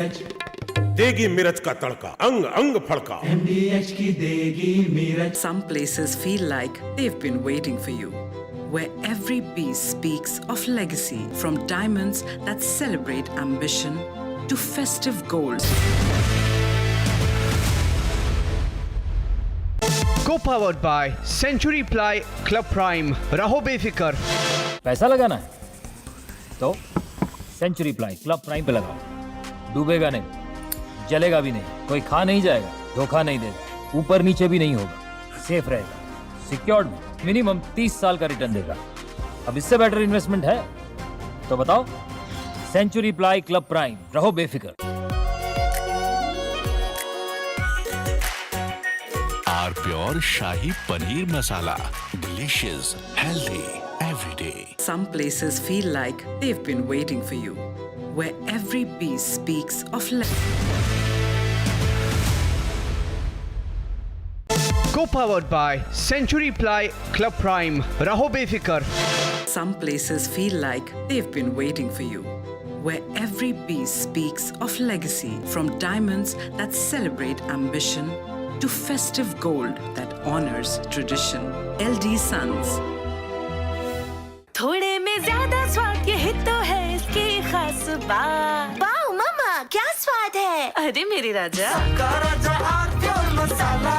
देगी मिर्च का तड़का, अंग अंग फड़का। MDH की देगी मिर्च। Some places feel like they've been waiting for you, where every piece speaks of legacy, from diamonds that celebrate ambition to festive gold. Co-powered by Century Ply Club Prime. रहो बेफिक्र। पैसा लगाना है तो सेंचुरी प्लाई क्लब प्राइम पे लगाओ। डूबेगा नहीं, जलेगा भी नहीं, कोई खा नहीं जाएगा, धोखा नहीं देगा, ऊपर नीचे भी नहीं होगा, सेफ रहेगा, सिक्योर्ड में मिनिमम 30 साल का रिटर्न देगा। अब इससे बेटर इन्वेस्टमेंट है तो बताओ। सेंचुरी प्लाई क्लब प्राइम, रहो बेफिक्र। R pure shahi paneer masala, delicious, healthy every day. Some places feel like they've been waiting for you, where every piece speaks of Co-powered by Century Ply Club Prime. रहो बेफिक्र। Some places feel like they've been waiting for you, where every piece speaks of legacy, from diamonds that celebrate ambition to festive gold that honors tradition. LD Sons. थोड़े में ज्यादा स्वाद, यही तो है इसकी खास बात। वाओ मामा, क्या स्वाद है। अरे मेरी राजा, मसाला।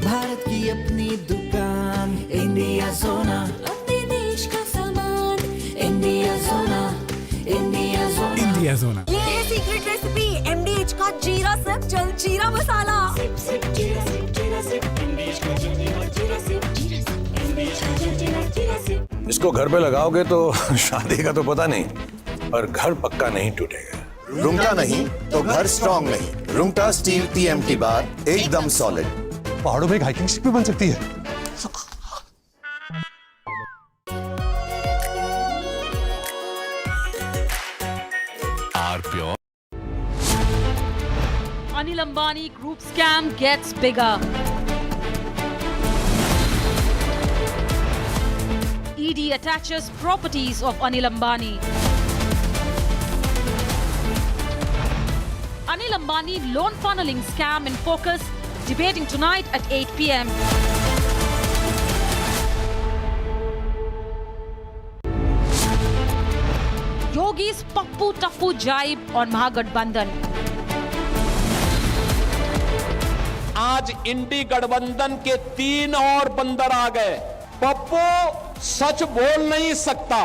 भारत की अपनी दुकान, इंडिया सोना। अपने देश का सामान, इंडिया सोना, इंडिया सोना, इंडिया सोना। ये है सीक्रेट रेसिपी, MDH का जीरा सिप जल जीरा मसाला। सिप सिप जीरा सिप जीरा सिप, MDH का जल जीरा जीरा सिप, जीरा सिप, MDH का जल जीरा जीरा सिप। इसको घर पे लगाओगे तो शादी का तो पता नहीं, पर घर पक्का नहीं टूटेगा। रुंगटा नहीं तो घर स्ट्रॉन्ग नहीं। रुंगटा स्टील TMT बार एकदम सॉलिड। पहाड़ों में एक हाइकिंग शिप भी बन सकती है। R pure. Anil Ambani Group scam gets bigger. ED attaches properties of Anil Ambani. Anil Ambani loan funneling scam in focus, debating tonight at 8 p.m. Yogi's Pappu Tappu jibe on Mahagathbandhan. आज इंडी गठबंधन के 3 और बंदर आ गए। पप्पू सच बोल नहीं सकता,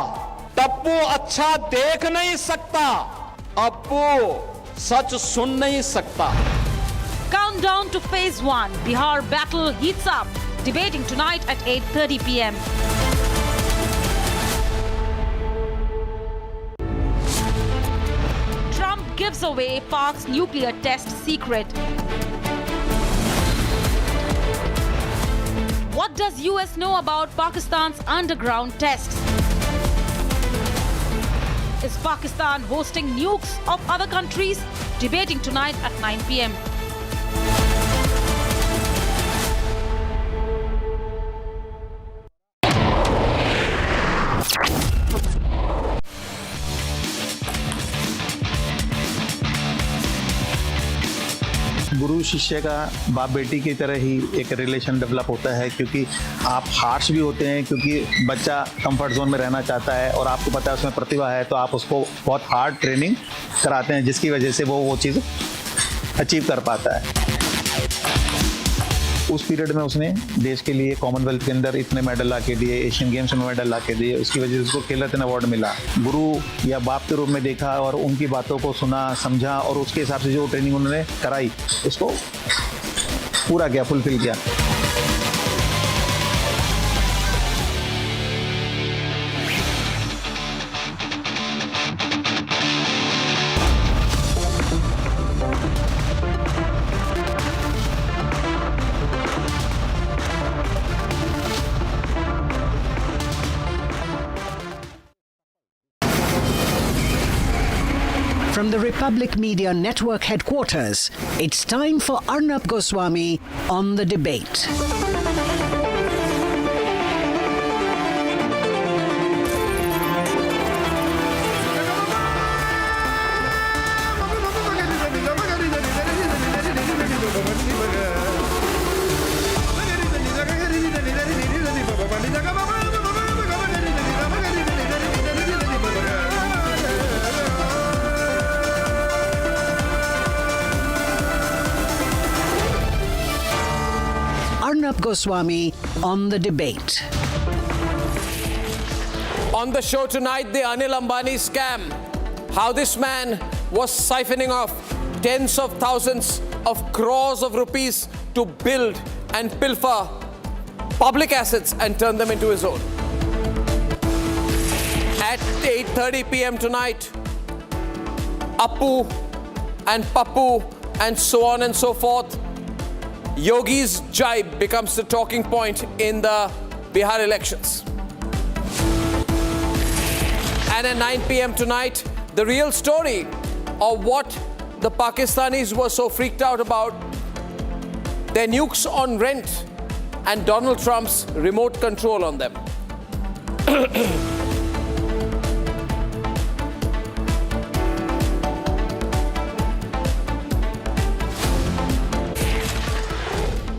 टप्पू अच्छा देख नहीं सकता, अप्पू सच सुन नहीं सकता। Countdown to phase 1. Bihar battle heats up. Debating tonight at 8:30 p.m. Trump gives away Pak's nuclear test secret. What does US know about Pakistan's underground tests? Is Pakistan hosting nukes of other countries? Debating tonight at 9 p.m. गुरु शिष्य का, बाप बेटी की तरह ही एक relation develop होता है, क्योंकि आप हार्श भी होते हैं, क्योंकि बच्चा कंफर्ट जोन में रहना चाहता है और आपको पता है उसमें प्रतिभा है, तो आप उसको बहुत हार्ड ट्रेनिंग कराते हैं, जिसकी वजह से वो चीज़ अचीव कर पाता है। उस पीरियड में उसने देश के लिए कॉमनवेल्थ के अंदर इतने मेडल ला के दिए, एशियन गेम्स में मेडल ला के दिए, उसकी वजह से उसको खेल रत्न अवार्ड मिला। गुरु या बाप के रूप में देखा और उनकी बातों को सुना, समझा और उसके हिसाब से जो ट्रेनिंग उन्होंने कराई उसको पूरा किया, फुलफिल किया। From the Republic Media Network headquarters, it's time for Arnab Goswami on The Debate. Arnab Goswami on The Debate. On the show tonight, the Anil Ambani scam. How this man was siphoning off tens of thousands of crores of rupees to build and pilfer public assets and turn them into his own. At 8:30 p.m. tonight, Appu and Pappu and so on and so forth, Yogi's jibe becomes the talking point in the Bihar elections. And at 9 p.m. tonight, the real story of what the Pakistanis were so freaked out about, their nukes on rent and Donald Trump's remote control on them.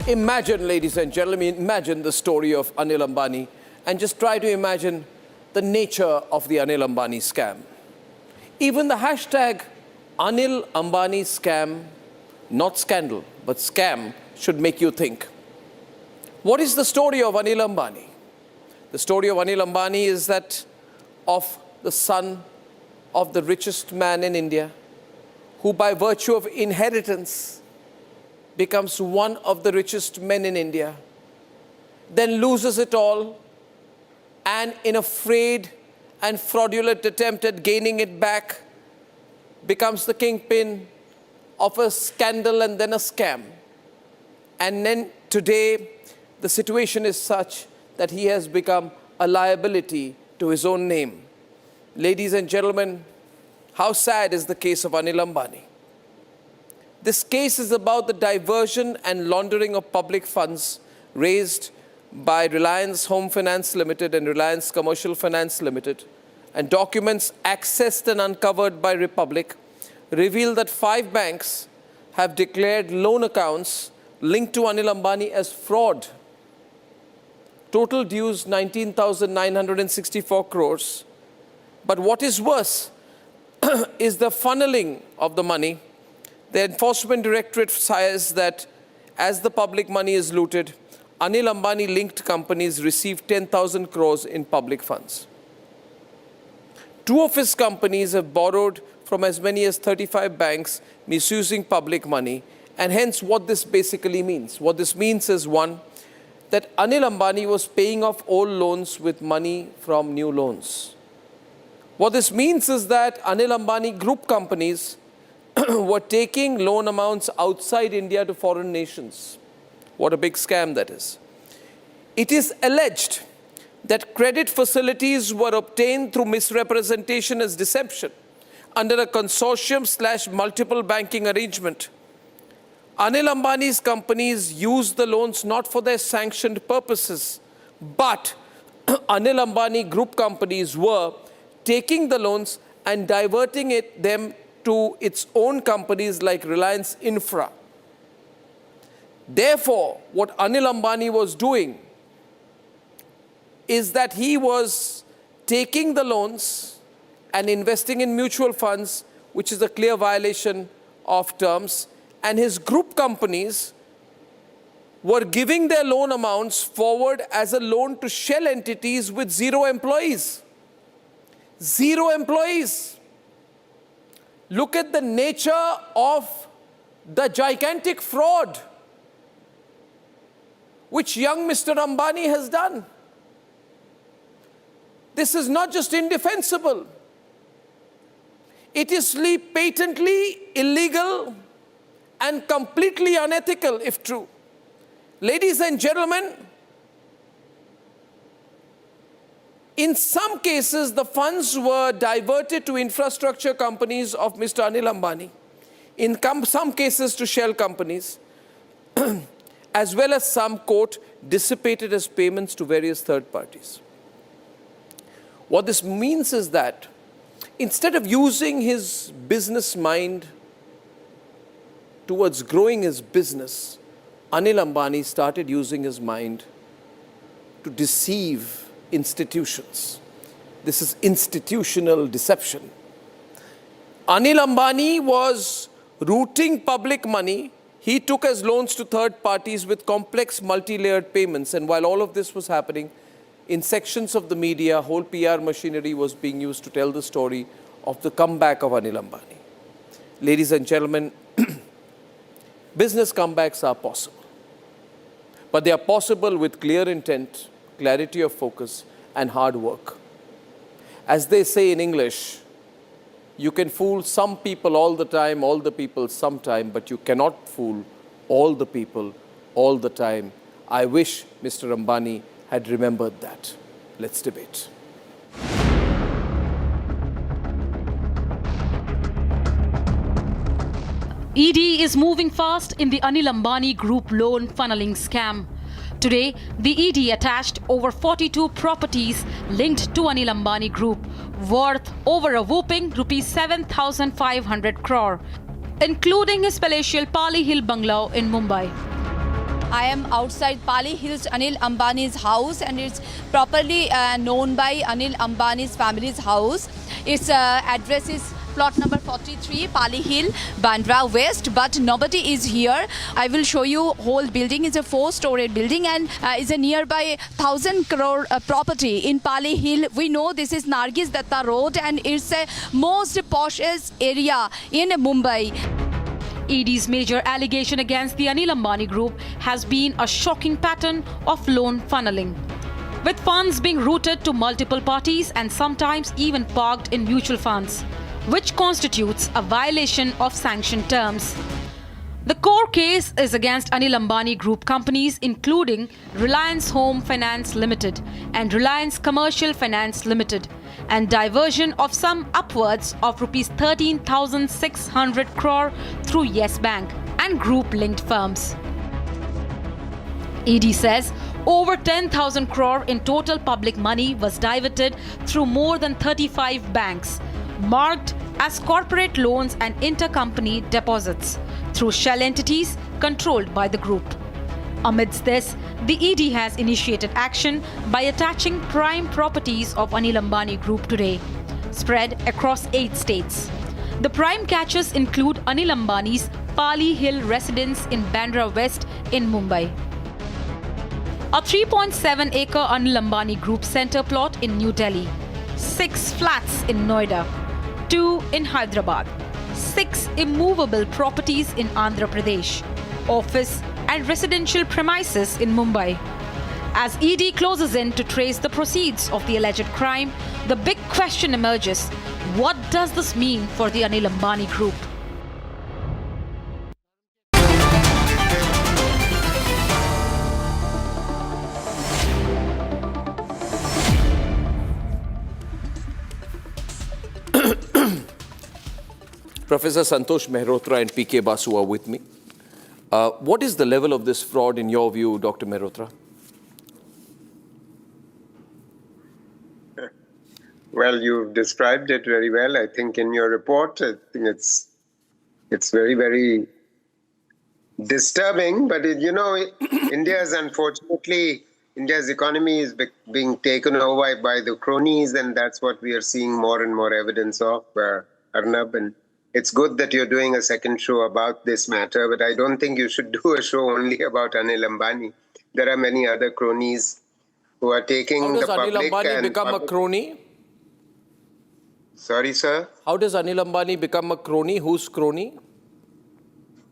Imagine, ladies and gentlemen, imagine the story of Anil Ambani and just try to imagine the nature of the Anil Ambani scam. Even the hashtag Anil Ambani scam, not scandal, but scam, should make you think. What is the story of Anil Ambani? The story of Anil Ambani is that of the son of the richest man in India, who by virtue of inheritance becomes one of the richest men in India, then loses it all, and in a frayed and fraudulent attempt at gaining it back, becomes the kingpin of a scandal and then a scam. And then today, the situation is such that he has become a liability to his own name. Ladies and gentlemen, how sad is the case of Anil Ambani? This case is about the diversion and laundering of public funds raised by Reliance Home Finance Limited and Reliance Commercial Finance Limited, and documents accessed and uncovered by Republic reveal that 5 banks have declared loan accounts linked to Anil Ambani as fraud. Total dues 19,964 crores. But what is worse is the funneling of the money. The Enforcement Directorate says that as the public money is looted, Anil Ambani linked companies receive 10,000 crores in public funds. 2 of his companies have borrowed from as many as 35 banks, misusing public money. And hence what this basically means. What this means is, one, that Anil Ambani was paying off old loans with money from new loans. What this means is that Anil Ambani Group companies were taking loan amounts outside India to foreign nations. What a big scam that is. It is alleged that credit facilities were obtained through misrepresentation as deception under a consortium/multiple banking arrangement. Anil Ambani's companies used the loans not for their sanctioned purposes, but Anil Ambani Group companies were taking the loans and diverting them to its own companies like Reliance Infra. Therefore, what Anil Ambani was doing is that he was taking the loans and investing in mutual funds, which is a clear violation of terms, and his group companies were giving their loan amounts forward as a loan to shell entities with 0 employees. 0 employees. Look at the nature of the gigantic fraud which young Mr. Ambani has done. This is not just indefensible. It is patently illegal and completely unethical if true. Ladies and gentlemen, in some cases, the funds were diverted to infrastructure companies of Mr. Anil Ambani, in some cases to shell companies, as well as some, quote, dissipated as payments to various third parties. What this means is that instead of using his business mind towards growing his business, Anil Ambani started using his mind to deceive institutions. This is institutional deception. Anil Ambani was routing public money. He took as loans to third parties with complex multi-layered payments. And while all of this was happening, in sections of the media, whole PR machinery was being used to tell the story of the comeback of Anil Ambani. Ladies and gentlemen, business comebacks are possible. But they are possible with clear intent, clarity of focus, and hard work. As they say in English, you can fool some people all the time, all the people sometime, but you cannot fool all the people all the time. I wish Mr. Ambani had remembered that. Let's debate. ED is moving fast in the Anil Ambani Group loan funneling scam. Today, the ED attached over 42 properties linked to Anil Ambani Group, worth over a whopping rupees 7,500 crore, including his palatial Pali Hill bungalow in Mumbai. I am outside Pali Hills, Anil Ambani's house, and it's properly known by Anil Ambani's family's house. Its address is plot number 43, Pali Hill, Bandra West, but nobody is here. I will show you whole building. It's a 4-story building and is a nearby 1,000 crore property in Pali Hill. We know this is Nargis Datta Road and it's a most poshest area in Mumbai. ED's major allegation against the Anil Ambani Group has been a shocking pattern of loan funneling, with funds being routed to multiple parties and sometimes even parked in mutual funds, which constitutes a violation of sanctioned terms. The core case is against Anil Ambani Group companies including Reliance Home Finance Limited and Reliance Commercial Finance Limited, and diversion of some upwards of rupees 13,600 crore through Yes Bank and group-linked firms. ED says over 10,000 crore in total public money was diverted through more than 35 banks, marked as corporate loans and intercompany deposits through shell entities controlled by the group. Amidst this, the ED has initiated action by attaching prime properties of Anil Ambani Group today, spread across 8 states. The prime catches include Anil Ambani's Pali Hill residence in Bandra West in Mumbai, a 3.7-acre Anil Ambani Group center plot in New Delhi, 6 flats in Noida, 2 in Hyderabad, 6 immovable properties in Andhra Pradesh, office and residential premises in Mumbai. As ED closes in to trace the proceeds of the alleged crime, the big question emerges: what does this mean for the Anil Ambani Group? Professor Santosh Mehrotra and P.K. Basu are with me. What is the level of this fraud in your view, Dr. Mehrotra? Well, you've described it very well. I think in your report, I think it's very, very disturbing. But India's economy is being taken over by the cronies, and that's what we are seeing more and more evidence of, Arnab. And it's good that you're doing a second show about this matter, but I don't think you should do a show only about Anil Ambani. There are many other cronies who are taking the public. How does Anil Ambani become a crony? Sorry, sir? How does Anil Ambani become a crony? Who's crony?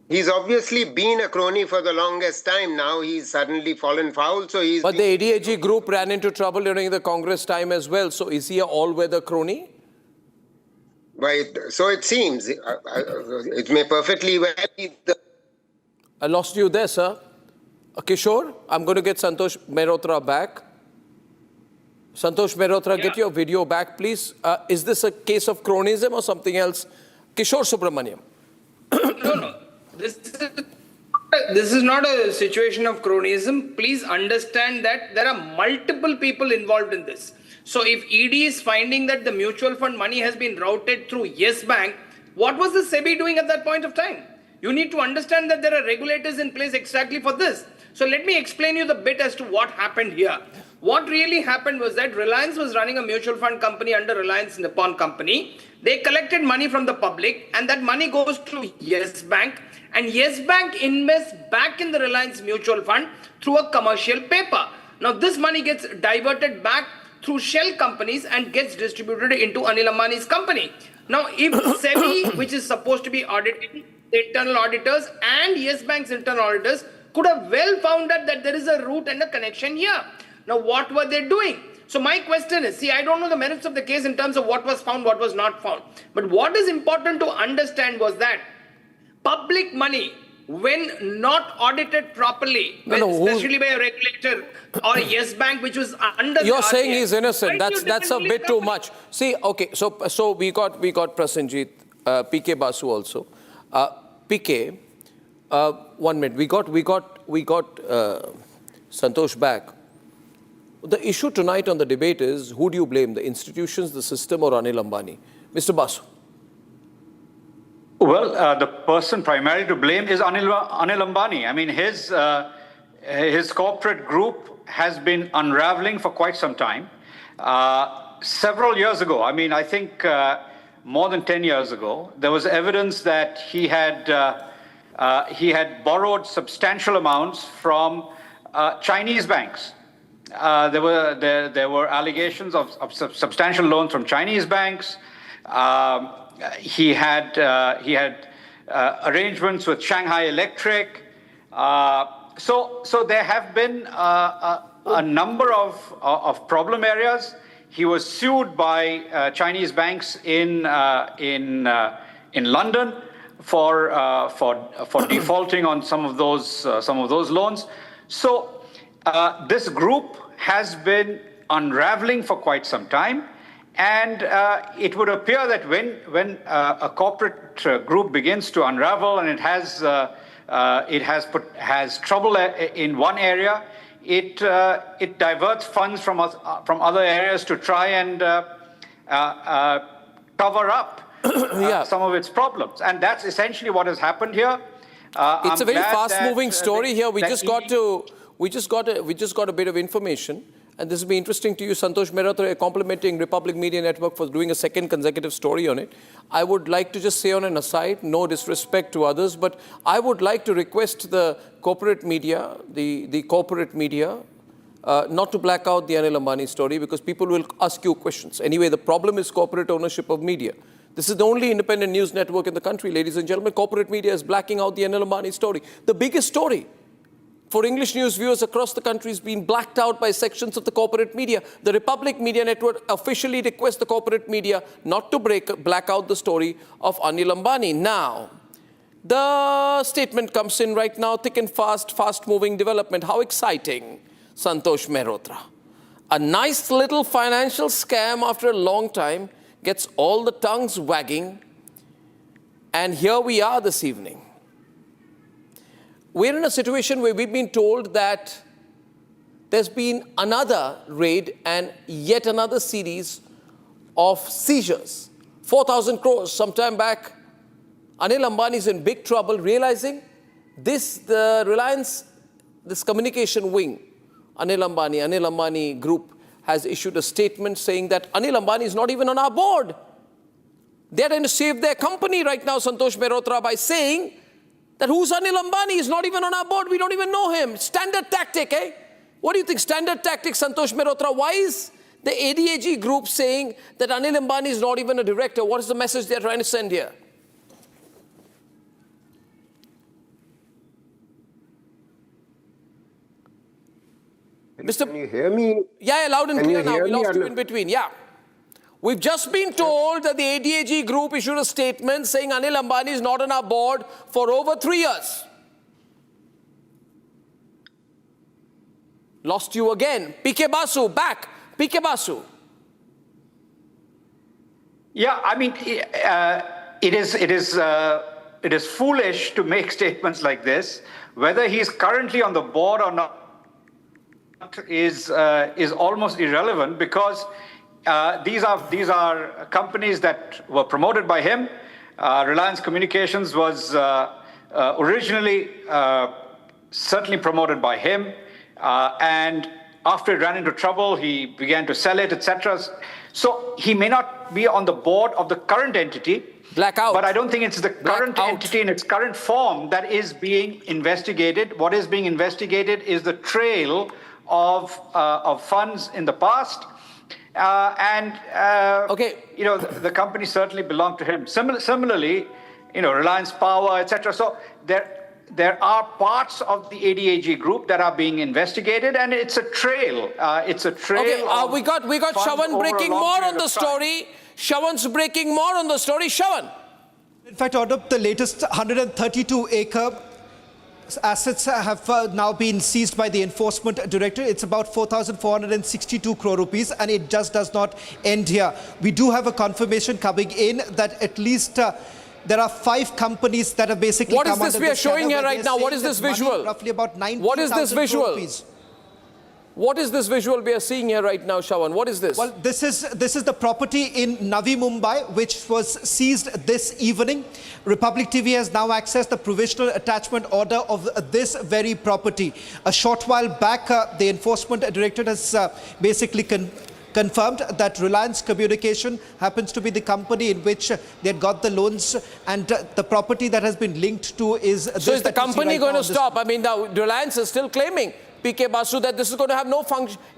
He's obviously been a crony for the longest time. Now he's suddenly fallen foul. But the ADAG group ran into trouble during the Congress time as well. So is he an all-weather crony? So it seems. It may perfectly well be. I lost you there, sir. Kishore, I'm going to get Santosh Mehrotra back. Santosh Mehrotra, get your video back, please. Is this a case of cronism or something else? Kishore Subramaniam. No. This is not a situation of cronism. Please understand that there are multiple people involved in this. So if ED is finding that the mutual fund money has been routed through Yes Bank, what was the SEBI doing at that point of time? You need to understand that there are regulators in place exactly for this. So let me explain you the bit as to what happened here. What really happened was that Reliance was running a mutual fund company under Reliance Nippon Company. They collected money from the public, and that money goes to Yes Bank, and Yes Bank invests back in the Reliance mutual fund through a commercial paper. Now this money gets diverted back through shell companies and gets distributed into Anil Ambani's company. Now if SEBI, which is supposed to be auditing the internal auditors, and Yes Bank's internal auditors could have well found out that there is a root and a connection here. Now what were they doing? So my question is, see, I don't know the merits of the case in terms of what was found, what was not found. But what is important to understand was that public money, when not audited properly, especially by a regulator or a Yes Bank, which was under You're the saying RBI, he's innocent. why That's a bit too much. See, okay, so we got Prasenjit, PK Basu also. PK, 1 minute. We got Santosh back. The issue tonight on the debate is, who do you blame, the institutions, the system, or Anil Ambani? Mr. Basu. Well, the person primarily to blame is Anil Ambani. I mean, his corporate group has been unraveling for quite some time. Several years ago, I mean, I think more than 10 years ago, there was evidence that he had borrowed substantial amounts from Chinese banks. There were allegations of substantial loans from Chinese banks. He had arrangements with Shanghai Electric. So there have been a number of problem areas. He was sued by Chinese banks in London for defaulting on some of those loans. So this group has been unraveling for quite some time, and it would appear that when a corporate group begins to unravel and it has trouble in one area, it diverts funds from other areas to try and cover up some of its problems, and that's essentially what has happened here. It's a very fast-moving story here. We just got a bit of information, and this will be interesting to you. Santosh Mehrotra complimenting Republic Media Network for doing a second consecutive story on it. I would like to just say on an aside, no disrespect to others, but I would like to request the corporate media, the corporate media, not to black out the Anil Ambani story, because people will ask you questions. Anyway, the problem is corporate ownership of media. This is the only independent news network in the country, ladies and gentlemen. Corporate media is blacking out the Anil Ambani story. The biggest story for English news viewers across the country is being blacked out by sections of the corporate media. The Republic Media Network officially requests the corporate media not to black out the story of Anil Ambani. Now, the statement comes in right now, thick and fast-moving development. How exciting, Santosh Mehrotra. A nice little financial scam after a long time gets all the tongues wagging. And here we are this evening. We're in a situation where we've been told that there's been another raid and yet another series of seizures. 4,000 crores sometime back. Anil Ambani is in big trouble, realizing the Reliance, this communication wing, Anil Ambani Group, has issued a statement saying that Anil Ambani is not even on our board. They're trying to save their company right now, Santosh Mehrotra, by saying that who's Anil Ambani? He's not even on our board. We don't even know him. Standard tactic, eh? What do you think? Standard tactic, Santosh Mehrotra. Why is the ADAG group saying that Anil Ambani is not even a director? What is the message they're trying to send here? Can you hear me? Yeah, loud and clear now. We lost you in between. Yeah. We've just been told that the ADAG group issued a statement saying Anil Ambani is not on our board for over 3 years. Lost you again. PK Basu, back. PK Basu. Yeah, I mean, it is foolish to make statements like this. Whether he's currently on the board or not is almost irrelevant, because these are companies that were promoted by him. Reliance Communications was originally certainly promoted by him, and after he ran into trouble, he began to sell it, etc. So he may not be on the board of the current entity. Blackout. But I don't think it's the current entity in its current form that is being investigated. What is being investigated is the trail of funds in the past. The company certainly belonged to him. Similarly, Reliance Power, etc. So there are parts of the ADAG group that are being investigated, and it's a trail. It's a trail. Okay, we got Shawan breaking more on the story. Shawan's breaking more on the story. Shawan. In fact, Arnab, the latest 132-acre assets have now been seized by the Enforcement Directorate. It's about 4,462 crore rupees, and it just does not end here. We do have a confirmation coming in that at least there are 5 companies that have basically What is this we are showing here right now? What is this visual? Roughly about 90,000 What is this visual? Rupees. What is this visual we are seeing here right now, Shawan? What is this? Well, this is the property in Navi Mumbai, which was seized this evening. Republic TV has now accessed the provisional attachment order of this very property. A short while back, the Enforcement Directorate has basically confirmed that Reliance Communication happens to be the company in which they had got the loans, and the property that has been linked to is... So is the company going to stop? I mean, now Reliance is still claiming, PK Basu, that this is going to have no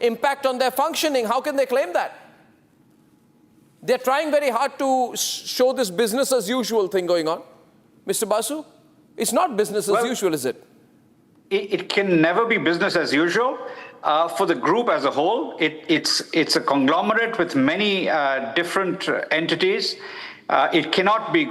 impact on their functioning. How can they claim that? They're trying very hard to show this business as usual thing going on. Mr. Basu, it's not business as usual, is it? It can never be business as usual. For the group as a whole, it's a conglomerate with many different entities. It cannot be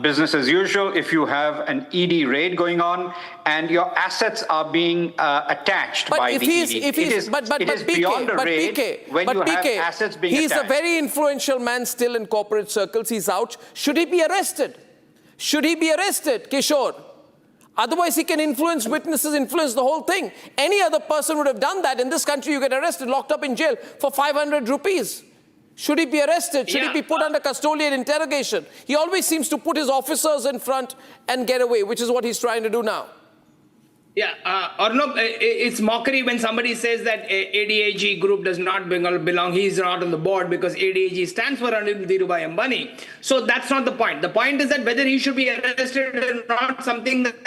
business as usual if you have an ED raid going on and your assets are being attached by the ED. It is beyond a raid when you have assets being attached. He's a very influential man still in corporate circles. He's out. Should he be arrested? Should he be arrested, Kishore? Otherwise, he can influence witnesses, influence the whole thing. Any other person would have done that. In this country, you get arrested, locked up in jail for 500 rupees. Should he be arrested? Should he be put under custodial interrogation? He always seems to put his officers in front and get away, which is what he's trying to do now. Yeah, Arnab, it's mockery when somebody says that ADAG group does not belong, he's not on the board because ADAG stands for Anil Ambani. So that's not the point. The point is that whether he should be arrested or not, something that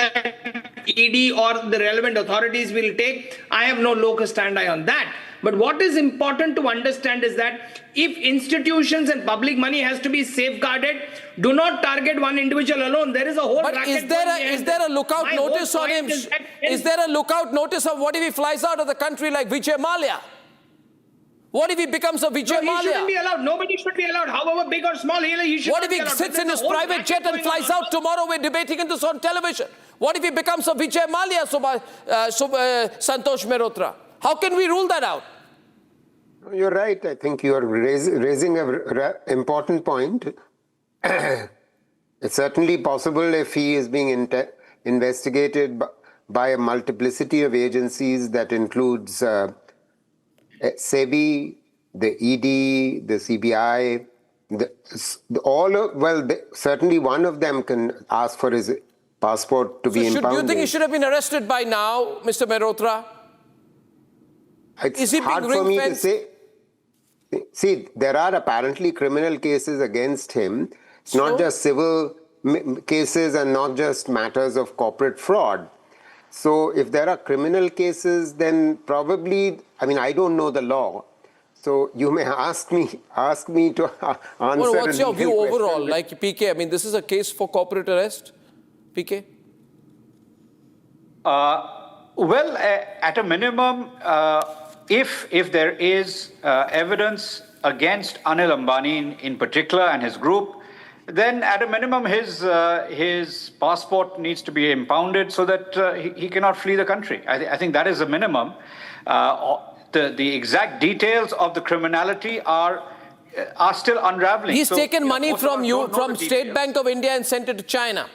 ED or the relevant authorities will take. I have no locus standi on that. But what is important to understand is that if institutions and public money has to be safeguarded, do not target one individual alone. There is a whole racket. Is there a lookout notice on him? Is there a lookout notice of what if he flies out of the country like Vijay Mallya? What if he becomes a Vijay Mallya? He shouldn't be allowed. Nobody should be allowed, however big or small he should. What if he sits in his private jet and flies out tomorrow? We're debating this on television. What if he becomes a Vijay Mallya, Santosh Mehrotra? How can we rule that out? You're right. I think you are raising an important point. It's certainly possible if he is being investigated by a multiplicity of agencies that includes SEBI, the ED, the CBI, certainly one of them can ask for his passport to be impounded. Do you think he should have been arrested by now, Mr. Mehrotra? It's hard for me to say. See, there are apparently criminal cases against him. It's not just civil cases and not just matters of corporate fraud. So if there are criminal cases, then probably, I mean, I don't know the law. So you may ask me to answer. Well, what's your view overall? Like PK, I mean, this is a case for corporate arrest, PK? Well, at a minimum, if there is evidence against Anil Ambani in particular and his group, then at a minimum his passport needs to be impounded so that he cannot flee the country. I think that is a minimum. The exact details of the criminality are still unraveling. He's taken money from State Bank of India and sent it to China.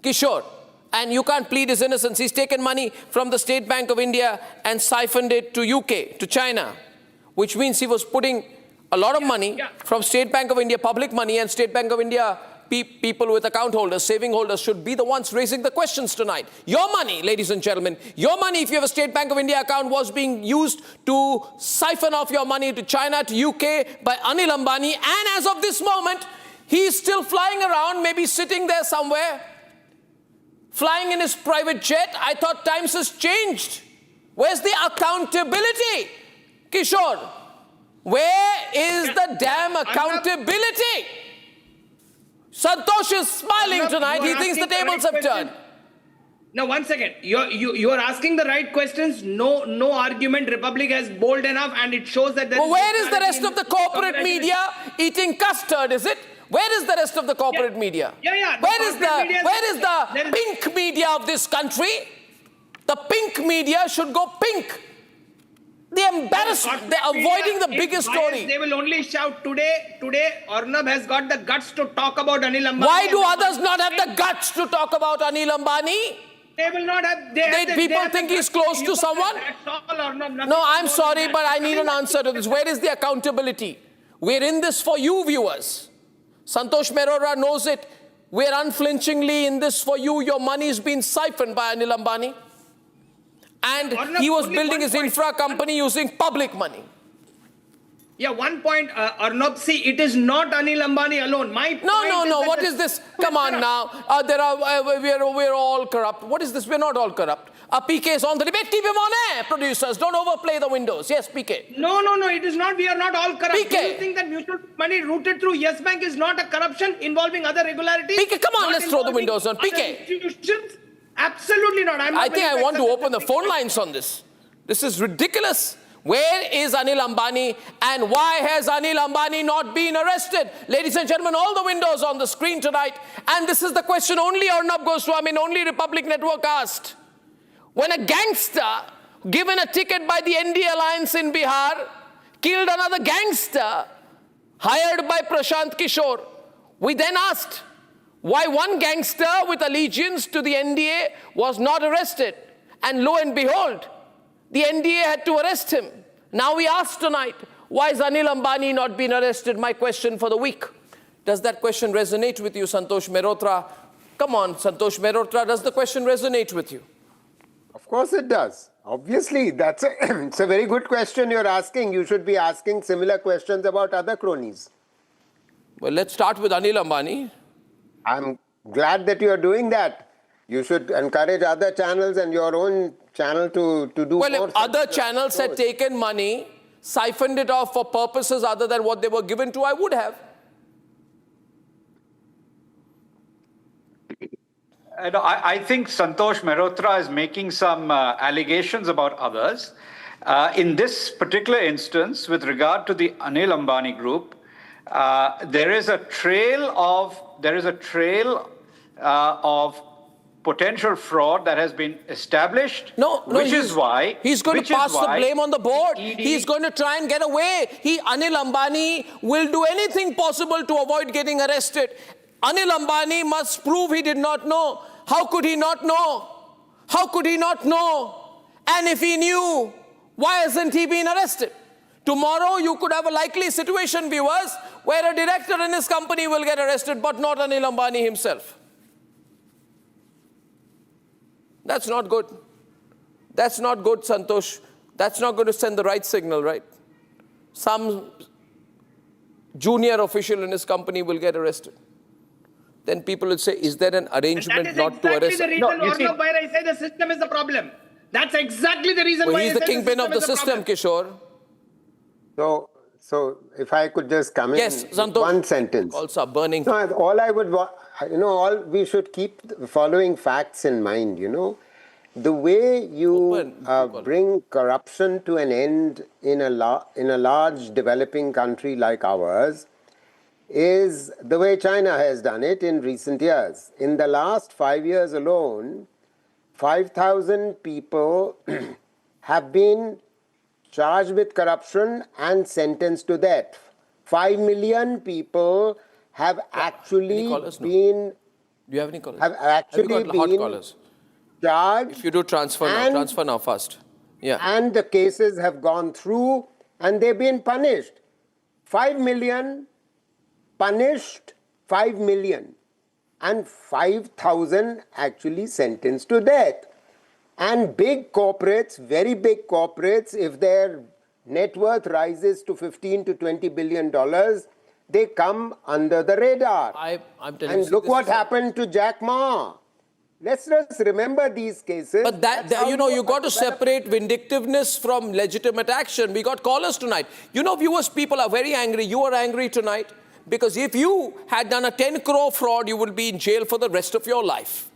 Kishore. And you can't plead his innocence. He's taken money from the State Bank of India and siphoned it to UK, to China, which means he was putting a lot of money from State Bank of India, public money, and State Bank of India people with account holders, saving holders should be the ones raising the questions tonight. Your money, ladies and gentlemen, your money, if you have a State Bank of India account, was being used to siphon off your money to China, to UK by Anil Ambani. And as of this moment, he's still flying around, maybe sitting there somewhere, flying in his private jet. I thought times has changed. Where's the accountability? Kishore, where is the damn accountability? Santosh is smiling tonight. He thinks the tables have turned. Now, one second. You are asking the right questions. No argument. Republic has bold enough, and it shows that. Well, where is the rest of the corporate media eating custard? Is it? Where is the rest of the corporate media? Yeah. Where is the pink media of this country? The pink media should go pink. They're embarrassed. They're avoiding the biggest story. They will only shout today. Arnab has got the guts to talk about Anil Ambani. Why do others not have the guts to talk about Anil Ambani? They will not have. People think he's close to someone? No, I'm sorry, but I need an answer to this. Where is the accountability? We're in this for you, viewers. Santosh Mehrotra knows it. We're unflinchingly in this for you. Your money is being siphoned by Anil Ambani. And he was building his infra company using public money. Yeah, one point, Arnab, see, it is not Anil Ambani alone. No. What is this? Come on now. We're all corrupt. What is this? We're not all corrupt. PK is on the debate. Keep him on air, producers. Don't overplay the windows. Yes, PK. No, it is not. We are not all corrupt. PK. Do you think that mutual money routed through Yes Bank is not a corruption involving other regularities? PK, come on, let's throw the windows on. PK. Absolutely not. I think I want to open the phone lines on this. This is ridiculous. Where is Anil Ambani, and why has Anil Ambani not been arrested? Ladies and gentlemen, all the windows on the screen tonight. And this is the question only Arnab Goswami and only Republic Network asked. When a gangster given a ticket by the NDA alliance in Bihar killed another gangster hired by Prashant Kishore, we then asked why one gangster with allegiance to the NDA was not arrested. And lo and behold, the NDA had to arrest him. Now we ask tonight, why is Anil Ambani not been arrested? My question for the week. Does that question resonate with you, Santosh Mehrotra? Come on, Santosh Mehrotra, does the question resonate with you? Of course it does. Obviously, it's a very good question you're asking. You should be asking similar questions about other cronies. Well, let's start with Anil Ambani. I'm glad that you're doing that. You should encourage other channels and your own channel to do more. Well, if other channels had taken money, siphoned it off for purposes other than what they were given to, I would have. I think Santosh Mehrotra is making some allegations about others. In this particular instance, with regard to the Anil Ambani Group, there is a trail of potential fraud that has been established. Which is why he's going to pass the blame on the board. He's going to try and get away. Anil Ambani will do anything possible to avoid getting arrested. Anil Ambani must prove he did not know. How could he not know? How could he not know? And if he knew, why hasn't he been arrested? Tomorrow you could have a likely situation, viewers, where a director in his company will get arrested, but not Anil Ambani himself. That's not good. That's not good, Santosh. That's not going to send the right signal, right? Some junior official in his company will get arrested. Then people will say, is there an arrangement not to arrest? That is exactly the reason why I say the system is the problem. That's exactly the reason why he's the kingpin of the system, Kishore. So if I could just come in Santosh, one sentence. Also burning. No, all I would, we should keep the following facts in mind, The way you bring corruption to an end in a large developing country like ours is the way China has done it in recent years. In the last 5 years alone, 5,000 people have been charged with corruption and sentenced to death. 5 million people have actually been... Do you have any callers? Have actually been hot callers? Charged. If you do transfer now fast. Yeah. And the cases have gone through and they've been punished. 5 million punished, 5 million. and 5,000 actually sentenced to death. And big corporates, very big corporates, if their net worth rises to $15 to $20 billion, they come under the radar. I'm telling and you, look what happened to Jack Ma. Let's just remember these cases. But you got to separate vindictiveness from legitimate action. We got callers tonight. Viewers, people are very angry. You are angry tonight because if you had done a 10 crore fraud, you will be in jail for the rest of your life.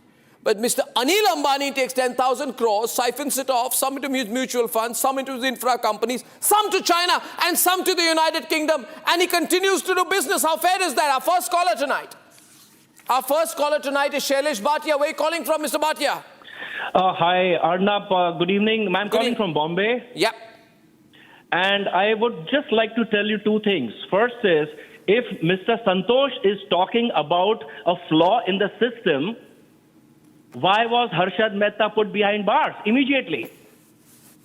But Mr. Anil Ambani takes 10,000 crores, siphons it off, some into his mutual funds, some into his infra companies, some to China, and some to the United Kingdom, and he continues to do business. How fair is that? Our first caller tonight. Is Shailesh Bhatia. Where are you calling from, Mr. Bhatia? Hi, Arnab. Good evening. I'm calling from Bombay. Yeah. And I would just like to tell you two things. First is, if Mr. Santosh is talking about a flaw in the system, why was Harshad Mehta put behind bars immediately?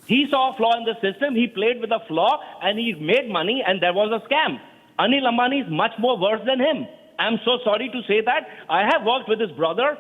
He saw a flaw in the system, he played with a flaw, and he made money, and there was a scam. Anil Ambani is much more worse than him. I'm so sorry to say that. I have worked with his brother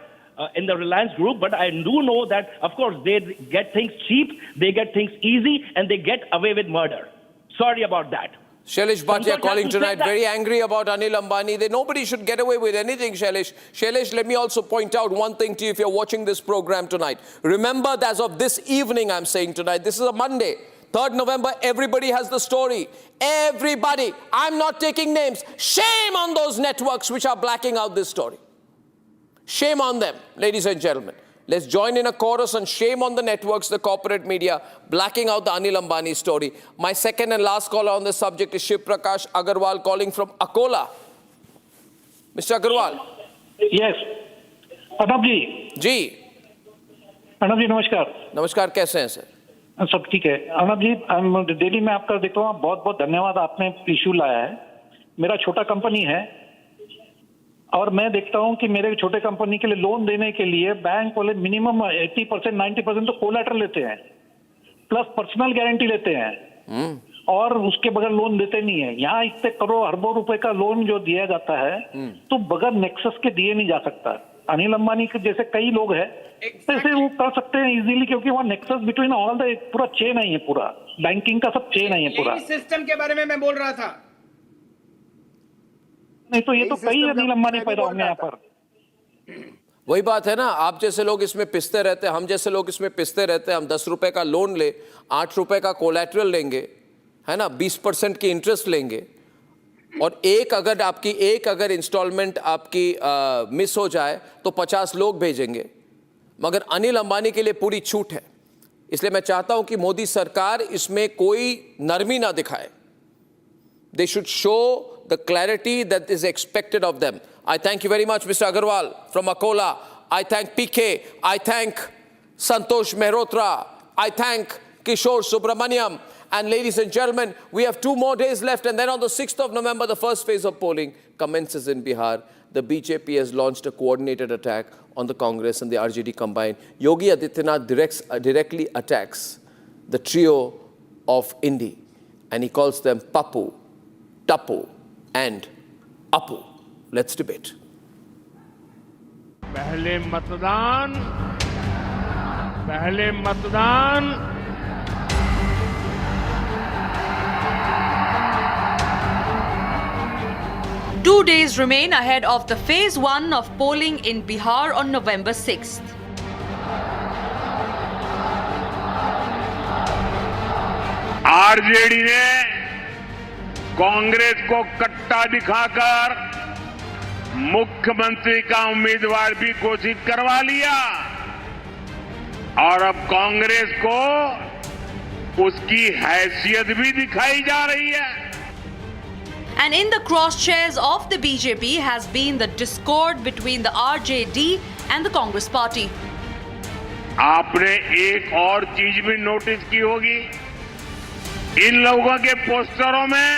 in the Reliance Group, but I do know that, of course, they get things cheap, they get things easy, and they get away with murder. Sorry about that. Shailesh Bhatia calling tonight, very angry about Anil Ambani. Nobody should get away with anything, Shailesh. Shailesh, let me also point out one thing to you if you're watching this program tonight. Remember, as of this evening, I'm saying tonight, this is a Monday, 3rd November, everybody has the story. Everybody. I'm not taking names. Shame on those networks which are blacking out this story. Shame on them, ladies and gentlemen. Let's join in a chorus and shame on the networks, the corporate media, blacking out the Anil Ambani story. My second and last caller on this subject is Shiv Prakash Agarwal calling from Akola. Mr. Agarwal. Yes. Arnab ji. Ji. Arnab ji, नमस्कार. नमस्कार, कैसे हैं sir? सब ठीक है. Arnab ji, daily मैं आपका देखता हूँ, बहुत बहुत धन्यवाद, आपने इशू लाया है. मेरा छोटा कंपनी है और मैं देखता हूं कि मेरे छोटे कंपनी के लिए लोन देने के लिए बैंक वाले मिनिमम 80% 90% तो कोलैटरल लेते हैं, प्लस पर्सनल गारंटी लेते हैं और उसके बगैर लोन देते नहीं है. यहाँ इतने करोड़ अरबों रुपए का लोन जो दिया जाता है तो बगैर नेक्सस के दिए नहीं जा सकता. अनिल अंबानी के जैसे कई लोग हैं ऐसे वो कर सकते हैं इजीली, क्योंकि वहाँ नेक्सस बिटवीन ऑल द पूरा चेन है, पूरा बैंकिंग का सब चेन है पूरा. सिस्टम के बारे में मैं बोल रहा था. नहीं तो ये तो कई अनिल अंबानी पैदा होंगे यहाँ पर. वही बात है ना, आप जैसे लोग इसमें पिसते रहते हैं, हम जैसे लोग इसमें पिसते रहते हैं. हम 10 रुपए का लोन ले, 8 रुपए का कोलैटरल लेंगे, है ना, 20% की इंटरेस्ट लेंगे, और एक अगर इंस्टॉलमेंट आपकी मिस हो जाए तो 50 लोग भेजेंगे. मगर अनिल अंबानी के लिए पूरी छूट है. इसलिए मैं चाहता हूं कि मोदी सरकार इसमें कोई नरमी ना दिखाए. They should show the clarity that is expected of them. I thank you very much, Mr. Agarwal from Akola. I thank PK. I thank Santosh Mehrotra. I thank Kishore Subramaniam. And ladies and gentlemen, we have 2 more days left. And then on the 6th of November, the first phase of polling commences in Bihar. The BJP has launched a coordinated attack on the Congress and the RJD combined. Yogi Adityanath directly attacks the trio of Indi. And he calls them Papu, Tapu and Apu. Let's debate. पहले मतदान 2 days remain ahead of the phase 1 of polling in Bihar on November 6th. RJD ने कांग्रेस को कट्टा दिखाकर मुख्यमंत्री का उम्मीदवार भी घोषित करवा लिया और अब कांग्रेस को उसकी हैसियत भी दिखाई जा रही है. And in the crosshairs of the BJP has been the discord between the RJD and the Congress party. आपने एक और चीज भी नोटिस की होगी, इन लोगों के पोस्टरों में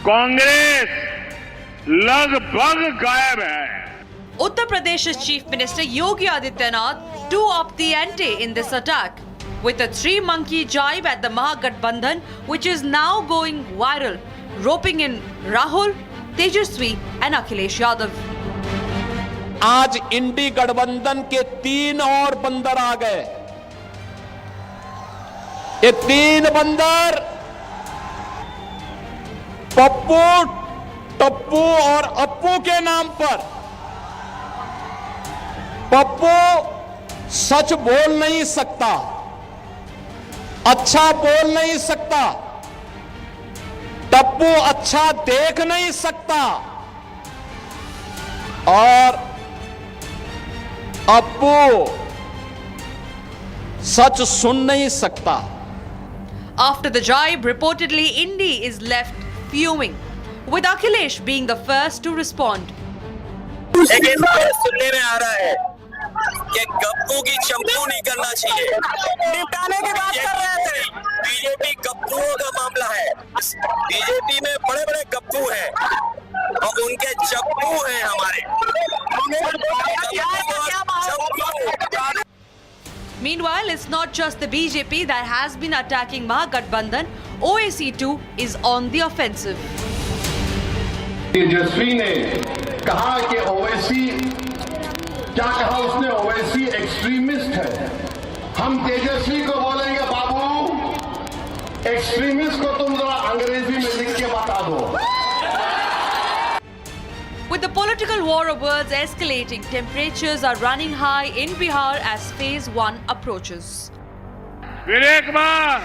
कांग्रेस लगभग गायब है. Uttar Pradesh's Chief Minister Yogi Adityanath do up the ante in this attack with a 3-monkey jibe at the Mahagathbandhan, which is now going viral, roping in Rahul, Tejaswi and Akhilesh Yadav. आज इंडी गठबंधन के 3 और बंदर आ गए। ये 3 बंदर पप्पू, टप्पू और अप्पू के नाम पर। पप्पू सच बोल नहीं सकता, अच्छा बोल नहीं सकता, टप्पू अच्छा देख नहीं सकता और अप्पू सच सुन नहीं सकता। After the jibe, reportedly Indy is left fuming, with Akhilesh being the first to respond. लेकिन सुनने में आ रहा है कि गप्पू की चंपू नहीं करना चाहिए। निपटाने की बात कर रहे थे। बीजेपी गप्पुओं का मामला है। बीजेपी में बड़े बड़े गप्पू हैं और उनके चप्पू हैं हमारे। Meanwhile, it's not just the BJP that has been attacking Mahagathbandhan. OAC too is on the offensive. तेजस्वी ने कहा कि ओवैसी, क्या कहा उसने, ओवैसी एक्सट्रीमिस्ट है। हम तेजस्वी को बोलेंगे बाबू एक्सट्रीमिस्ट को तुम जरा अंग्रेजी में लिख के बता दो। With the political war of words escalating, temperatures are running high in Bihar as phase 1 approaches. फिर एक बार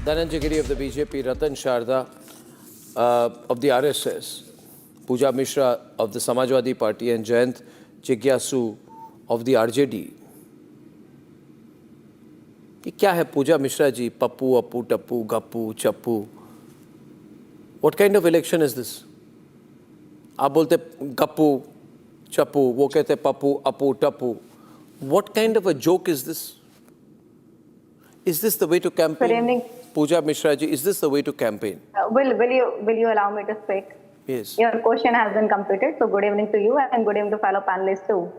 Dhananjay Giri of the BJP, Ratan Sharda of the RSS, Pooja Mishra of the Samajwadi Party and Jayant Jigyasu of the RJD. ये क्या है पूजा मिश्रा जी? पप्पू, अप्पू, टप्पू, गप्पू, चप्पू. What kind of election is this? आप बोलते गप्पू, चप्पू, वो कहते Pappu, Appu, Tappu. What kind of a joke is this? Is this the way to campaign? Good evening. Pooja Mishra ji, is this the way to campaign? Will you allow me to speak? Yes. Your question has been completed. So good evening to you and good evening to fellow panelists too.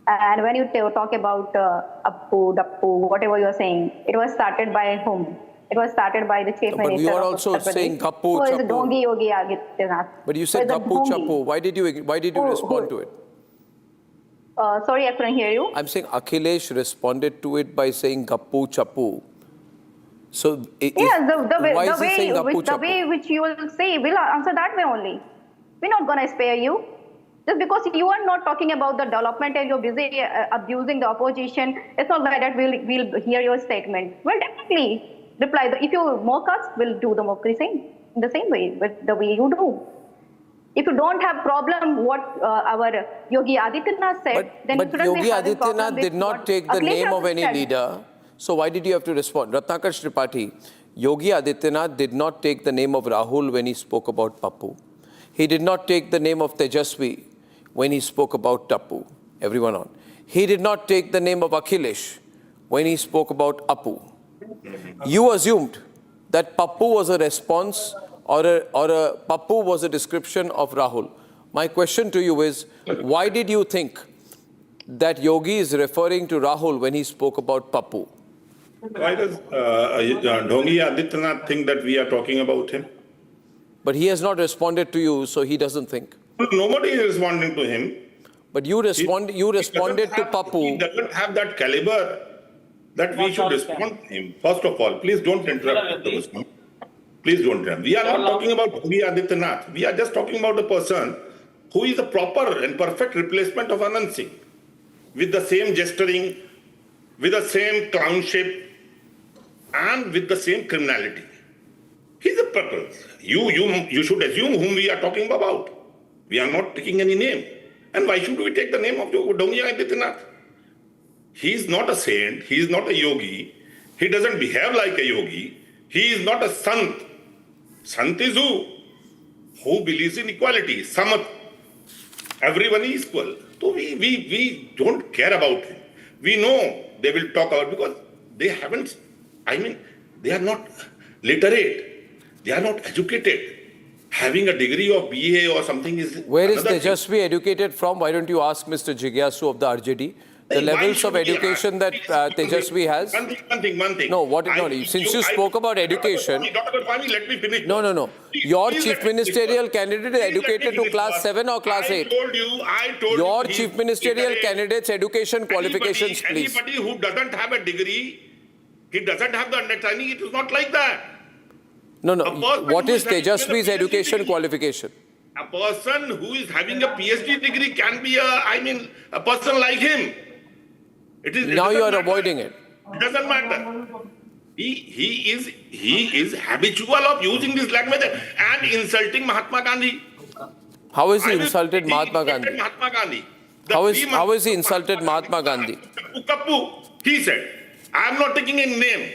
And when you talk about Appu, Dappu, whatever you are saying, it was started by whom? It was started by the chief minister. But you are also saying Gappu, Chappu. Dongi Yogi Adityanath. But you said Gappu, Chappu. Why did you respond to it? Sorry, I couldn't hear you. I'm saying Akhilesh responded to it by saying Gappu, Chappu. So why is he saying Gappu, Chappu? The way which you will say, we'll answer that way only. We're not going to spare you. Just because you are not talking about the development and you're busy abusing the opposition, it's not like that we'll hear your statement. We'll definitely reply. If you mock us, we'll do the mockery in the same way, with the way you do. If you don't have problem what our Yogi Adityanath said, then but Yogi Adityanath did not take the name of any leader. So why did you have to respond? Ratnakar Tripathi, Yogi Adityanath did not take the name of Rahul when he spoke about Pappu. He did not take the name of Tejasvi when he spoke about Tappu. Everyone on. He did not take the name of Akhilesh when he spoke about Appu. You assumed that Pappu was a response or a Pappu was a description of Rahul. My question to you is, why did you think that Yogi is referring to Rahul when he spoke about Pappu? Why does Yogi Adityanath think that we are talking about him? But he has not responded to you, so he doesn't think. Nobody is responding to him. But you responded to Pappu. He doesn't have that caliber that we should respond to him. First of all, please don't interrupt. Please don't interrupt. We are not talking about Yogi Adityanath. We are just talking about a person who is a proper and perfect replacement of Anand Singh, with the same gesturing, with the same clownship, and with the same criminality. He's a purpose. You should assume whom we are talking about. We are not taking any name. And why should we take the name of Yogi Adityanath? He is not a saint. He is not a yogi. He doesn't behave like a yogi. He is not a sant. Sant is who? Who believes in equality. Samat. Everyone is equal. So we don't care about him. We know they will talk about, because they haven't, they are not literate. They are not educated. Having a degree of BA or something is... Where is Tejasvi educated from? Why don't you ask Mr. Jigyasu of the RJD? The levels of education that Tejasvi has. One thing. No, since you spoke about education. Dr. Goswami, let me finish. No. Your chief ministerial candidate is educated to class 7 or class 8. I told you. Your chief ministerial candidate's education qualifications, please. Anybody who doesn't have a degree, he doesn't have the understanding. It is not like that. No. What is Tejasvi's education qualification? A person who is having a PhD degree can be a person like him. Now you are avoiding it. It doesn't matter. He is habitual of using this language and insulting Mahatma Gandhi. How is he insulted Mahatma Gandhi? Mahatma Gandhi. How is he insulted Mahatma Gandhi? Kappu, he said, I am not taking a name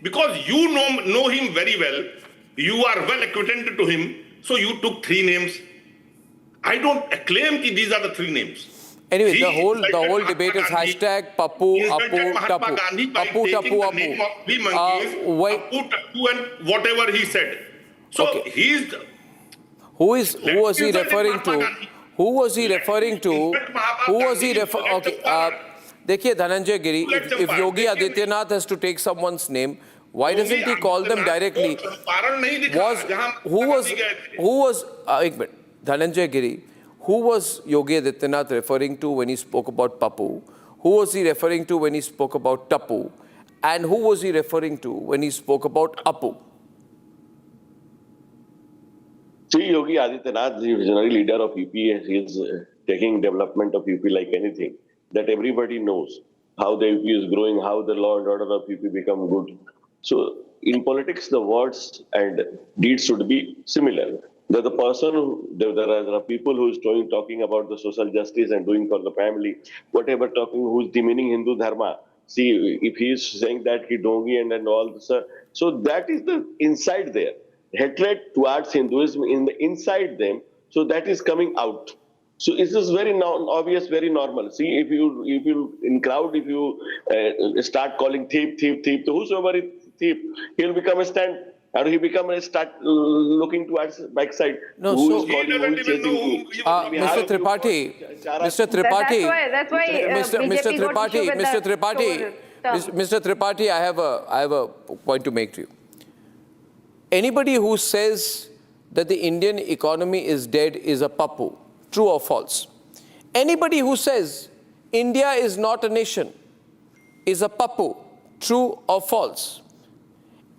because you know him very well. You are well acquainted to him, so you took 3 names. I don't claim that these are the 3 names. Anyway, the whole debate is hashtag Pappu, Appu, Tappu. Appu, Tappu, Appu. Appu, Tappu and whatever he said. So okay. Who was he referring to? Okay. Dekhiye, Dhananjay Giri, if Yogi Adityanath has to take someone's name, why doesn't he call them directly? Dhananjay Giri, who was Yogi Adityanath referring to when he spoke about Pappu? Who was he referring to when he spoke about Tappu? And who was he referring to when he spoke about Appu? See, Yogi Adityanath, the visionary leader of UP, he is taking development of UP like anything. That everybody knows how the UP is growing, how the law and order of UP become good. So, in politics, the words and deeds should be similar. There are people who is talking about the social justice and doing for the family, whatever talking, who is demeaning Hindu dharma. See, if he is saying that he dongi and all this, so that is the inside there. Hatred towards Hinduism in the inside them, so that is coming out. So it is very obvious, very normal. See, if you in crowd, if you start calling thief, so whosoever is thief, he'll become a stand. Or he start looking towards backside. No, who so is calling, who is chasing who. Mr. Tripathi, Mr. Tripathi, I have a point to make to you. Anybody who says that the Indian economy is dead is a pappu. True or false? Anybody who says India is not a nation is a pappu. True or false?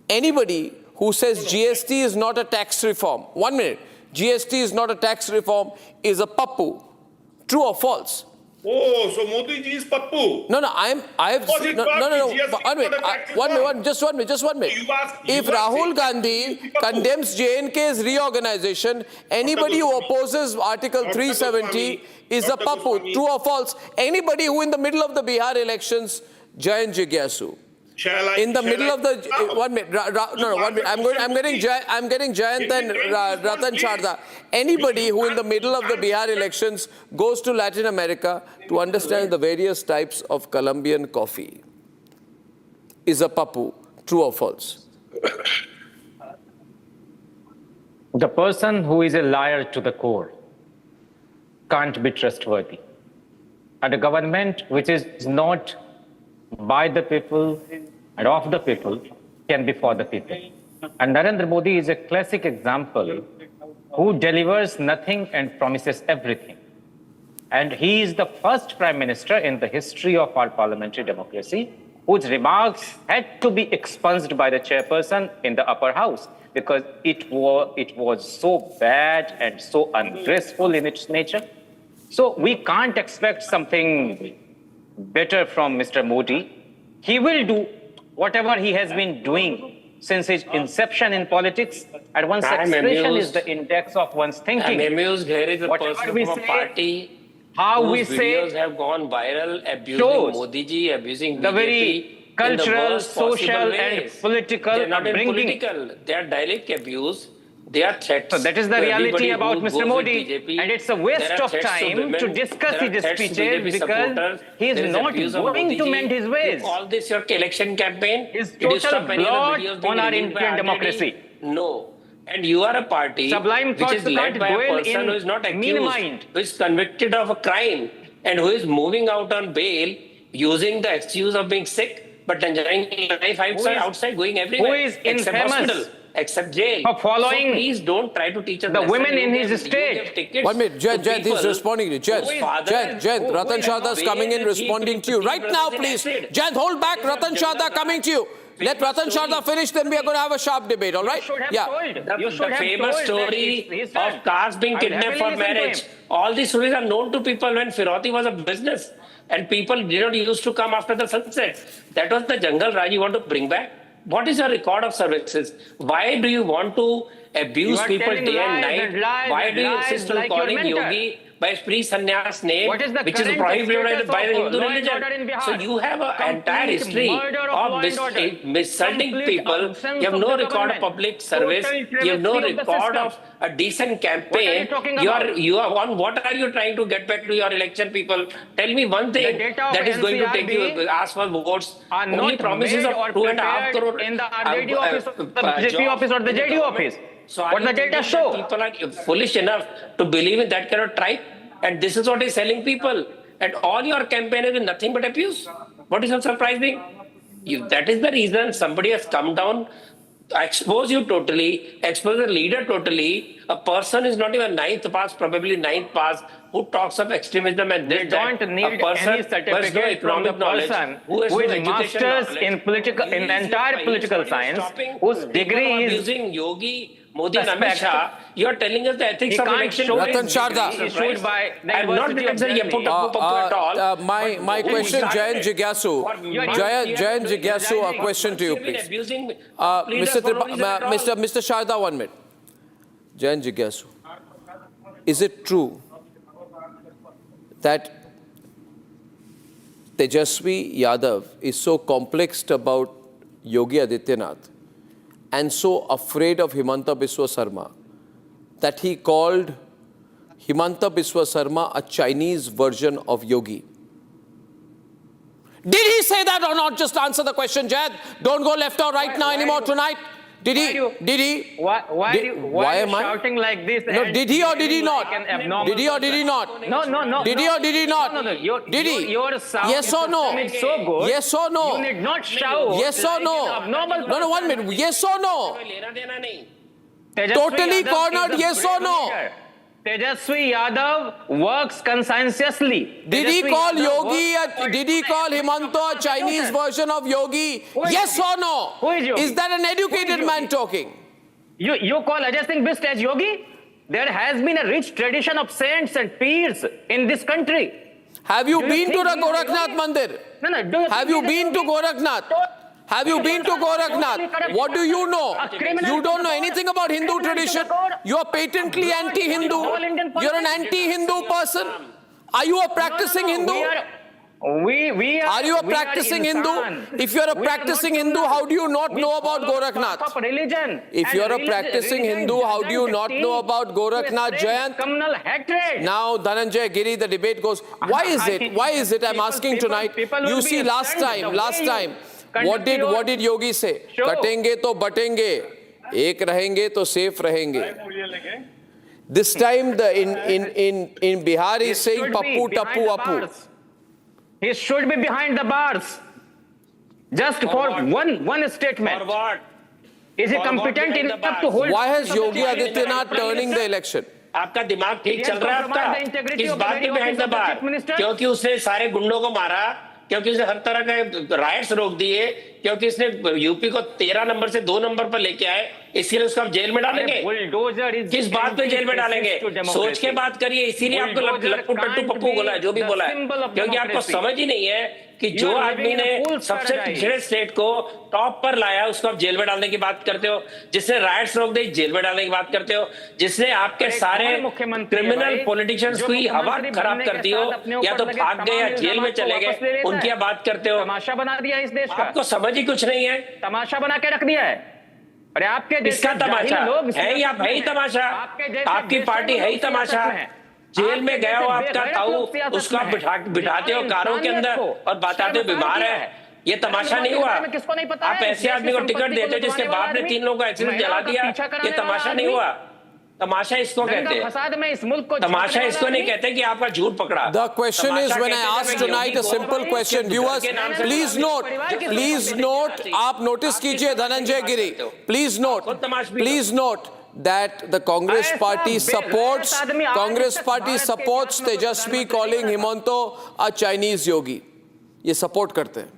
Anybody who says GST is not a tax reform, 1 minute, GST is not a tax reform is a pappu. True or false? Oh, so Modi ji is pappu. No, just one minute. If Rahul Gandhi condemns J&K's reorganization, anybody who opposes Article 370 is a pappu. True or false? Anybody who in the middle of the Bihar elections, Jayan Jigyasu. In the middle of the 1 minute, 1 minute. I'm getting Jayant and Ratan Sharda. Anybody who in the middle of the Bihar elections goes to Latin America to understand the various types of Colombian coffee is a pappu. True or false? The person who is a liar to the core can't be trustworthy. And a government which is not by the people and of the people can be for the people. And Narendra Modi is a classic example who delivers nothing and promises everything. And he is the first prime minister in the history of our parliamentary democracy whose remarks had to be expunged by the chairperson in the upper house because it was so bad and so ungraceful in its nature. So we can't expect something better from Mr. Modi. He will do whatever he has been doing since his inception in politics. And one's expression is the index of one's thinking. I'm amused. Here is a person from a party whose videos have gone viral, abusing Modi ji, abusing BJP, the very cultural, social and political They're not upbringing. political. They are direct abuse. They are threats. So that is the to reality everybody about who Mr. goes Modi. with BJP. And it's a waste There are of threats to time women. to discuss There are his threats to speeches BJP because supporters. he is There not abuse of going Modi to ji. mend his ways. You call this your election campaign? His Did you total stop any of the blot videos being on our released by Indian RTD? democracy. No. And you are a party Sublime which thoughts is led can't by a dwell person in who is not mean accused, mind. who is convicted of a crime and who is moving out on bail using the excuse of being sick, but enjoying life outside, going everywhere. Who is except infamous hospital, except jail. for following So please don't try to teach us the lesson. women in You his give state. tickets 1 minute, Jayant, to he's people responding to you. Jayant, Ratan Shada is coming in, responding to you. Right now, please. Jayant, hold back. Ratan Shada coming to you. Let Ratan Shada finish, then we are going to have a sharp debate, all right? The famous story of cars being kidnapped for marriage. All these stories are known to people when Firoti was a business. And people didn't used to come after the sunset. That was the jungle Raj you want to bring back. What is your record of services? Why do you want to abuse people day and night? Why do you insist on calling yogi by his pre-sannyas name, which is prohibited by the Hindu religion? So you have an entire history of insulting people. You have no record of public service. You have no record of a decent campaign. You are on. What are you trying to get back to your election people? Tell me one thing that is going to take you ask for votes. Only promises of 2.5 crore in the RJD office, the BJP office or the JDU office. So what the data show? People are foolish enough to believe in that kind of tribe, and this is what is selling people. And all your campaign is nothing but abuse. What is so surprising? That is the reason somebody has come down, expose you totally, expose the leader totally. A person is not even ninth pass, probably ninth pass, who talks of extremism and this. They don't need any certificate from the person who is masters in political, in the entire political science, whose degree is using Yogi, Modi and Amit Shah. You are telling us the ethics of election. Ratan Sharda. Issued by the I'm not University of Delhi. at all. My question, Jayant Jigyasu. Jayant Jigyasu, a question to you, please. Mr. Sharda, 1 minute. Jayant Jigyasu. Is it true that Tejasvi Yadav is so complexed about Yogi Adityanath and so afraid of Himanta Biswa Sarma that he called Himanta Biswa Sarma a Chinese version of Yogi? Did he say that or not? Just answer the question, Jayant. Don't go left or right now anymore tonight. Did he? Why are you shouting like this? No, did he or did he not? Did he or did he not? No. Did he or did he not? No. Did he? Your sound yes or no? is so good. Yes or no? You need not shout. Yes or no? No, 1 minute. Yes or no? Tejasvi Totally Yadav cornered. is a Yes or great no? leader. Tejasvi Yadav works conscientiously. Did he Tejasvi call Yadav Yogi? Did he call Himanta a Chinese version of Yogi? Yes or no? Who is Yogi? Is that an educated man talking? You call Ajay Singh Bist as Yogi? There has been a rich tradition of saints and peers in this country. Have you been to the Gorakhnath Mandir? No. Have you been to Gorakhnath? Have you been to Gorakhnath? What do you know? You don't know anything about Hindu tradition. You are patently anti-Hindu. You're an anti-Hindu person. Are you a practicing Hindu? Are you a practicing Hindu? If you're a practicing Hindu, how do you not know about Gorakhnath? If you're a practicing Hindu, how do you not know about Gorakhnath, Jayant? Communal hatred. Now, Dhananjay Giri, the debate goes. Why is it? Why is it? I'm asking tonight. You see, last time, what did Yogi say? Katenge to batenge, ek rahenge to safe rahenge. This time, in Bihar, he's saying pappu tappu appu. He should be behind the bars. Just for one statement. For what? Is he competent enough to hold? Why has Yogi Adityanath turning the election? आपका दिमाग ठीक चल रहा है आपका? किस बात के behind the bar? क्योंकि उसने सारे गुंडों को मारा, क्योंकि उसने हर तरह के राइट्स रोक दिए, क्योंकि इसने यूपी को 13 नंबर से 2 नंबर पर लेके आए, इसीलिए उसको आप जेल में डालेंगे? किस बात पे जेल में डालेंगे? सोच के बात करिए, इसीलिए आपको लट्टू टट्टू पप्पू बोला है, जो भी बोला है, क्योंकि आपको समझ ही नहीं है कि जो आदमी ने सबसे पिछड़े स्टेट को टॉप पर लाया, उसको आप जेल में डालने की बात करते हो, जिसने राइट्स रोक दी जेल में डालने की बात करते हो, जिसने आपके सारे क्रिमिनल पॉलिटिशियंस की हवा खराब कर दी हो, या तो भाग गए या जेल में चले गए, उनकी बात करते हो। तमाशा बना दिया इस देश का। आपको समझ ही कुछ नहीं है। तमाशा बना के रख दिया है। अरे आपके इसका तमाशा है ही, आप है ही तमाशा, आपकी पार्टी है ही तमाशा। जेल में गया हो आपका ताऊ, उसको आप बिठाते हो कारों के अंदर और बताते हो बीमार है, ये तमाशा नहीं हुआ। आप ऐसे आदमी को टिकट देते हो जिसके बाप ने 3 लोगों का एक्सीडेंट जला दिया, ये तमाशा नहीं हुआ। तमाशा इसको कहते हैं। फसाद में इस मुल्क को तमाशा इसको नहीं कहते कि आपका झूठ पकड़ा। The question is, when I asked tonight a simple question, viewers, please note, आप notice कीजिए धनंजय गिरी, please note that the Congress party supports Tejasvi calling Himanto a Chinese yogi. ये support करते हैं.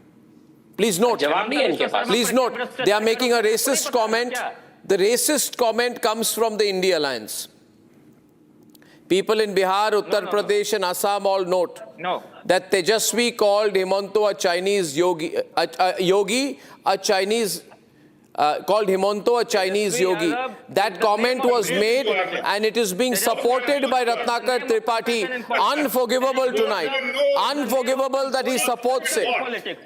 Please note. जवाब नहीं है इनके पास. Please note, they are making a racist comment. The racist comment comes from the India Alliance. People in Bihar, Uttar Pradesh and Assam all note that Tejasvi called Himanto a Chinese yogi, called Himanto a Chinese yogi. That comment was made and it is being supported by Ratnakar Tripathi. Unforgivable tonight. Unforgivable that he supports it.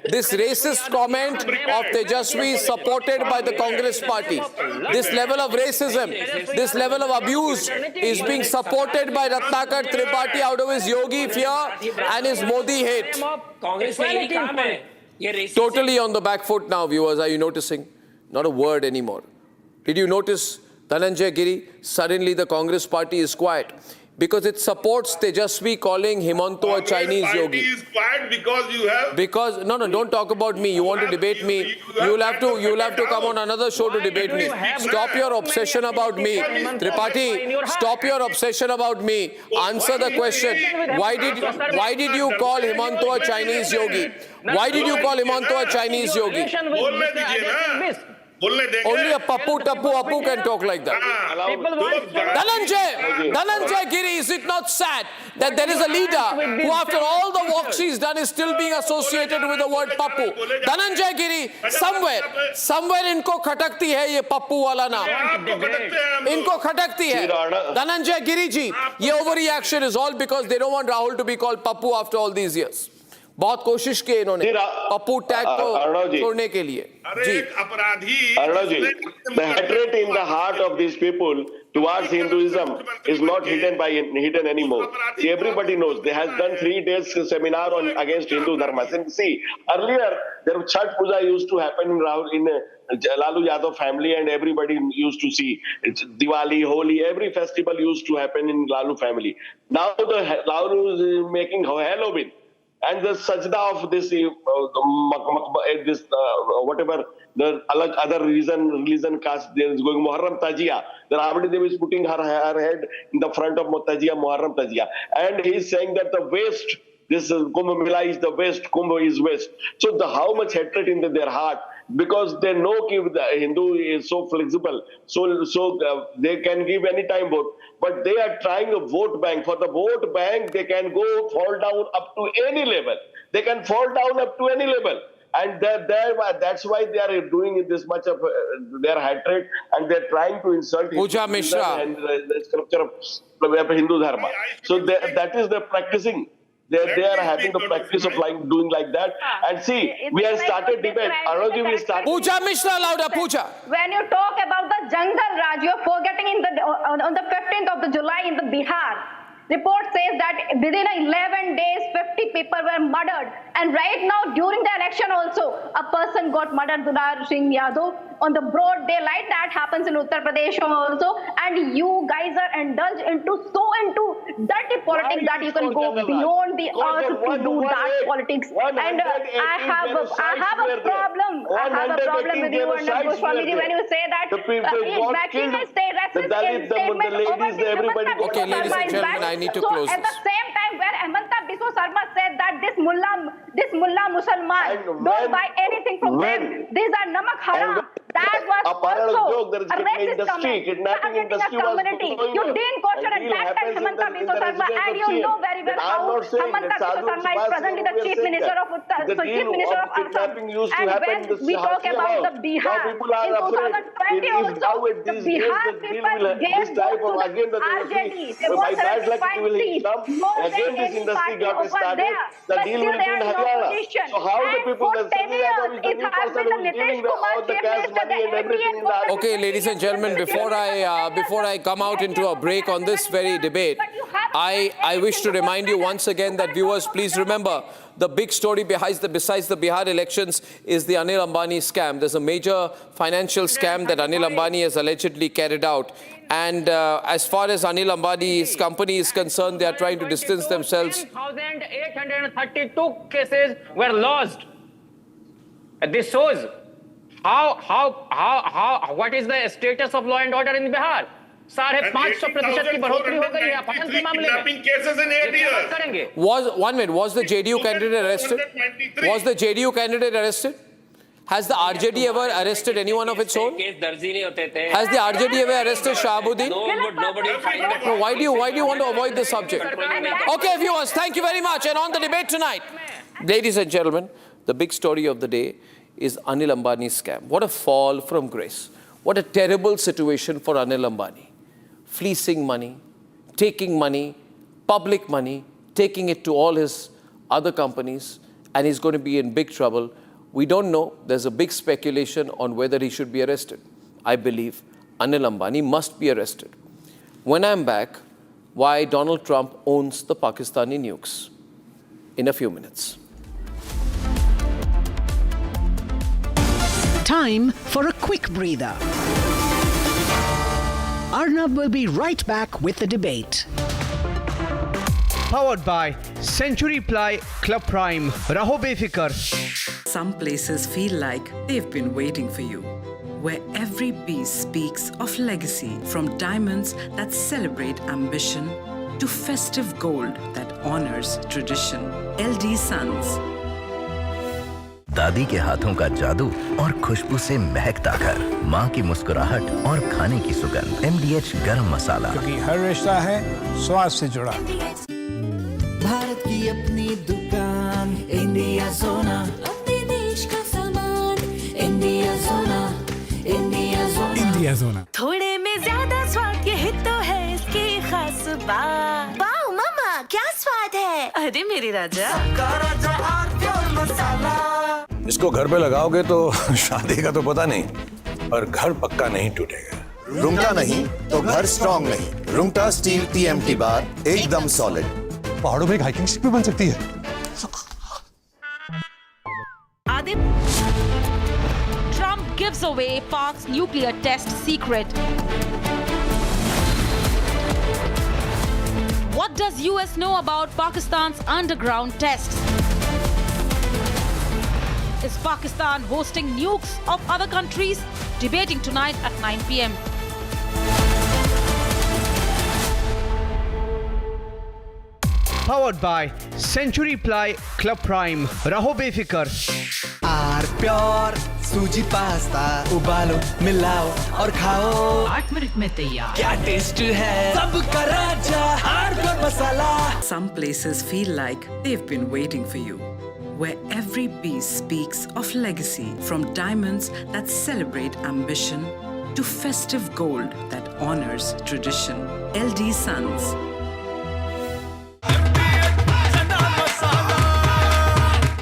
This racist comment of Tejasvi is supported by the Congress party. This level of racism, this level of abuse is being supported by Ratnakar Tripathi out of his yogi fear and his Modi hate. Totally on the back foot now, viewers. Are you noticing? Not a word anymore. Did you notice, Dhananjay Giri? Suddenly the Congress party is quiet because it supports Tejasvi calling Himanto a Chinese yogi. Is quiet because you have. Because no, don't talk about me. You want to debate me? You'll have to come on another show to debate me. Stop your obsession about me, Tripathi. Stop your obsession about me. Answer the question. Why did you call Himanto a Chinese yogi? Why did you call Himanto a Chinese yogi? Only a Appu can talk like that. Dhananjay Giri, is it not sad that there is a leader who after all the work she's done is still being associated with the word Pappu? Dhananjay Giri, somewhere इनको खटकती है ये पप्पू वाला नाम. इनको खटकती है. Dhananjay Giri ji, ये overreaction is all because they don't want Rahul to be called Pappu after all these years. बहुत कोशिश की इन्होंने पप्पू टैग को छोड़ने के लिए. Arnav ji, the hatred in the heart of these people towards Hinduism is not hidden anymore. See, everybody knows. They has done 3 days seminar against Hindu dharma. See, earlier there was Chhath Puja used to happen in Lalu Yadav family, and everybody used to see Diwali, Holi, every festival used to happen in Lalu family. Now the Lalu is making Halloween. And the sajda of this, whatever the other religion caste, there is going Muharram Tajia. The Ramadi Devi is putting her head in the front of Tajia, Muharram Tajia. And he is saying that the waste, this Kumbh Mela is the waste, Kumbh is waste. So how much hatred in their heart, because they know that the Hindu is so flexible, so they can give any time vote. But they are trying a vote bank. For the vote bank, they can fall down up to any level. They can fall down up to any level. And that's why they are doing this much of their hatred, and they're trying to insult Puja Mishra and the scripture of Hindu Dharma. So that is the practicing. They are having the practice of doing like that. And see, we have started debate. Arnav, we started. Puja Mishra, louder, Puja. When you talk about the Jangal Raj, you are forgetting on the 15th of the July in the Bihar. Report says that within 11 days, 50 people were murdered. And right now, during the election also, a person got murdered, Dular Singh Yadav, on the broad daylight. That happens in Uttar Pradesh also. And you guys are indulged into dirty politics that you can go beyond the earth to do dark politics. And I have a problem with you, Arnab Goswami, when you say that he's backing a statement over the everybody. Okay, ladies and gentlemen, I need to close at the same time, where Hemanta Biswa Sarma said that this mullah Musalman don't buy anything from them. These are namak haram. That was also a racist comment targeting a community. You didn't question at that time Hemanta Biswa Sarma, and you know very well how Hemanta Biswa Sarma is presently the Chief Minister of Assam. And when we talk about the Bihar, in 2020 also, the Bihar people gave vote to the RJD. They won 75 seats, more than any party over there. But still they are in opposition. So how the people for 10 years, it has been the Nitish Kumar Chief Minister, the NDA government. Okay, ladies and gentlemen, before I come out into a break on this very debate, I wish to remind you once again that viewers, please remember, The big story besides the Bihar elections is the Anil Ambani scam. There's a major financial scam that Anil Ambani has allegedly carried out. And as far as Anil Ambani's company is concerned, they are trying to distance themselves. 10,832 cases were lost. This shows what is the status of law and order in Bihar. 550% की बढ़ोतरी हो गई है अपहरण के मामले में. Cases in 8 years. Was the JDU candidate arrested? Was the JDU candidate arrested? Has the RJD ever arrested anyone of its own? Has the RJD ever arrested Shahabuddin? Nobody. No, why do you want to avoid this subject? Okay, viewers, thank you very much. And on the debate tonight, ladies and gentlemen, the big story of the day is Anil Ambani's scam. What a fall from grace. What a terrible situation for Anil Ambani. Fleecing money, taking money, public money, taking it to all his other companies, and he's going to be in big trouble. We don't know. There's a big speculation on whether he should be arrested. I believe Anil Ambani must be arrested. When I'm back, why Donald Trump owns the Pakistani nukes in a few minutes. Time for a quick breather. Arnab will be right back with the debate. Powered by Century Ply Club Prime. Raho befikar. Some places feel like they've been waiting for you, where every piece speaks of legacy, from diamonds that celebrate ambition to festive gold that honors tradition. LD Sons. दादी के हाथों का जादू और खुशबू से महकता घर, माँ की मुस्कुराहट और खाने की सुगंध। MDH गरम मसाला, क्योंकि हर रिश्ता है स्वाद से जुड़ा। भारत की अपनी दुकान, इंडिया सोना, अपने देश का सामान, इंडिया सोना, इंडिया सोना, इंडिया सोना। थोड़े में ज्यादा स्वाद, यही तो है इसकी खास बात। वाओ मामा, क्या स्वाद है? अरे मेरी राजा, राजा और प्योर मसाला। इसको घर पे लगाओगे तो शादी का तो पता नहीं, पर घर पक्का नहीं टूटेगा। रुंगटा नहीं तो घर स्ट्रॉन्ग नहीं। रुंगटा स्टील TMT बार एकदम सॉलिड। पहाड़ों में एक हाइकिंग शिप भी बन सकती है। Trump gives away Pak's nuclear test secret. What does US know about Pakistan's underground tests? Is Pakistan hosting nukes of other countries? Debating tonight at 9 p.m. Powered by Century Ply Club Prime. Raho befikar. R pure सूजी pasta, उबालो, मिलाओ और खाओ। 8 minute में तैयार। क्या taste है? सबका राजा R pure masala. Some places feel like they've been waiting for you, where every piece speaks of legacy, from diamonds that celebrate ambition to festive gold that honors tradition. LD Sons.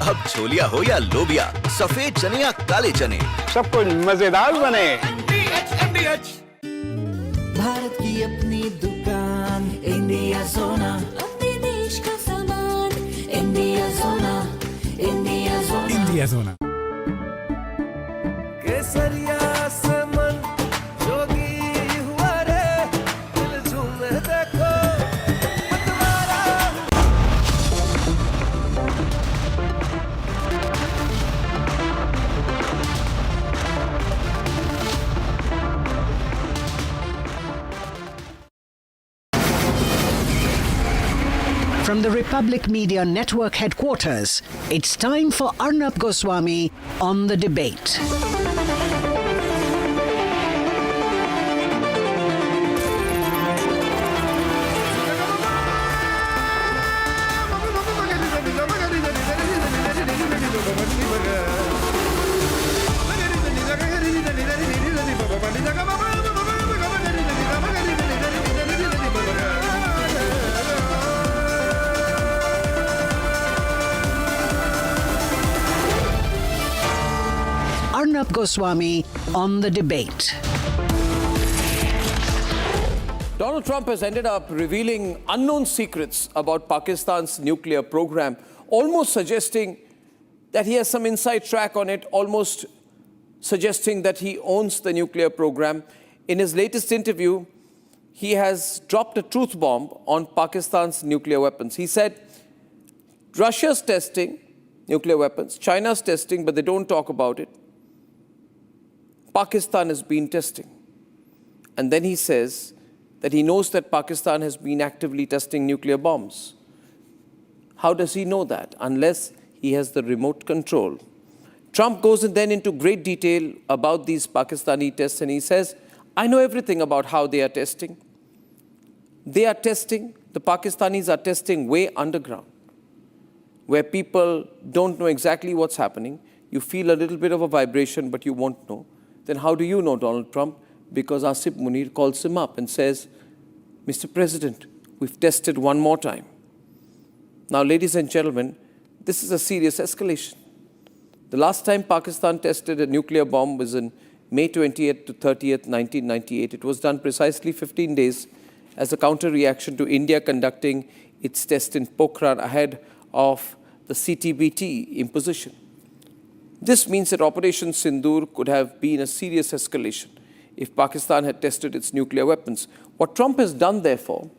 अब छोलिया हो या लोबिया, सफेद चने या काले चने, सब कुछ मजेदार बने। भारत की अपनी दुकान, इंडिया सोना, अपने देश का सामान, इंडिया सोना, इंडिया सोना, इंडिया सोना। केसरिया से मन जोगी हुआ रे, दिल झूमे देखो तुम्हारा। From the Republic Media Network headquarters, it's time for Arnab Goswami on the debate. Arnab Goswami on the debate. Donald Trump has ended up revealing unknown secrets about Pakistan's nuclear program. almost suggesting that he has some inside track on it, almost suggesting that he owns the nuclear program. In his latest interview, he has dropped a truth bomb on Pakistan's nuclear weapons. He said, Russia's testing nuclear weapons, China's testing, but they don't talk about it. Pakistan has been testing. And then he says that he knows that Pakistan has been actively testing nuclear bombs. How does he know that? Unless he has the remote control. Trump goes then into great detail about these Pakistani tests, and he says, I know everything about how they are testing. They are testing, the Pakistanis are testing way underground, where people don't know exactly what's happening. You feel a little bit of a vibration, but you won't know. Then how do you know, Donald Trump? Because Asif Munir calls him up and says, Mr. President, we've tested one more time. Now, ladies and gentlemen, this is a serious escalation. The last time Pakistan tested a nuclear bomb was in May 20th to 30th, 1998. It was done precisely 15 days as a counter-reaction to India conducting its test in Pokhran ahead of the CTBT imposition. This means that Operation Sindoor could have been a serious escalation if Pakistan had tested its nuclear weapons. What Trump has done, therefore,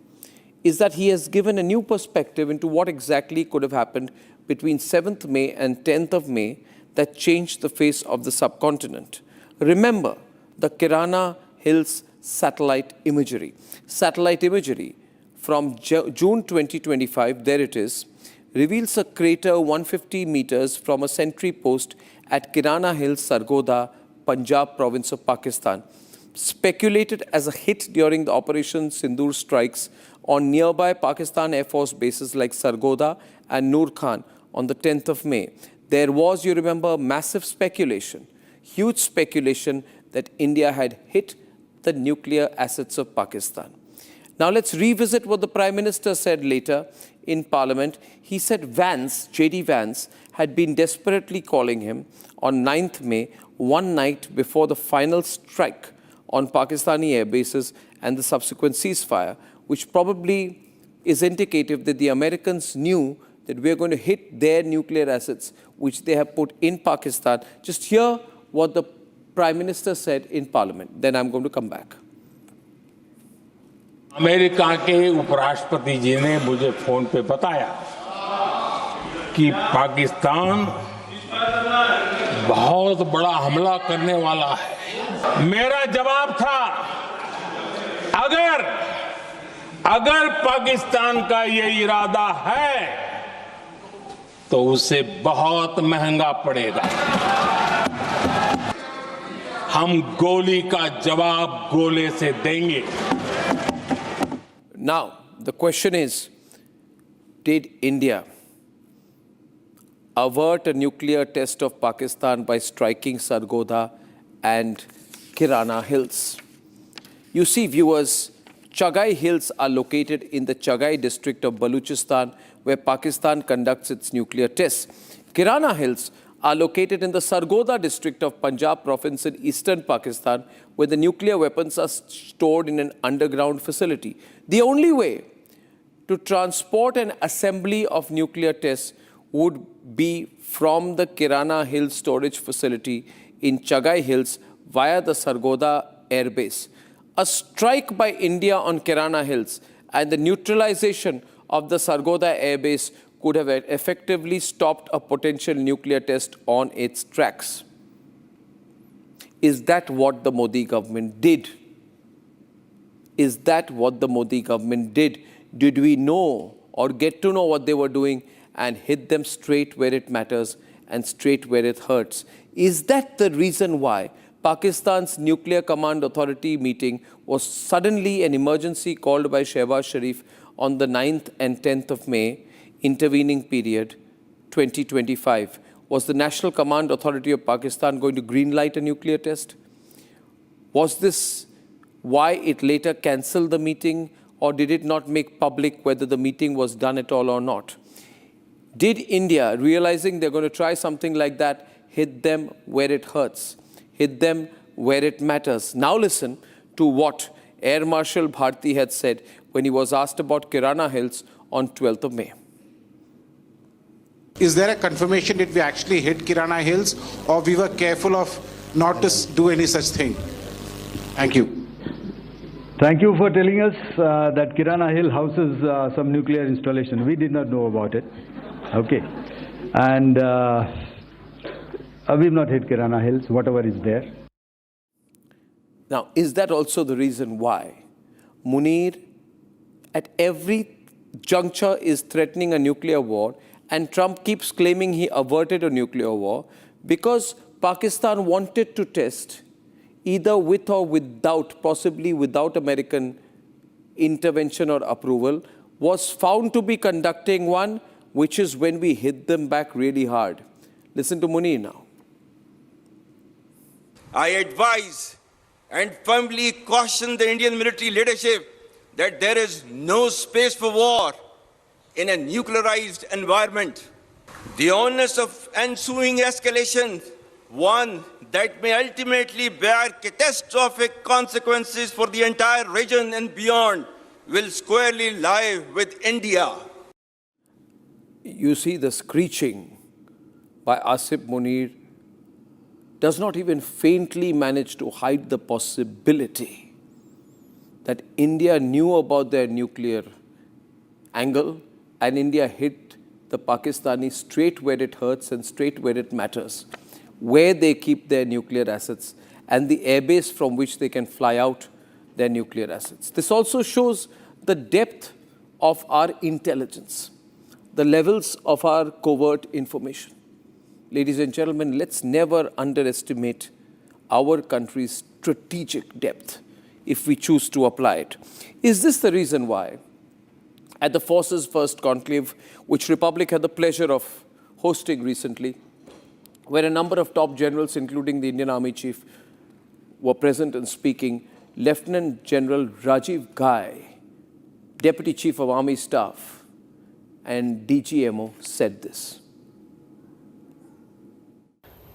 is that he has given a new perspective into what exactly could have happened between 7th May and 10th of May that changed the face of the subcontinent. Remember the Kirana Hills satellite imagery. Satellite imagery from June 2025, there it is, reveals a crater 150 meters from a sentry post at Kirana Hills, Sargodha, Punjab province of Pakistan. Speculated as a hit during the Operation Sindoor strikes on nearby Pakistan Air Force bases like Sargodha and Noor Khan on the 10th of May. There was, you remember, massive speculation, huge speculation that India had hit the nuclear assets of Pakistan. Now let's revisit what the Prime Minister said later in Parliament. He said Vance, J.D. Vance, had been desperately calling him on 9th May, one night before the final strike on Pakistani air bases and the subsequent ceasefire, which probably is indicative that the Americans knew that we're going to hit their nuclear assets, which they have put in Pakistan. Just hear what the Prime Minister said in Parliament. Then I'm going to come back. America के उपराष्ट्रपति जी ने मुझे phone पे बताया कि पाकिस्तान बहुत बड़ा हमला करने वाला है। मेरा जवाब था, अगर पाकिस्तान का ये इरादा है तो उसे बहुत महंगा पड़ेगा। हम गोली का जवाब गोले से देंगे। Now, the question is, did India avert a nuclear test of Pakistan by striking Sargodha and Kirana Hills? You see, viewers, Chagai Hills are located in the Chagai district of Baluchistan, where Pakistan conducts its nuclear tests. Kirana Hills are located in the Sargodha district of Punjab province in eastern Pakistan, where the nuclear weapons are stored in an underground facility. The only way to transport an assembly of nuclear tests would be from the Kirana Hills storage facility in Chagai Hills via the Sargodha air base. A strike by India on Kirana Hills and the neutralization of the Sargodha air base could have effectively stopped a potential nuclear test on its tracks. Is that what the Modi government did? Is that what the Modi government did? Did we know or get to know what they were doing and hit them straight where it matters and straight where it hurts? Is that the reason why Pakistan's Nuclear Command Authority meeting was suddenly an emergency called by Shehbaz Sharif on the 9th and 10th of May, intervening period 2025? Was the National Command Authority of Pakistan going to greenlight a nuclear test? Was this why it later cancelled the meeting, or did it not make public whether the meeting was done at all or not? Did India, realizing they're going to try something like that, hit them where it hurts, hit them where it matters? Now listen to what Air Marshal Bharti had said when he was asked about Kirana Hills on 12th of May. Is there a confirmation that we actually hit Kirana Hills, or we were careful of not to do any such thing? Thank you. Thank you for telling us that Kirana Hill houses some nuclear installation. We did not know about it. Okay. And we've not hit Kirana Hills, whatever is there. Now, is that also the reason why Munir at every juncture is threatening a nuclear war, and Trump keeps claiming he averted a nuclear war? Because Pakistan wanted to test, either with or without, possibly without American intervention or approval, was found to be conducting one, which is when we hit them back really hard. Listen to Munir now. I advise and firmly caution the Indian military leadership that there is no space for war in a nuclearized environment. The onus of ensuing escalation, one that may ultimately bear catastrophic consequences for the entire region and beyond, will squarely lie with India. You see, the screeching by Asif Munir does not even faintly manage to hide the possibility that India knew about their nuclear angle, and India hit the Pakistanis straight where it hurts and straight where it matters, where they keep their nuclear assets and the airbase from which they can fly out their nuclear assets. This also shows the depth of our intelligence, the levels of our covert information. Ladies and gentlemen, let's never underestimate our country's strategic depth if we choose to apply it. Is this the reason why at the Forces First Conclave, which Republic had the pleasure of hosting recently, where a number of top generals, including the Indian Army Chief, were present and speaking, Lieutenant General Rajiv Ghai, Deputy Chief of Army Staff and DGMO, said this.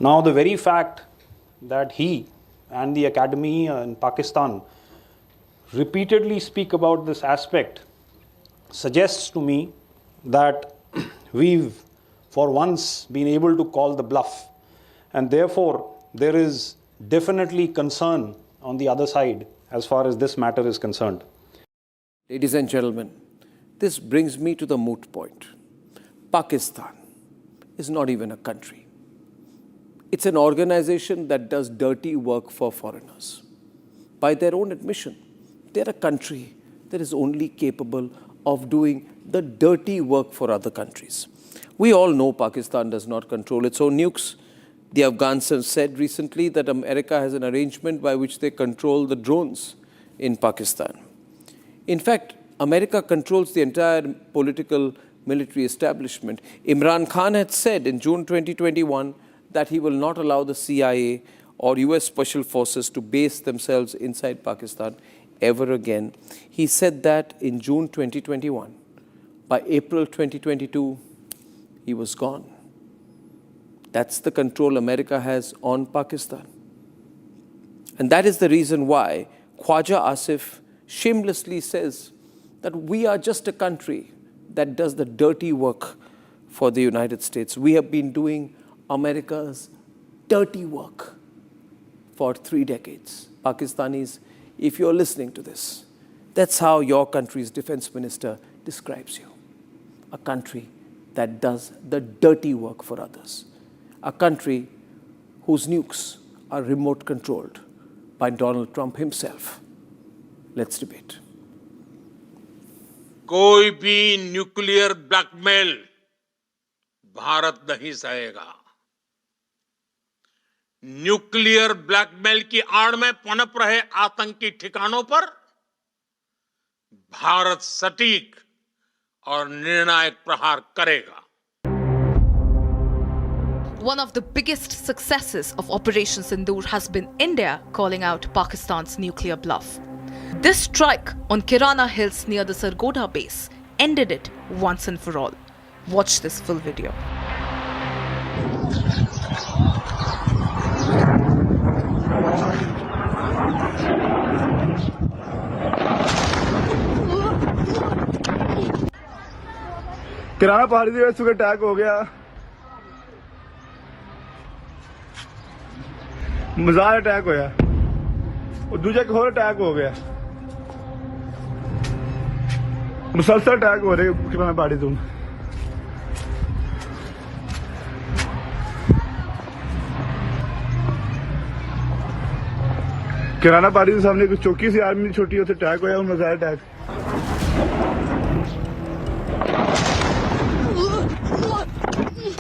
Now, the very fact that he and the academy in Pakistan repeatedly speak about this aspect suggests to me that we've for once been able to call the bluff, and therefore there is definitely concern on the other side as far as this matter is concerned. Ladies and gentlemen, this brings me to the moot point. Pakistan is not even a country. It's an organization that does dirty work for foreigners. By their own admission, they're a country that is only capable of doing the dirty work for other countries. We all know Pakistan does not control its own nukes. The Afghans have said recently that America has an arrangement by which they control the drones in Pakistan. In fact, America controls the entire political military establishment. Imran Khan had said in June 2021 that he will not allow the CIA or US Special Forces to base themselves inside Pakistan ever again. He said that in June 2021. By April 2022, he was gone. That's the control America has on Pakistan. And that is the reason why Khwaja Asif shamelessly says that we are just a country that does the dirty work for the United States. We have been doing America's dirty work for 3 decades. Pakistanis, if you're listening to this, that's how your country's defense minister describes you. A country that does the dirty work for others. A country whose nukes are remote controlled by Donald Trump himself. Let's debate. कोई भी nuclear blackmail Bharat नहीं सहेगा। Nuclear blackmail की आड़ में पनप रहे आतंकी ठिकानों पर भारत सटीक और निर्णायक प्रहार करेगा। One of the biggest successes of Operation Sindoor has been India calling out Pakistan's nuclear bluff. This strike on Kirana Hills near the Sargodha base ended it once and for all. Watch this full video. किराना पहाड़ी ਦੇ ਵਿੱਚ attack ਹੋ ਗਿਆ मजाक attack होया और दूजा एक होर अटैक हो गया मुसलसल अटैक हो रहे किराना पार्टी तुम किराना पार्टी के सामने कुछ चौकी सी आर्मी छोटी होती अटैक होया और मजाक attack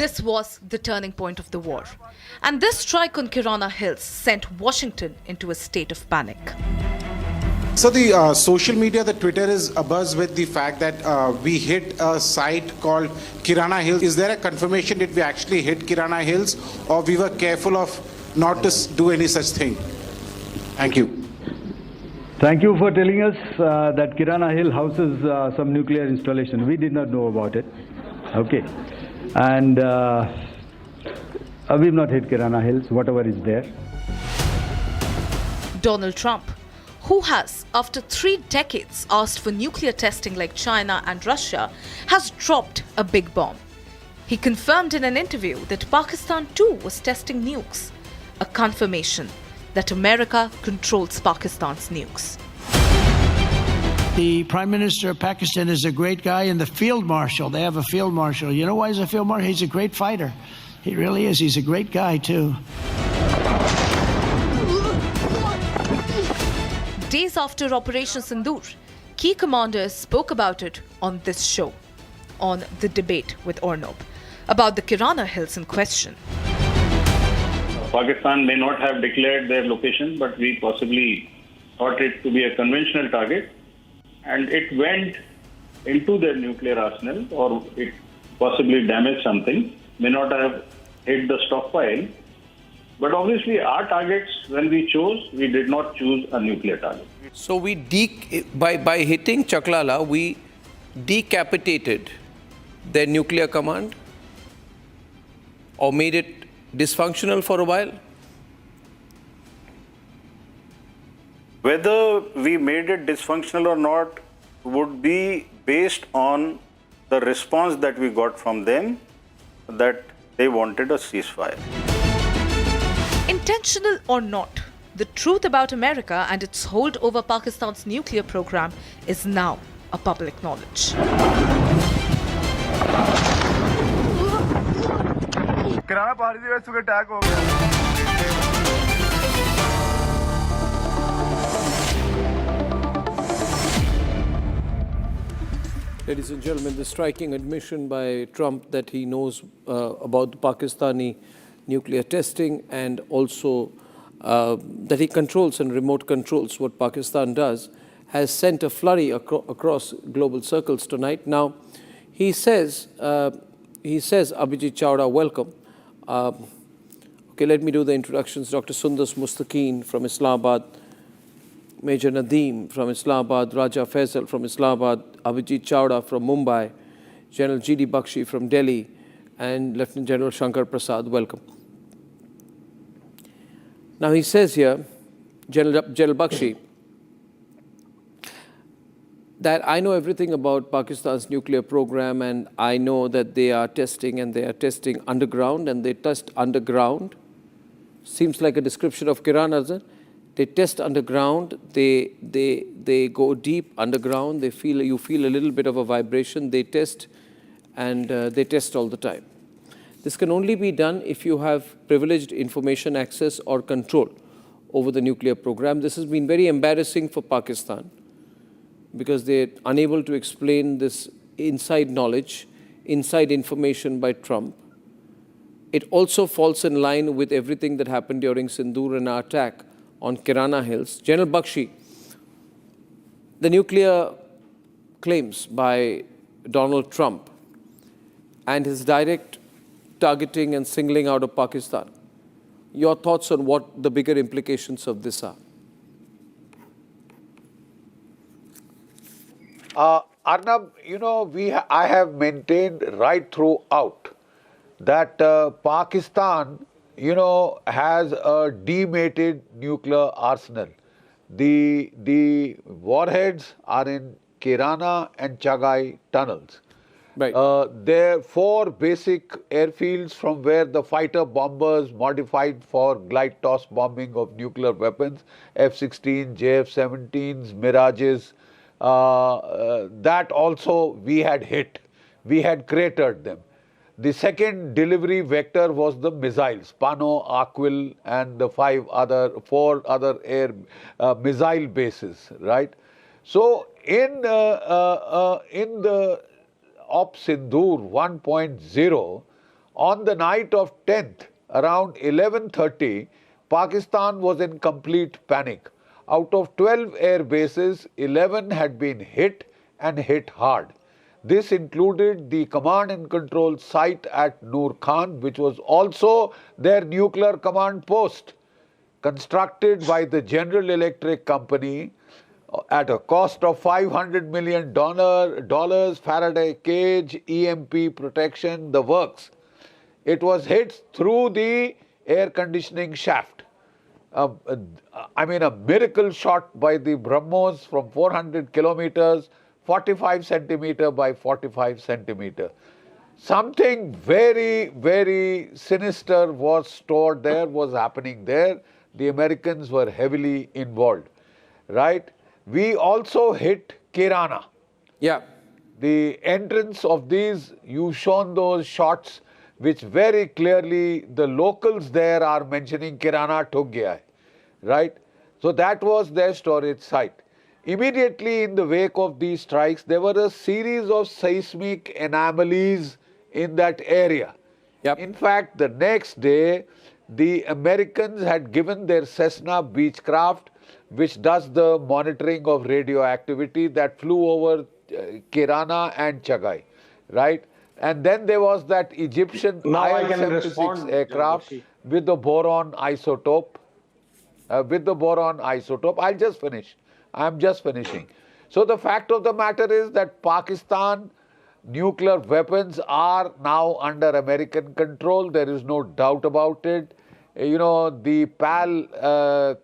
This was the turning point of the war. And this strike on Kirana Hills sent Washington into a state of panic. So the social media, the Twitter is abuzz with the fact that we hit a site called Kirana Hills. Is there a confirmation that we actually hit Kirana Hills or we were careful of not to do any such thing? Thank you. Thank you for telling us that Kirana Hill houses some nuclear installation. We did not know about it. Okay. And we've not hit Kirana Hills, whatever is there. Donald Trump, who has, after 3 decades, asked for nuclear testing like China and Russia, has dropped a big bomb. He confirmed in an interview that Pakistan too was testing nukes, a confirmation that America controls Pakistan's nukes. The Prime Minister of Pakistan is a great guy, and the Field Marshal, they have a Field Marshal. You know why he's a Field Marshal? He's a great fighter. He really is. He's a great guy, too. Days after Operation Sindoor, key commanders spoke about it on this show, on the Debate with Arnab, about the Kirana Hills in question. Pakistan may not have declared their location, but we possibly thought it to be a conventional target. And it went into their nuclear arsenal, or it possibly damaged something, may not have hit the stockpile. But obviously our targets, when we chose, we did not choose a nuclear target. So we by hitting Chaklala, we decapitated their nuclear command or made it dysfunctional for a while? Whether we made it dysfunctional or not would be based on the response that we got from them, that they wanted a ceasefire. Intentional or not, the truth about America and its hold over Pakistan's nuclear program is now a public knowledge. Kirana party के वैसे attack हो गया Ladies and gentlemen, the striking admission by Trump that he knows about the Pakistani nuclear testing, and also that he controls and remote controls what Pakistan does, has sent a flurry across global circles tonight. Now, he says, Abhijit Chawda, welcome. Okay, let me do the introductions. Dr. Sundas Mustaqeen from Islamabad, Major Nadeem from Islamabad, Raja Faisal from Islamabad, Abhijit Chawda from Mumbai, General G.D. Bakshi from Delhi, and Lieutenant General Shankar Prasad. Welcome. Now he says here, General Bakshi, that I know everything about Pakistan's nuclear program, and I know that they are testing, and they are testing underground, and they test underground. Seems like a description of Kirana, isn't it? They test underground, they go deep underground, you feel a little bit of a vibration, they test, and they test all the time. This can only be done if you have privileged information access or control over the nuclear program. This has been very embarrassing for Pakistan because they're unable to explain this inside knowledge, inside information by Trump. It also falls in line with everything that happened during Sindoor and our attack on Kirana Hills. General Bakshi, the nuclear claims by Donald Trump and his direct targeting and singling out of Pakistan, your thoughts on what the bigger implications of this are? Arnab, you know, I have maintained right throughout that Pakistan, you know, has a demated nuclear arsenal. The warheads are in Kirana and Chagai tunnels. Right. There are 4 basic airfields from where the fighter bombers modified for glide toss bombing of nuclear weapons, F-16, JF-17s, Mirages, that also we had hit. We had cratered them. The second delivery vector was the missiles, Pano, Aquil, and the 4 other air missile bases, right? So in the Op Sindoor 1.0, on the night of 10th, around 11:30, Pakistan was in complete panic. Out of 12 air bases, 11 had been hit and hit hard. This included the command and control site at Noor Khan, which was also their nuclear command post, constructed by the General Electric Company at a cost of $500 million, Faraday cage, EMP protection, the works. It was hit through the air conditioning shaft. I mean, a miracle shot by the BrahMos from 400 kilometers, 45 centimeter by 45 centimeter. Something very, very sinister was stored there, was happening there. The Americans were heavily involved, right? We also hit Kirana. Yeah. The entrance of these, you've shown those shots, which very clearly the locals there are mentioning Kirana to gaya hai, right? So that was their storage site. Immediately in the wake of these strikes, there were a series of seismic anomalies in that area. Yep. In fact, the next day, the Americans had given their Cessna Beechcraft, which does the monitoring of radioactivity, that flew over Kirana and Chagai, right? And then there was that Egyptian IL-76 aircraft with the boron isotope. I'll just finish. I'm just finishing. So the fact of the matter is that Pakistan nuclear weapons are now under American control. There is no doubt about it. You know, the PAL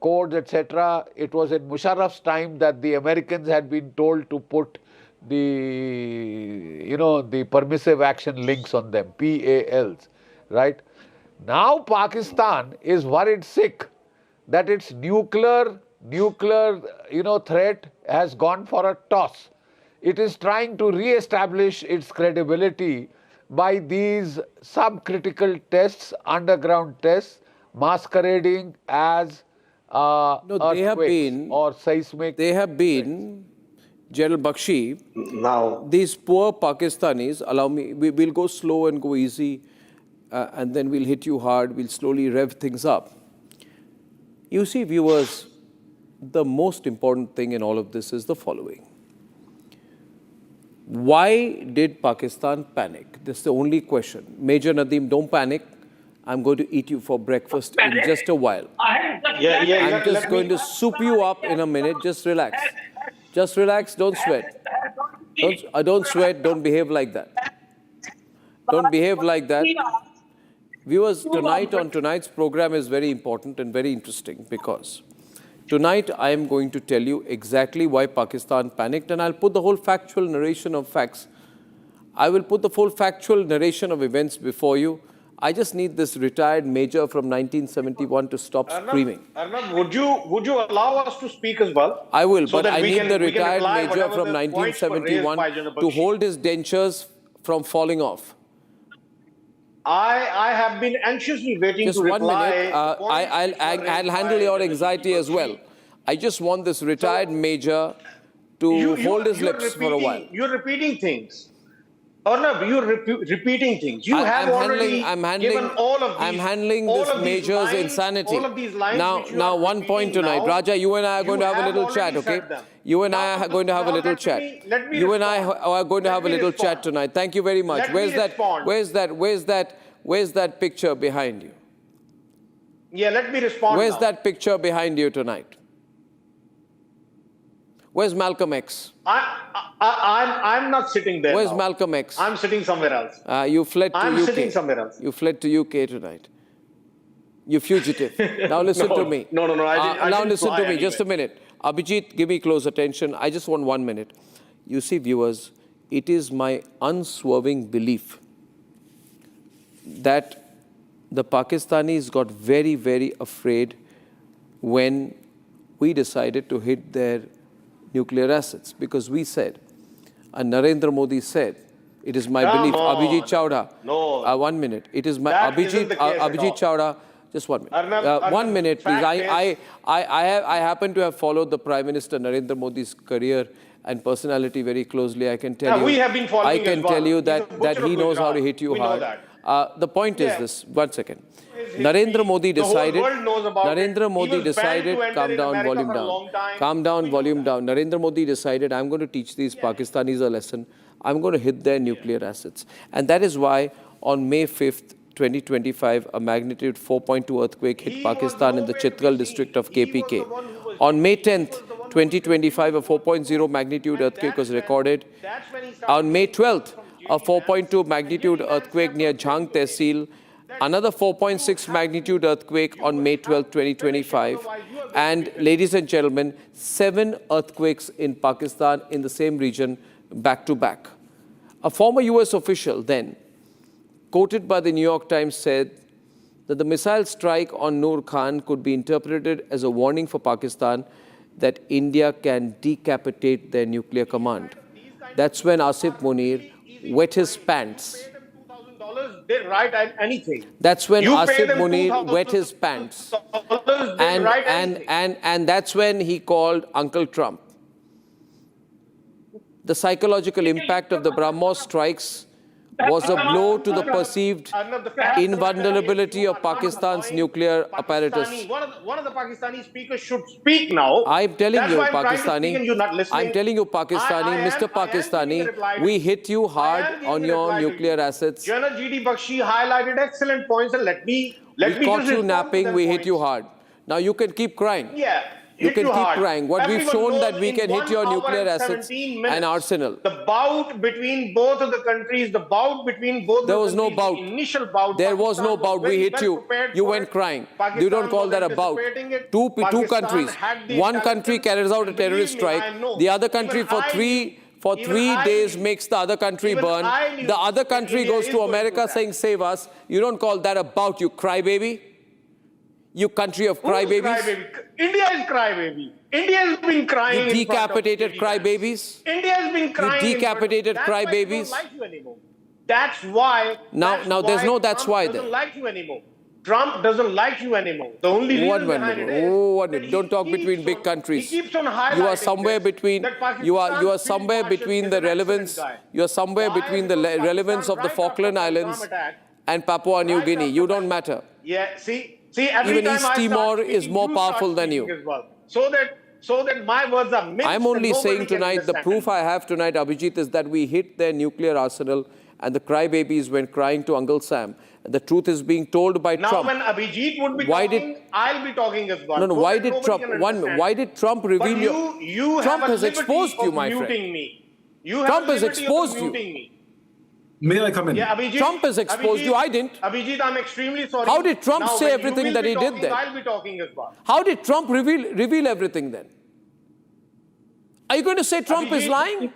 codes, etc. It was in Musharraf's time that the Americans had been told to put the permissive action links on them, PALs, right? Now Pakistan is worried sick that its nuclear threat has gone for a toss. It is trying to re-establish its credibility by these subcritical tests, underground tests, masquerading as earthquakes or seismic. They have been, General Bakshi, now these poor Pakistanis, allow me, we'll go slow and go easy, and then we'll hit you hard, we'll slowly rev things up. You see, viewers, the most important thing in all of this is the following. Why did Pakistan panic? This is the only question. Major Nadeem, don't panic. I'm going to eat you for breakfast in just a while. I'm just going to soup you up in a minute. Just relax. Just relax. Don't sweat. Don't sweat. Don't behave like that. Don't behave like that. Viewers, tonight on tonight's program is very important and very interesting because tonight I am going to tell you exactly why Pakistan panicked, and I'll put the whole factual narration of facts. I will put the full factual narration of events before you. I just need this retired major from 1971 to stop screaming. Arnab, would you allow us to speak as well? I will, so but I need the retired reply major from 1971 to hold his dentures from falling off. I have been anxiously waiting just to reply. Just 1 minute. I'll handle your anxiety as well. I just want this retired major to hold his lips for a while. You're repeating things. Arnab, you're repeating things. You have already given all of these. I'm handling this major's insanity. All of these lines now, one point tonight. Raja, you and I are going to have a little chat, okay? You and I are going to have a little chat. You and I are going to have a little chat tonight. Thank you very much. Where's that picture behind you? Yeah, let me respond. Where's that picture behind you tonight? Where's Malcolm X? I'm not sitting there. Where's now. Malcolm X? I'm sitting somewhere else. You fled to UK. I'm sitting somewhere else. You fled to UK tonight. You fugitive. Now listen to me. No. Now listen to me. Just a minute. Abhijit, give me close attention. I just want 1 minute. You see, viewers, it is my unswerving belief that the Pakistanis got very, very afraid when we decided to hit their nuclear assets, because we said, and Narendra Modi said, it is my belief, Abhijit Chawda, 1 minute, it is my, Abhijit Chawda, just 1 minute, 1 minute please, I happen to have followed the Prime Minister Narendra Modi's career and personality very closely. I can tell you, we have been following tell you that he knows how to hit you hard. The point is this, 1 second. Narendra Modi decided, calm down, volume down. Calm down, volume down. Narendra Modi decided, I'm going to teach these Pakistanis a lesson. I'm going to hit their nuclear assets. And that is why on May 5th, 2025, a magnitude 4.2 earthquake hit Pakistan in the Chitral district of KPK. On May 10th, 2025, a 4.0 magnitude earthquake was recorded. On May 12th, a 4.2 magnitude earthquake near Jhang Tehsil, another 4.6 magnitude earthquake on May 12, 2025. And ladies and gentlemen, 7 earthquakes in Pakistan in the same region back to back. A former US official then, quoted by the New York Times, said that the missile strike on Noor Khan could be interpreted as a warning for Pakistan that India can decapitate their nuclear command. That's when Asif Munir wet his pants. They write anything. That's when Asif Munir wet his pants. And that's when he called Uncle Trump. The psychological impact of the BrahMos strikes was a blow to the perceived invulnerability of Pakistan's nuclear apparatus. One of the Pakistani speakers should speak now. I'm telling you, Pakistani, Mr. Pakistani, we hit you hard on your nuclear assets. General G.D. Bakshi highlighted excellent points, and let me we caught you napping, we hit you hard. Now you can keep crying. Yeah. You can keep crying. What we've shown that we can hit your nuclear assets and arsenal. The bout between both of the countries, the bout between both there was no bout. The initial bout. There was no bout. We hit you. You went crying. You don't call that a bout. Two countries. One country carries out a terrorist strike. The other country for three days makes the other country burn. The other country goes to America saying, save us. You don't call that a bout, you crybaby. You country of crybabies. India is crybaby. India has been crying. You decapitated crybabies. India has been crying. You decapitated crybabies. That's why. Now there's no that's why then. Doesn't like you anymore. Trump doesn't like you anymore. The only reason behind it is. One minute. Don't talk between big countries. He keeps on highlighting. You are somewhere between. You are somewhere between the relevance. You are somewhere between the relevance of the Falkland Islands and Papua New Guinea. You don't matter. Yeah. See, even East Timor is more powerful than you. Well. So that my words are mixed. I'm only saying tonight, the proof I have tonight, Abhijit, is that we hit their nuclear arsenal and the crybabies went crying to Uncle Sam. And the truth is being told by Trump. Now when Abhijit would be talking, I'll be talking as well. No, why did Trump reveal you Trump has exposed you, my friend. Trump has exposed you. May I come in? Yeah, Abhijit, Trump has exposed you, I didn't. Abhijit, I'm extremely sorry. How did Trump say everything that he did then? I'll be talking as well. How did Trump reveal everything then? Are you going to say Trump is lying?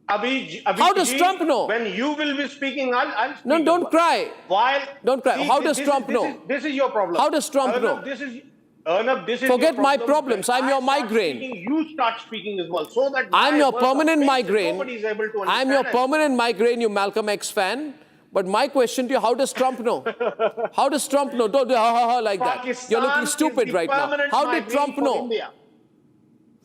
Abhijit, how does Trump know? When you will be speaking, I'll speak. No, don't cry. While don't cry. How does Trump know? This is your problem. How does Trump know? Forget my problems. I'm your migraine. You start speaking as well, so that I'm your permanent migraine. Nobody's able to I'm your permanent migraine, you Malcolm X fan. But my question to you: how does Trump know? How does Trump know? Don't do like that. You're looking stupid right now. How did Trump know?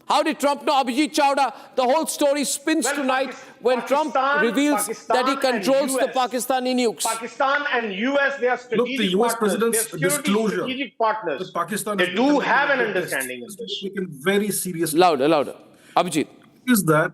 How did Trump know? Abhijit Chawda, the whole story spins tonight when Trump reveals that he controls the Pakistani nukes. Pakistan and US, they are strategic the US president's disclosure. Strategic partners. Pakistan they do have an understanding of this. Taken very seriously. Louder. Abhijit. Is that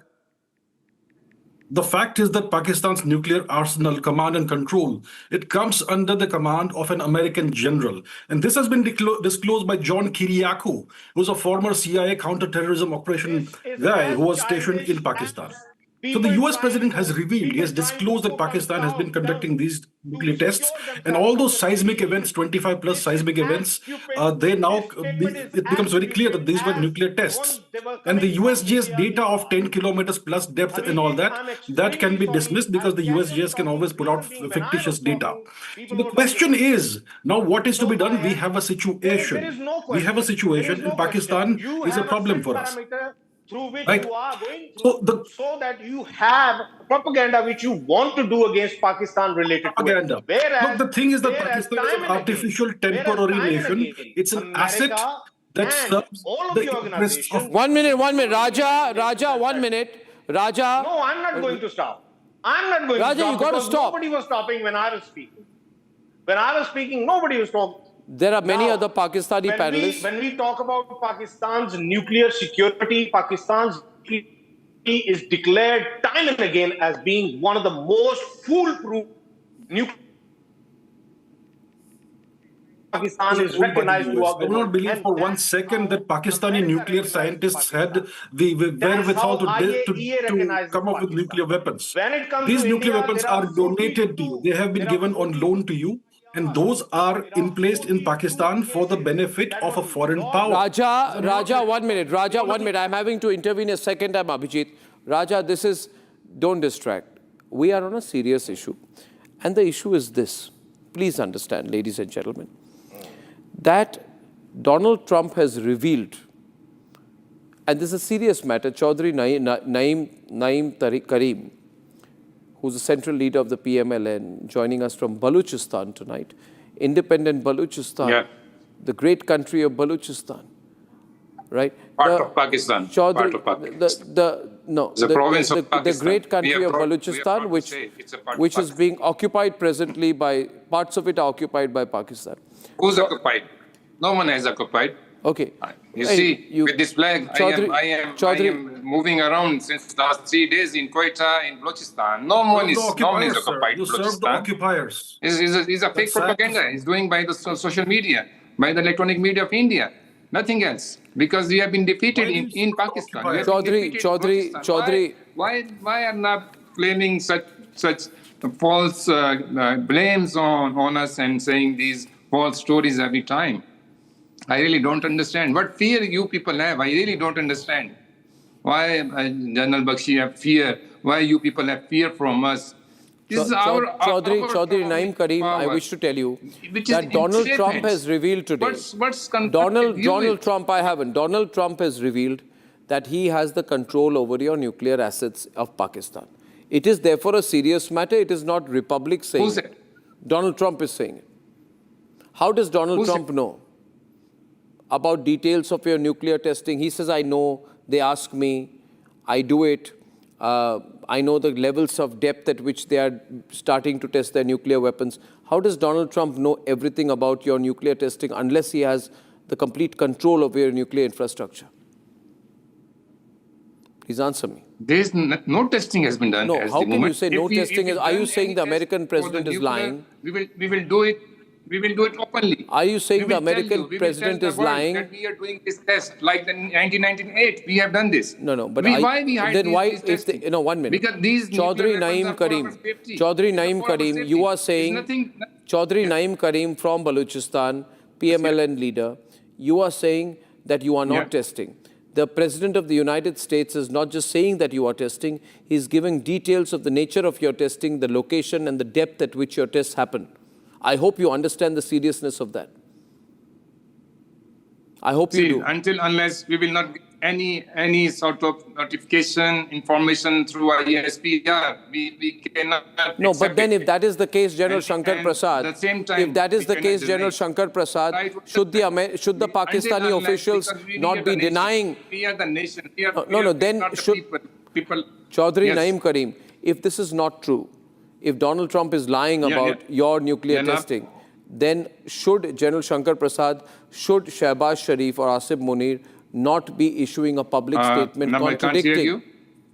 the fact is that Pakistan's nuclear arsenal command and control, it comes under the command of an American general. And this has been disclosed by John Kiriakou, who's a former CIA counterterrorism operation guy who was stationed in Pakistan. So the US president has revealed, he has disclosed that Pakistan has been conducting these nuclear tests, and all those seismic events, 25 plus seismic events, it becomes very clear that these were nuclear tests. And the USGS data of 10 kilometers plus depth and all that can be dismissed because the USGS can always pull out fictitious data. So the question is, now what is to be done? We have a situation. We have a situation in Pakistan is a problem for us. Through which right. you are going to, so that you have propaganda which you want to do against Pakistan related propaganda. To it. Whereas, look, the thing is that Pakistan is an artificial temporary nation. It's an asset that serves the interests of... One minute, Raja, 1 minute. Raja. No, I'm not going to stop. I'm not going Raja, to stop. you got to stop. Nobody was stopping when I was speaking. When I was speaking, nobody was stopping. There are many other Pakistani panelists. When we talk about Pakistan's nuclear security, Pakistan's is declared time and again as being one of the most foolproof nuclear. Pakistan is recognized to I will not believe for 1 second that Pakistani nuclear scientists had the wherewithal to come up with nuclear weapons. These nuclear weapons are donated to you. They have been given on loan to you. And those are placed in Pakistan for the benefit of a foreign power. Raja, 1 minute. Raja, 1 minute. I'm having to intervene a second time, Abhijit. Raja, don't distract. We are on a serious issue. And the issue is this. Please understand, ladies and gentlemen, that Donald Trump has revealed, and this is a serious matter, Chaudhry Naeem Karim, who's the central leader of the PMLN, joining us from Balochistan tonight. Independent Balochistan, the great country of Balochistan, right? Part of Pakistan. Chaudhry, part of Pakistan. The province of Pakistan. The great country of Balochistan, which is being occupied presently by, parts of it are occupied by Pakistan. Who's occupied? No one has occupied. Okay. You see, with this flag, I am moving around since last 3 days in Quetta, in Balochistan. No one is occupied. You serve the occupiers. It's a fake propaganda. It's doing by the social media, by the electronic media of India. Nothing else. Because we have been defeated in Pakistan. Chaudhry. Why are not claiming such false blames on us and saying these false stories every time? I really don't understand. What fear you people have, I really don't understand. Why General Bakshi have fear? Why you people have fear from us? This is Chaudhry Naeem Karim, I wish to tell you that Donald Trump has revealed today. Donald Trump has revealed that he has the control over your nuclear assets of Pakistan. It is therefore a serious matter. It is not Republic saying Who's it. Donald Trump is saying it. How does Donald Trump know about details of your nuclear testing? He says, I know, they ask me, I do it. I know the levels of depth at which they are starting to test their nuclear weapons. How does Donald Trump know everything about your nuclear testing unless he has the complete control of your nuclear infrastructure? Please answer me. There is no testing has been done. No, how can you say no testing? Are you saying the American president is lying? We will do it. We will do it openly. Are you saying the American president is lying? That we are doing this test like in 1998. We have done this. No, but why we hide then why these is the, 1 minute? Because these Chaudhry Naeem Karim, you are saying Chaudhry Naeem Karim from Balochistan, PMLN leader, you are saying that you are not testing. The President of the United States is not just saying that you are testing, he's giving details of the nature of your testing, the location and the depth at which your tests happen. I hope you understand the seriousness of that. I hope you do. Unless we will not get any sort of notification, information through our ESPR, we cannot. No, but then if that is the case, General Shankar Prasad, at the same time, if that is the case, General Shankar Prasad, should the Pakistani officials not be denying? We are the nation. Then should people. Chaudhry Naeem Karim, if this is not true, if Donald Trump is lying about your nuclear testing, then should General Shankar Prasad, should Shehbaz Sharif or Asif Munir not be issuing a public statement contradicting?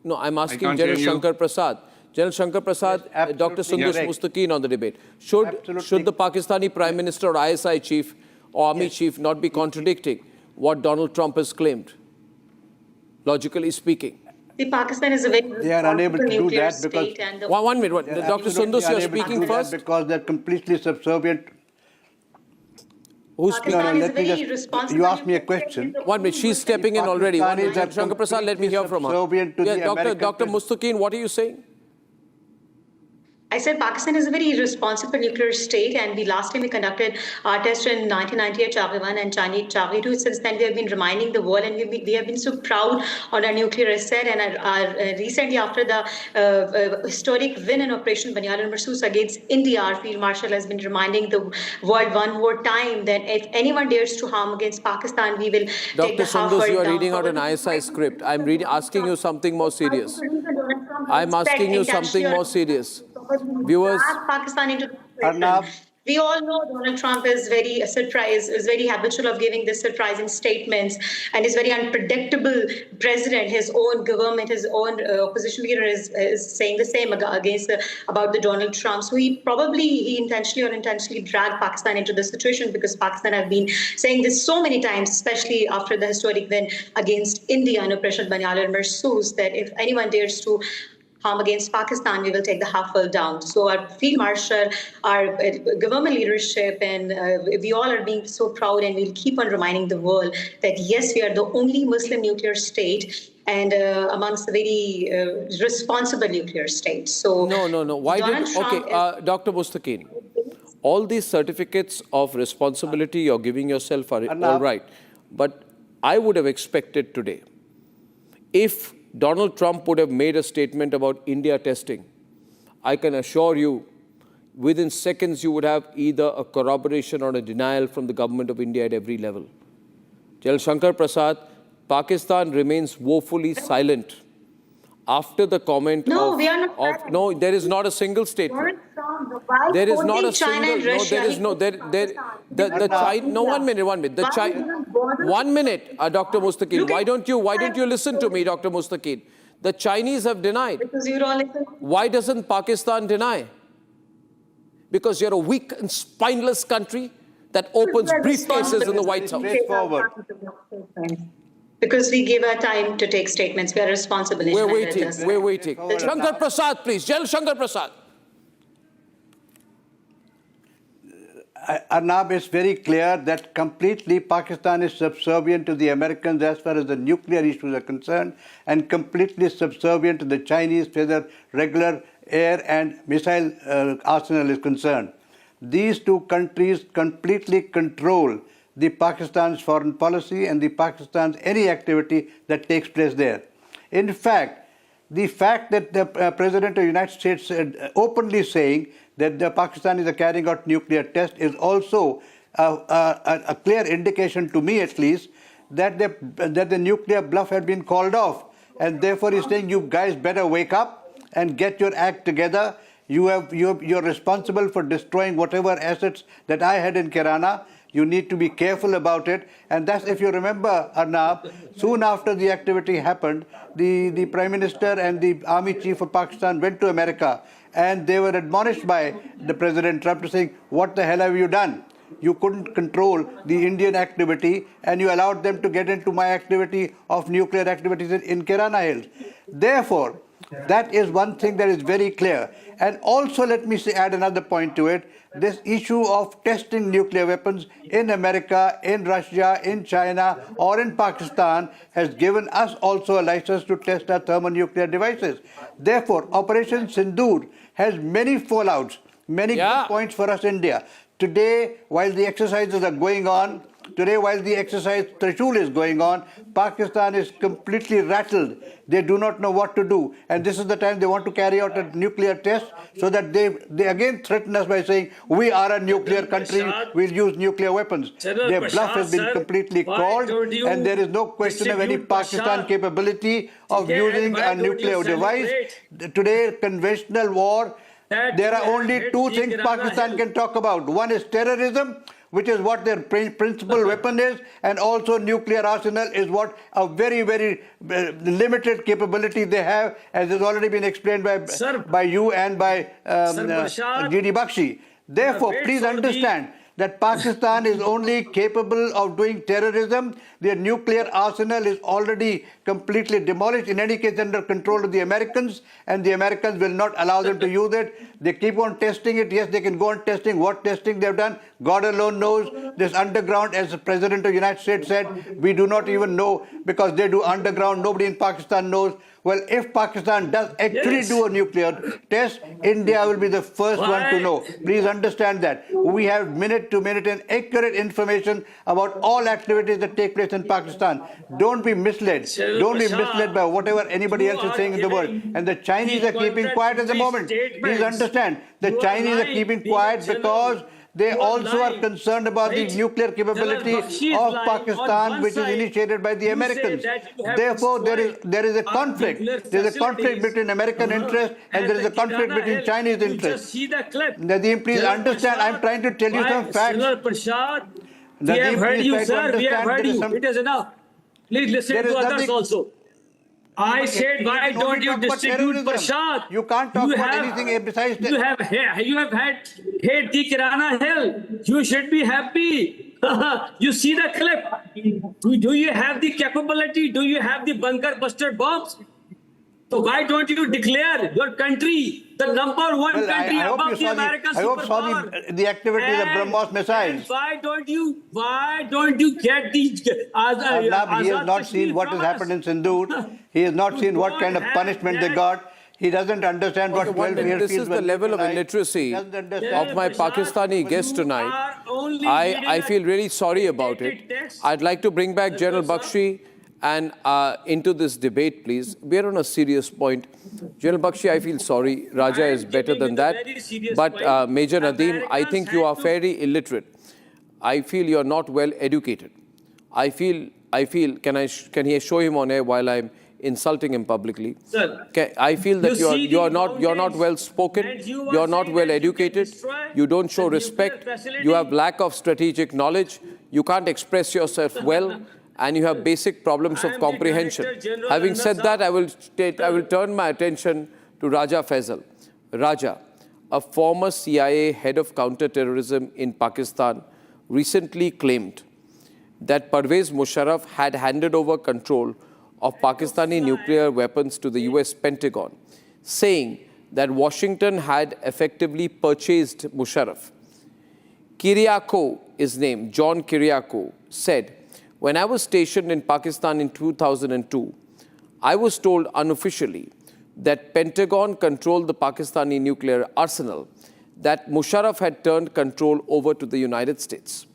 No, I'm asking General Shankar Prasad. General Shankar Prasad, Dr. Sundush Mustaqeen on the debate. Should the Pakistani Prime Minister or ISI chief or Army chief not be contradicting what Donald Trump has claimed, logically speaking? See, Pakistan is a very They are unable to do nuclear that because state and the one minute. Dr. Sundus, you're speaking first. Because they're completely subservient. Who's speaking? Pakistan is a very responsible. You asked me a question. 1 minute. She's stepping in already. 1 minute. Pakistan is Shankar Prasad, let me hear from her. subservient to the American Dr. Mustaqeen, what are you saying? I said Pakistan is a very responsible nuclear state, and last time we conducted our test in 1990 at Chaghi 1 and Chaghi 2. Since then, we have been reminding the world, and we have been so proud on our nuclear asset. And recently, after the historic win in Operation Banyal and Marsus against India, our Field Marshal has been reminding the world one more time that if anyone dares to harm against Pakistan, we will take the half. Dr. Sundus, you are reading out an ISI script. I'm asking you something more serious. I'm asking you something more serious. Viewers, Pakistan into Arnab. We all know Donald Trump is very is very habitual of giving these surprising statements, and is very unpredictable president. His own government, his own opposition leader is saying the same against about the Donald Trump. So he intentionally or unintentionally dragged Pakistan into this situation, because Pakistan have been saying this so many times, especially after the historic win against India in Operation Banyal and Marsus, that if anyone dares to harm against Pakistan, we will take the half world down. So our Field Marshal, our government leadership, and we all are being so proud, and we'll keep on reminding the world that yes, we are the only Muslim nuclear state, and amongst the very responsible nuclear states. So no. Why Dr. Mustaqeen, all these certificates of responsibility you're giving yourself are all right, but I would have expected today, if Donald Trump would have made a statement about India testing, I can assure you, within seconds you would have either a corroboration or a denial from the government of India at every level. General Shankar Prasad, Pakistan remains woefully silent after the comment no, there is not a single statement. There is not a single. No, there is no. The China. No, 1 minute. 1 minute, Dr. Mustaqeen. Why don't you listen to me, Dr. Mustaqeen? The Chinese have denied. Because you don't listen. Why doesn't Pakistan deny? Because you're a weak and spineless country that opens briefcases in the White House. Straightforward. Because we give our time to take statements. We are responsible. We're waiting. Shankar Prasad, please. General Shankar Prasad. Arnab, is very clear that completely Pakistan is subservient to the Americans as far as the nuclear issues are concerned, and completely subservient to the Chinese for their regular air and missile arsenal is concerned. These two countries completely control the Pakistan's foreign policy and the Pakistan's any activity that takes place there. In fact, the fact that the President of the United States openly saying that the Pakistanis are carrying out nuclear tests is also a clear indication, to me at least, that the nuclear bluff had been called off. And therefore he's saying, you guys better wake up and get your act together. You're responsible for destroying whatever assets that I had in Kirana. You need to be careful about it. And that's, if you remember, Arnab, soon after the activity happened, the Prime Minister and the Army Chief of Pakistan went to America, and they were admonished by the President Trump to say, what the hell have you done? You couldn't control the Indian activity, and you allowed them to get into my activity of nuclear activities in Kirana Hills. Therefore, that is one thing that is very clear. And also, let me add another point to it. This issue of testing nuclear weapons in America, in Russia, in China, or in Pakistan has given us also a license to test our thermonuclear devices. Therefore, Operation Sindoor has many fallouts, many good points for us, India. Today, while the exercises are going on, while the exercise Trishul is going on, Pakistan is completely rattled. They do not know what to do. And this is the time they want to carry out a nuclear test, so that they again threaten us by saying, we are a nuclear country, we'll use nuclear weapons. Their bluff has been completely called, and there is no question of any Pakistan capability of using a nuclear device. Today, conventional war, there are only two things Pakistan can talk about. One is terrorism, which is what their principal weapon is, and also nuclear arsenal is what a very, very limited capability they have, as has already been explained by you and by G.D. Bakshi. Therefore, please understand that Pakistan is only capable of doing terrorism. Their nuclear arsenal is already completely demolished, in any case under control of the Americans, and the Americans will not allow them to use it. They keep on testing it. Yes, they can go on testing. What testing they've done, God alone knows. This underground, as the President of the United States said, we do not even know, because they do underground. Nobody in Pakistan knows. Well, if Pakistan does actually do a nuclear test, India will be the first one to know. Please understand that. We have minute-to-minute and accurate information about all activities that take place in Pakistan. Don't be misled. Don't be misled by whatever anybody else is saying in the world. And the Chinese are keeping quiet at the moment. Please understand, the Chinese are keeping quiet because they also are concerned about the nuclear capability of Pakistan, which is initiated by the Americans. Therefore, there is a conflict. There is a conflict between American interests and there is a conflict between Chinese interests. Nadeem, please understand, I'm trying to tell you some facts. We have heard you, sir. We have heard you. It is enough. Please listen to others also. I said, why don't you distribute Prashad? You can't talk about anything besides that. You have had hate the Kirana Hill. You should be happy. You see the clip. Do you have the capability? Do you have the bunker buster bombs? So why don't you declare your country the number one country above the American superpower? I hope saw the activities of BrahMos missiles. Why don't you get these? Arnab, he has not seen what has happened in Sindoor. He has not seen what kind of punishment they got. He doesn't understand what 12 years This is the level of illiteracy of my Pakistani guest tonight. I feel really sorry about it. I'd like to bring back General Bakshi and into this debate, please. We're on a serious point. General Bakshi, I feel sorry. Raja is better than that. But Major Nadeem, I think you are fairly illiterate. I feel you're not well educated. I feel, can he show him on air while I'm insulting him publicly? Sir, I feel that you're not well spoken, you're not well educated, you don't show respect, you have lack of strategic knowledge, you can't express yourself well, and you have basic problems of comprehension. Having said that, I will turn my attention to Raja Faisal. Raja, a former CIA head of counterterrorism in Pakistan, recently claimed that Pervez Musharraf had handed over control of Pakistani nuclear weapons to the US Pentagon, saying that Washington had effectively purchased Musharraf. Kiriakou is named, John Kiriakou, said, "When I was stationed in Pakistan in 2002, I was told unofficially that Pentagon controlled the Pakistani nuclear arsenal, that Musharraf had turned control over to the United States.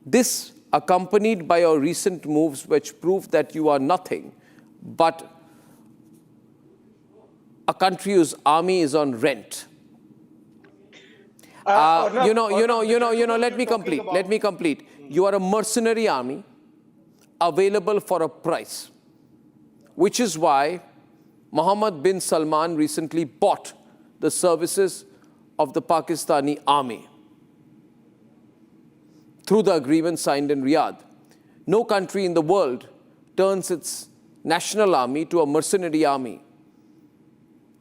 This accompanied by your recent moves which prove that you are nothing but a country whose army is on rent." Let me complete. You are a mercenary army available for a price, which is why Mohammed bin Salman recently bought the services of the Pakistani army through the agreement signed in Riyadh. No country in the world turns its national army to a mercenary army,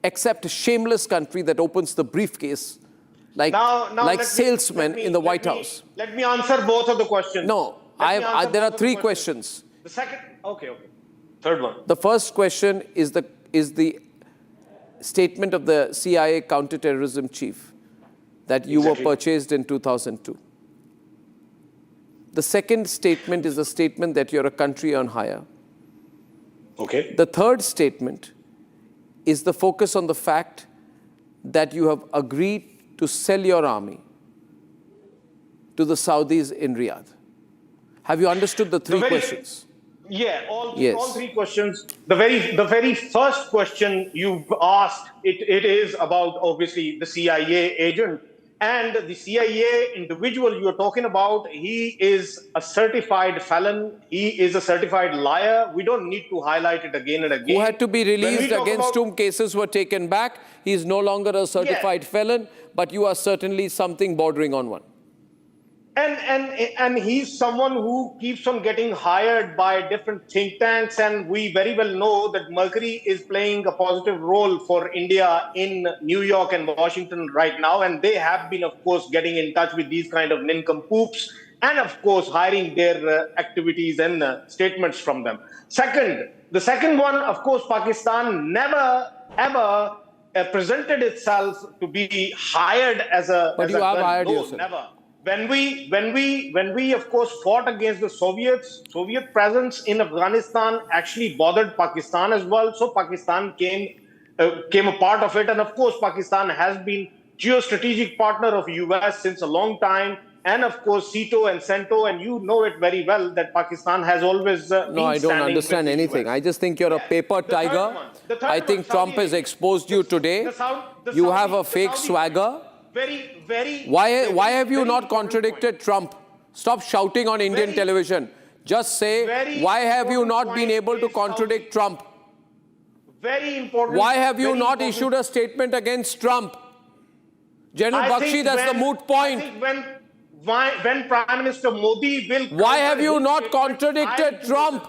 except a shameless country that opens the briefcase like salesmen in the White House. Let me answer both of the questions. No, there are three questions. The second, okay. Third one. The first question is the statement of the CIA counterterrorism chief that you were purchased in 2002. The second statement is a statement that you're a country on hire. Okay. The third statement is the focus on the fact that you have agreed to sell your army to the Saudis in Riyadh. Have you understood the three questions? Yeah, all three questions. The very first question you've asked, it is about obviously the CIA agent. And the CIA individual you're talking about, he is a certified felon. He is a certified liar. We don't need to highlight it again and again. Who had to be released, against whom cases were taken back. He is no longer a certified felon, but you are certainly something bordering on one. And he's someone who keeps on getting hired by different think tanks, and we very well know that Mercury is playing a positive role for India in New York and Washington right now, and they have been, of course, getting in touch with these kind of nincompoops and, of course, hiring their activities and statements from them. The second one, of course, Pakistan never ever presented itself to be hired as a. But you have hired yourself. Never. When we of course fought against the Soviet presence in Afghanistan actually bothered Pakistan as well. So Pakistan came a part of it, and of course Pakistan has been geostrategic partner of US since a long time, and of course CETO and CENTO, and you know it very well that Pakistan has always No, I don't understand anything. I just think you're a paper tiger. I think Trump has exposed you today. You have a fake swagger. Why have you not contradicted Trump? Stop shouting on Indian television. Just say, why have you not been able to contradict Trump? Very important. Why have you not issued a statement against Trump? General Bakshi, that's the moot point. When Prime Minister Modi will... Why have you not contradicted Trump?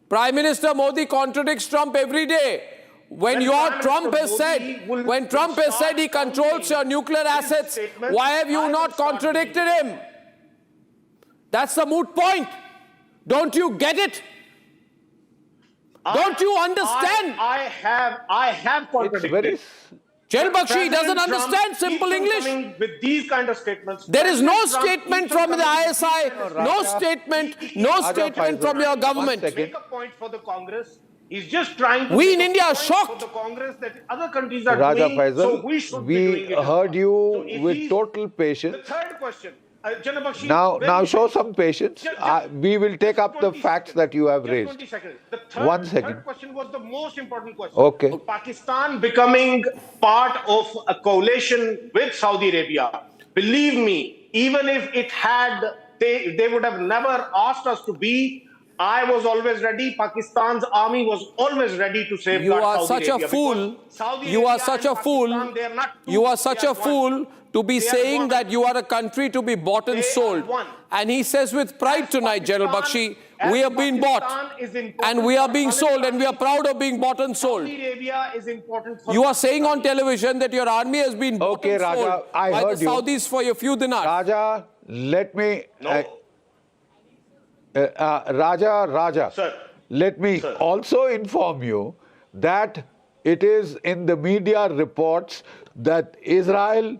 Prime Minister Modi contradicts Trump every day. When Trump has said he controls your nuclear assets, why have you not contradicted him? That's the moot point. Don't you get it? Don't you understand? I have contradicted. General Bakshi doesn't understand simple English. With these kind of statements. There is no statement from the ISI, no statement from your government. Make a point for the Congress. He's just trying to... We in India are shocked. For the Congress that other countries are Raja doing, Faisal, so we should be doing it. heard you So with total patience. The third question. General Bakshi, Now show some patience. We will take up the facts that you have raised. 20 seconds. One second. The third question was the most important question. Okay. Pakistan becoming part of a coalition with Saudi Arabia. Believe me, even if it had, they would have never asked us to be. I was always ready. Pakistan's army was always ready to safeguard You are Saudi such a Arabia, fool. Saudi You are Arabia such and a fool. Pakistan, they are not two, You are such they a are one. fool to be saying that you are a country to be bought and sold. And he says with pride tonight, General Bakshi, we have been bought and we are being sold, and we are proud of being bought and sold. Saudi Arabia is important for You are saying on television that your army has been bought and Raja, sold I by heard the Saudis for a few dinars. Raja, let me... Raja, Sir. Let me also inform you that it is in the media reports that Israel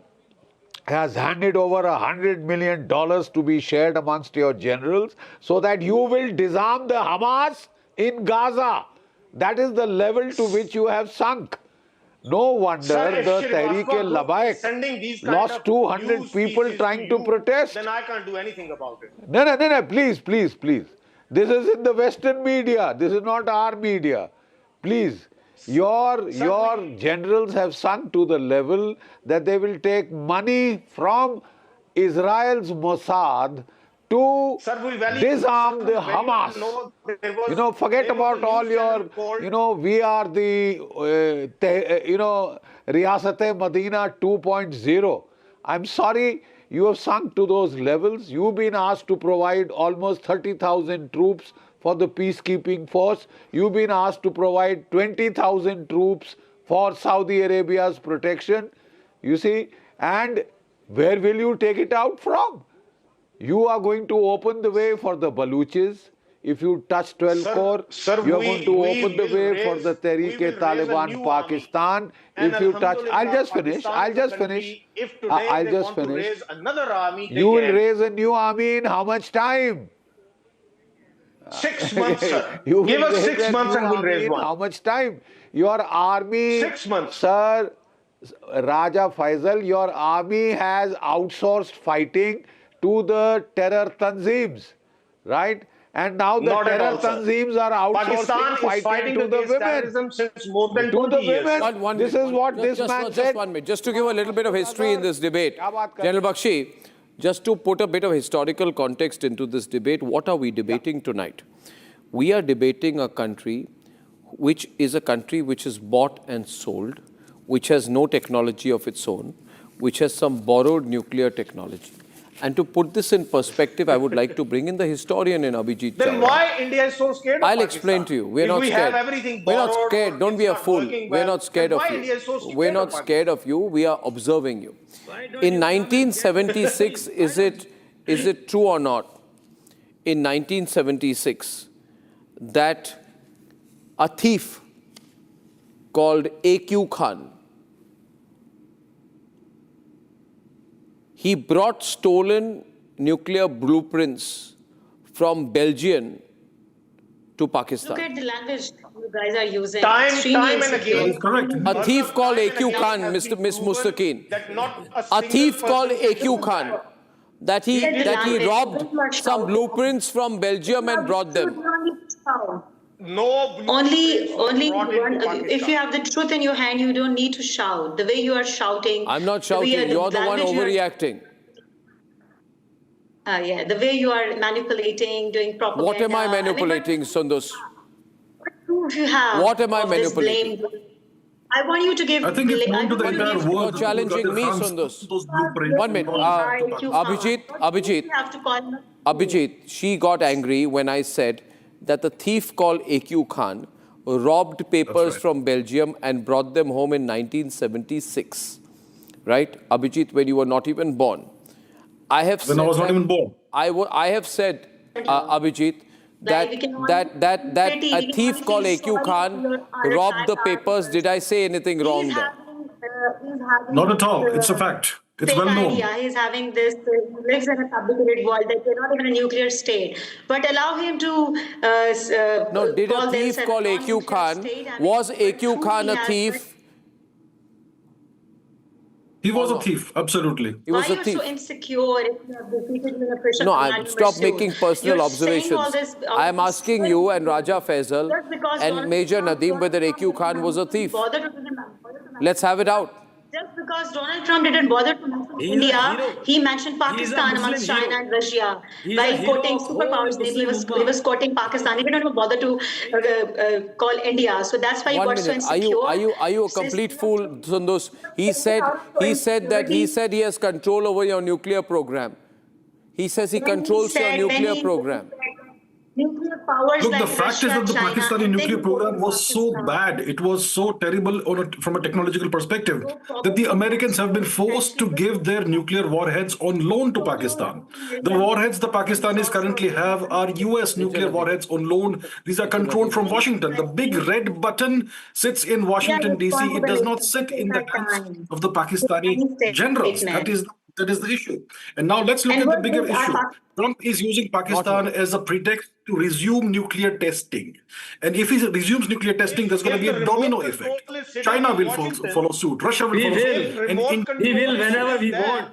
has handed over $100 million to be shared amongst your generals so that you will disarm the Hamas in Gaza. That is the level to which you have sunk. No wonder the Tehreek-e-Labbaik lost 200 people trying to protest. Then I can't do anything about it. No, please. This is in the Western media. This is not our media. Please. Your generals have sunk to the level that they will take money from Israel's Mossad to disarm the Hamas. Forget about all your, we are the, Riyasat-e Madina 2.0. I'm sorry, you have sunk to those levels. You've been asked to provide almost 30,000 troops for the peacekeeping force. You've been asked to provide 20,000 troops for Saudi Arabia's protection. You see, and where will you take it out from? You are going to open the way for the Baluchis. If you touch 12 Corps, you are going to open the way for the Tehreek-e-Taliban Pakistan. If you touch, I'll just finish. You will raise a new army in how much time? 6 months, sir. Give us 6 months and we'll raise one. How much time? Your army, 6 months. Sir, Raja Faisal, your army has outsourced fighting to the terror tanzeems, right? And now the terror tanzeems are outsourcing fighting to the women. Since more than 20 years. This is what this man said. 1 minute. Just to give a little bit of history in this debate. General Bakshi, just to put a bit of historical context into this debate, what are we debating tonight? We are debating a country which is bought and sold, which has no technology of its own, which has some borrowed nuclear technology. And to put this in perspective, I would like to bring in the historian in Abhijit Then Chawla. why India is so scared of I'll Pakistan? explain to you. We're If not we scared. have everything We're not borrowed, scared. Don't be a it's fool. not working We're well, not scared then of why you. India is so scared We're of not Pakistan? scared of you. We are observing you. In 1976, is it true or not? In 1976, that a thief called A.Q. Khan, he brought stolen nuclear blueprints from Belgium to Pakistan. Look at the language you guys are using. Time Extremely and insecure. again. Correct. A thief called A.Q. Khan, Miss Mustaqeen. A thief called A.Q. Khan, that he robbed some blueprints from Belgium and brought them. No Only brought into one, if you have the truth in your hand, you don't need to shout. The way you are shouting. I'm not the way shouting. You're the one language you are- overreacting. Yeah, the way you are manipulating, doing propaganda. What am I manipulating, Sundus? What proof you have? What am I of this manipulating? blame? I want you to give. I think it's known to the want entire give- world. You're challenging me, Sundus. Those blueprints. 1 minute. Abhijit, You have to call him. Abhijit, she got angry when I said that the thief called A.Q. Khan robbed papers from Belgium and brought them home in 1976. Right? Abhijit, when you were not even born. I have When I was not even born. I have said, Abhijit, that a thief called A.Q. Khan robbed the papers. Did I say anything wrong there? Not at all. It's a fact. It's well known. Idea. He's having this, he lives in a fabricated world that we're not even a nuclear state. But allow him to. No, did a thief called A.Q. Khan? Was A.Q. Khan a thief? He was a thief, absolutely. Why are you so insecure if you have defeated in a pressure? No, stop making personal observations. I am asking you and Raja Faisal and Major Nadeem whether A.Q. Khan was a thief. Let's have it out. Just because Donald Trump didn't bother to mention India, he mentioned Pakistan amongst China and Russia. While quoting superpowers name, he was quoting Pakistan. He didn't even bother to call India. So that's why he got so insecure. Are you a complete fool, Sundus? He said that he has control over your nuclear program. He says he controls your nuclear program. Nuclear powers Look, like the fact Russia, is that the China, Pakistani nuclear program was so bad, it was so terrible from a technological perspective, that the Americans have been forced to give their nuclear warheads on loan to Pakistan. The warheads the Pakistanis currently have are US nuclear warheads on loan. These are controlled from Washington. The big red button sits in Washington, D.C. It does not sit in the hands of the Pakistani generals. That is the issue. And now let's look at the bigger issue. Trump is using Pakistan as a pretext to resume nuclear testing. And if he resumes nuclear testing, there's going to be a domino effect. China will follow suit. Russia will follow suit. He will whenever we want.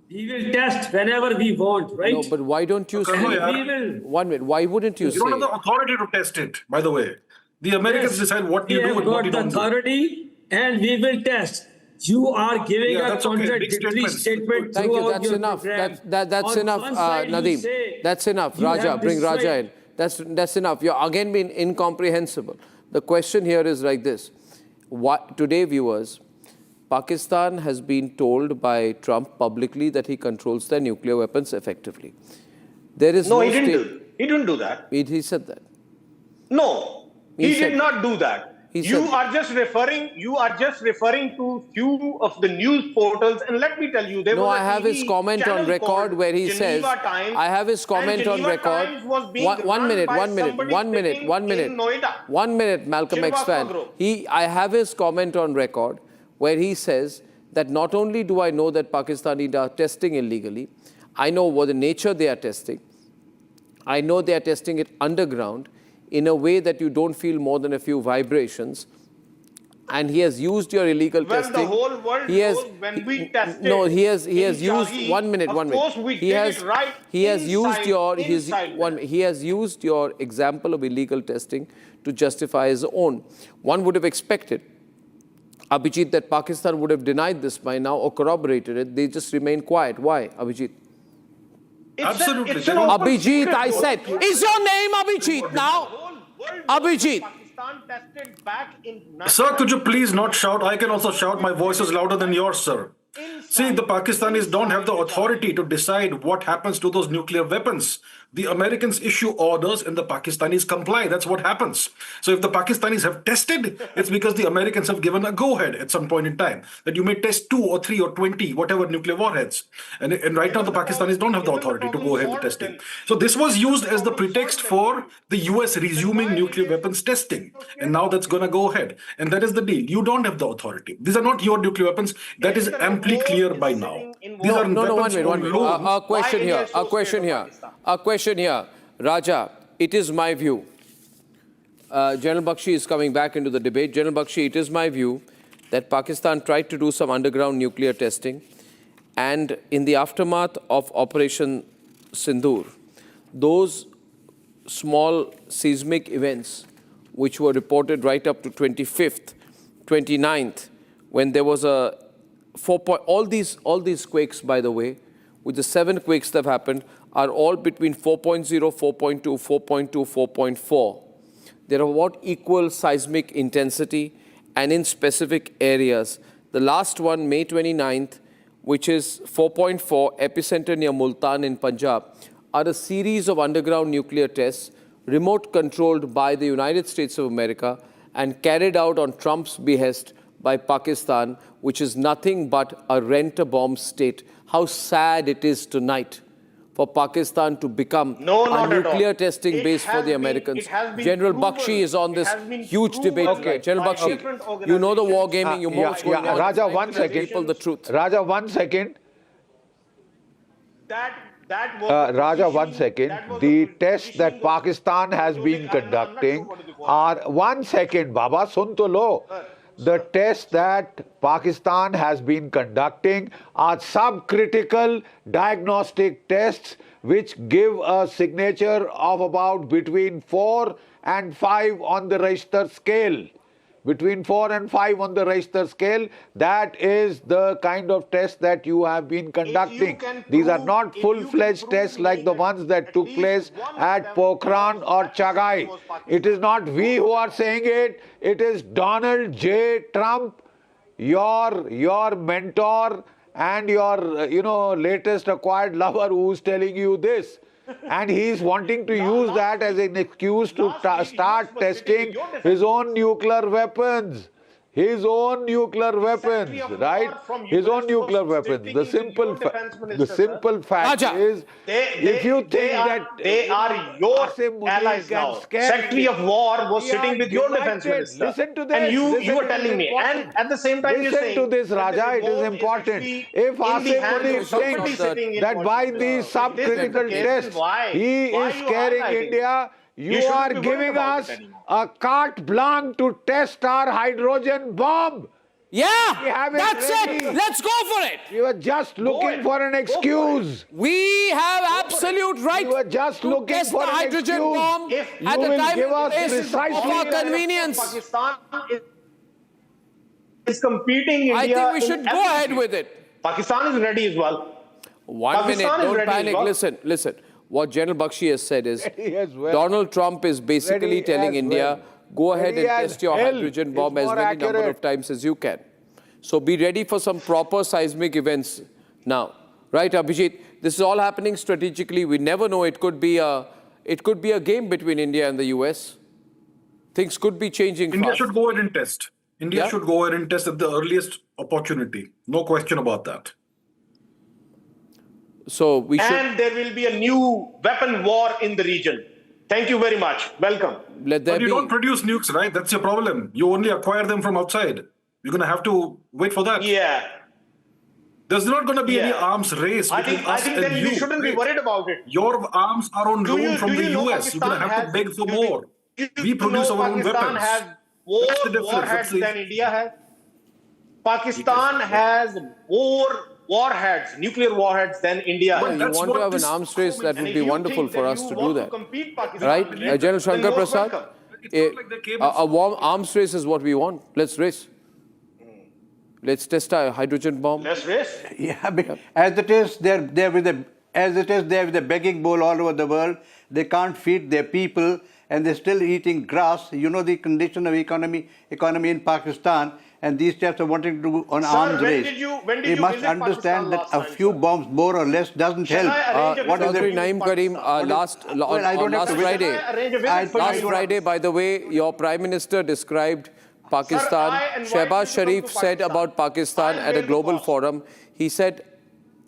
He will test whenever we want, right? No, but why don't you say... We will. 1 minute. Why wouldn't you say... You don't have the authority to test it, by the way. The Americans decide what you do and what you don't do. We have got the authority and we will test. You are giving a contradictory statement. Thank you. That's enough. That's enough, Nadeem. That's enough. Raja, bring Raja in. That's enough. You're again being incomprehensible. The question here is like this. Today, viewers, Pakistan has been told by Trump publicly that he controls their nuclear weapons effectively. There is no he didn't do that. He said that. No, he did not do that. You are just referring to few of the news portals, and let me tell you, I have his comment on record where he says, I have his comment on record. 1 minute, Malcolm X fan. I have his comment on record where he says that not only do I know that Pakistanis are testing illegally, I know what the nature they are testing. I know they are testing it underground, in a way that you don't feel more than a few vibrations. And he has used your illegal testing. The whole world knows when we tested. No, he has used... 1 minute. He has used your example of illegal testing to justify his own. One would have expected, Abhijit, that Pakistan would have denied this by now or corroborated it. They just remain quiet. Why, Abhijit? Absolutely. Abhijit, I said. Is your name Abhijit now? Abhijit. Sir, could you please not shout? I can also shout. My voice is louder than yours, sir. See, the Pakistanis don't have the authority to decide what happens to those nuclear weapons. The Americans issue orders and the Pakistanis comply. That's what happens. So if the Pakistanis have tested, it's because the Americans have given a go-ahead at some point in time that you may test 2 or 3 or 20, whatever nuclear warheads. And right now the Pakistanis don't have the authority to go ahead with testing. So this was used as the pretext for the US resuming nuclear weapons testing. And now that's going to go ahead. And that is the deal. You don't have the authority. These are not your nuclear weapons. That is amply clear by now. These are weapons one minute. A question here. Raja, it is my view. General Bakshi is coming back into the debate. General Bakshi, it is my view that Pakistan tried to do some underground nuclear testing. And in the aftermath of Operation Sindoor, those small seismic events, which were reported right up to 25th, 29th, when there was a all these quakes, by the way, with the 7 quakes that have happened, are all between 4.0, 4.2, 4.2, 4.4. There are what equal seismic intensity and in specific areas. The last one, May 29th, which is 4.4, epicenter near Multan in Punjab, are a series of underground nuclear tests, remote controlled by the United States of America and carried out on Trump's behest by Pakistan, which is nothing but a rent-a-bomb state. How sad it is tonight for Pakistan to become a nuclear testing base for the Americans. General Bakshi is on this huge debate. Okay. General Bakshi, you know the war gaming, you know what's going on. Raja, one second. People the truth. Raja, 1 second. Raja, 1 second. The tests that Pakistan has been conducting are 1 second, Baba, sun to lo. The tests that Pakistan has been conducting are subcritical diagnostic tests which give a signature of about between 4 and 5 on the Richter scale. Between 4 and 5 on the Richter scale, that is the kind of test that you have been conducting. These are not full-fledged tests like the ones that took place at Pokhran or Chagai. It is not we who are saying it. It is Donald J. Trump, your mentor and your latest acquired lover who's telling you this. And he's wanting to use that as an excuse to start testing his own nuclear weapons. His own nuclear weapons, right? His own nuclear weapons. The simple fact is, if you think that they are your allies now. Secretary of War was sitting with your defense minister. Listen to this. And you were telling me. And at the same time, you're saying... Listen to this, Raja. It is important. If Asim Munir thinks that by these subcritical tests, he is scaring India, you are giving us a carte blanche to test our hydrogen bomb. Yeah, that's ready. it. Let's go for it. We were just looking for an excuse. We have absolute right we were just to looking test for the an hydrogen excuse. bomb at the time and place of our convenience. Pakistan is competing India. I think we should go ahead with it. Pakistan is ready as well. 1 minute, don't panic. Listen. What General Bakshi has said is, Donald Trump is basically telling India, go ahead and test your hydrogen bomb as many number of times as you can. So be ready for some proper seismic events now. Right, Abhijit? This is all happening strategically. We never know. It could be a game between India and the US. Things could be changing fast. India should go ahead and test. India should go ahead and test at the earliest opportunity. No question about that. So we should... And there will be a new weapon war in the region. Thank you very much. Welcome. But you don't produce nukes, right? That's your problem. You only acquire them from outside. You're going to have to wait for that. Yeah. There's not going to be any arms race between us I think and then you. we shouldn't be worried about it. Your arms are on loan from the US. You're going to have to beg for more. We produce our own weapons. Pakistan has more warheads than India has. Pakistan has more warheads, nuclear warheads than India. You want to have an arms race, that would be wonderful for us to do that. Right? General Shankar Prasad, a warm arms race is what we want. Let's race. Let's test a hydrogen bomb. Let's race. Yeah, as it is, they're with a begging bowl all over the world. They can't feed their people and they're still eating grass. You know the condition of economy in Pakistan. and these chaps are wanting to do on Sir, arms when race. did you They must visit understand Pakistan that last a time, few sir? bombs more or less doesn't Shall I help. arrange a visit Naim to Karim, Pakistan? last Friday, last Friday, by the way, your Prime Minister described Pakistan. Shehbaz Sharif said about Pakistan at a global forum, he said,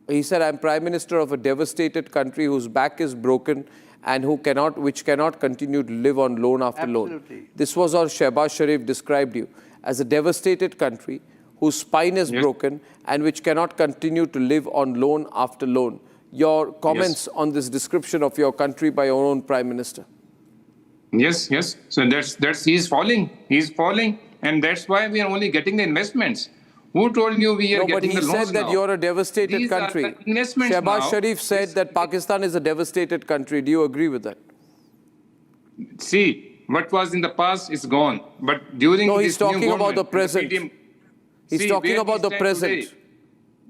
I'm Prime Minister of a devastated country whose back is broken and which cannot continue to live on loan after loan. This was how Shehbaz Sharif described you, as a devastated country whose spine is broken and which cannot continue to live on loan after loan. Your comments on this description of your country by your own Prime Minister? Yes. So that's he's falling, and that's why we are only getting the investments. Who told you we are getting the loans now? But he said that you're a devastated country. Shehbaz Sharif said that Pakistan is a devastated country. Do you agree with that? See, what was in the past is gone. But during No, this he's talking new about the government, present. He's talking about the present.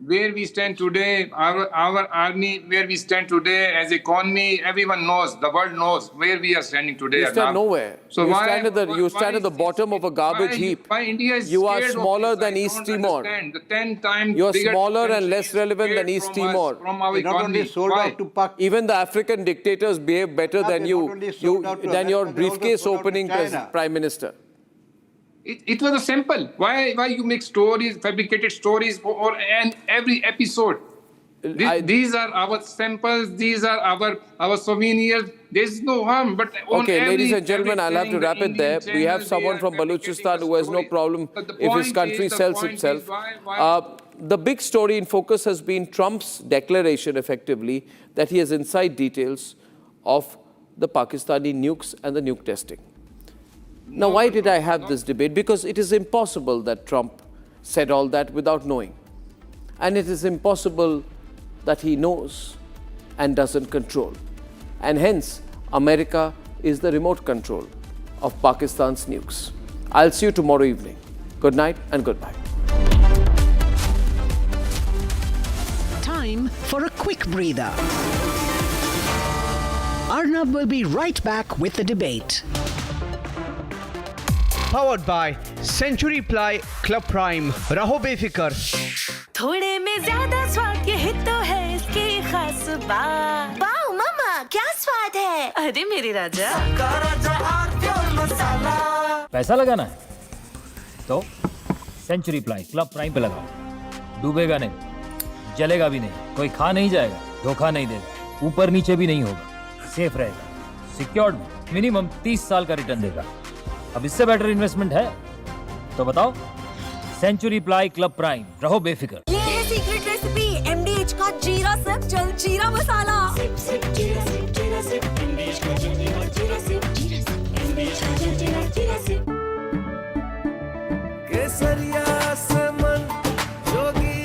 Where we stand today, our army, where we stand today as economy, everyone knows, the world knows where we are standing today. You stand nowhere. So you stand at the bottom of a garbage heap. Why India is you are scared smaller of this? than East Timor. The 10 times You are bigger smaller and country less is relevant scared than East from us, Timor. From our economy. Why? Even the African dictators behave better than than your briefcase opening Prime Minister. It was a simple. Why you make stories, fabricated stories and every episode? These are our samples. These are our souvenirs. There's no harm. But okay, ladies and gentlemen, I'll have to wrap it there. We have someone from Balochistan who has no problem if his country sells itself. The big story in focus has been Trump's declaration, effectively, that he has inside details of the Pakistani nukes and the nuke testing. Now, why did I have this debate? Because it is impossible that Trump said all that without knowing. And it is impossible that he knows and doesn't control. And hence, America is the remote control of Pakistan's nukes. I'll see you tomorrow evening. Good night and goodbye. Time for a quick breather. Arnab will be right back with the debate. Powered by Century Ply Club Prime. Raho befikar. थोड़े में ज्यादा स्वाद ये तो है इसकी खास बात। वाओ मामा क्या स्वाद है? अरे मेरे राजा। पैसा लगाना है तो सेंचुरी प्लाई क्लब प्राइम पे लगाओ। डूबेगा नहीं, जलेगा भी नहीं, कोई खा नहीं जाएगा, धोखा नहीं देगा, ऊपर नीचे भी नहीं होगा, सेफ रहेगा, सिक्योर्ड, मिनिमम 30 साल का रिटर्न देगा। अब इससे बेटर इन्वेस्टमेंट है तो बताओ। सेंचुरी प्लाई क्लब प्राइम, रहो बेफिक्र। ये है सीक्रेट रेसिपी MDH का जीरा सिप जल जीरा मसाला। सिप सिप जीरा सिप MDH का जल जीरा सिप MDH का जल जीरा सिप। केसरिया से मन जोगी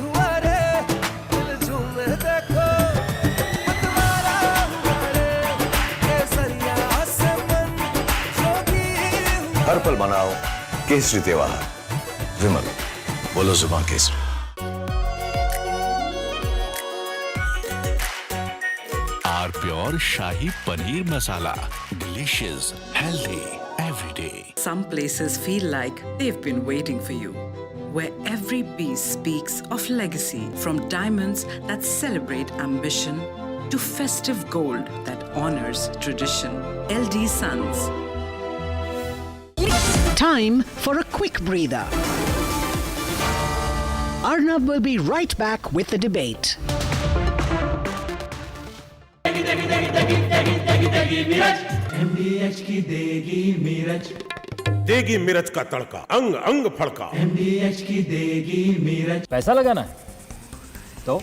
हुआ रे, दिल झूमे देखो मतवारा हुआ रे। केसरिया से मन जोगी हुआ। हर पल मनाओ केसरी त्योहार। विमल, बोलो जुबान केसरी। R pure shahi paneer masala, delicious, healthy every day. Some places feel like they've been waiting for you, where every piece speaks of legacy, from diamonds that celebrate ambition to festive gold that honors tradition. LD Sons. Time for a quick breather. Arnab will be right back with the debate. MDH की देगी मिर्च, देगी मिर्च का तड़का, अंग अंग फड़का। MDH की देगी मिर्च। पैसा लगाना है तो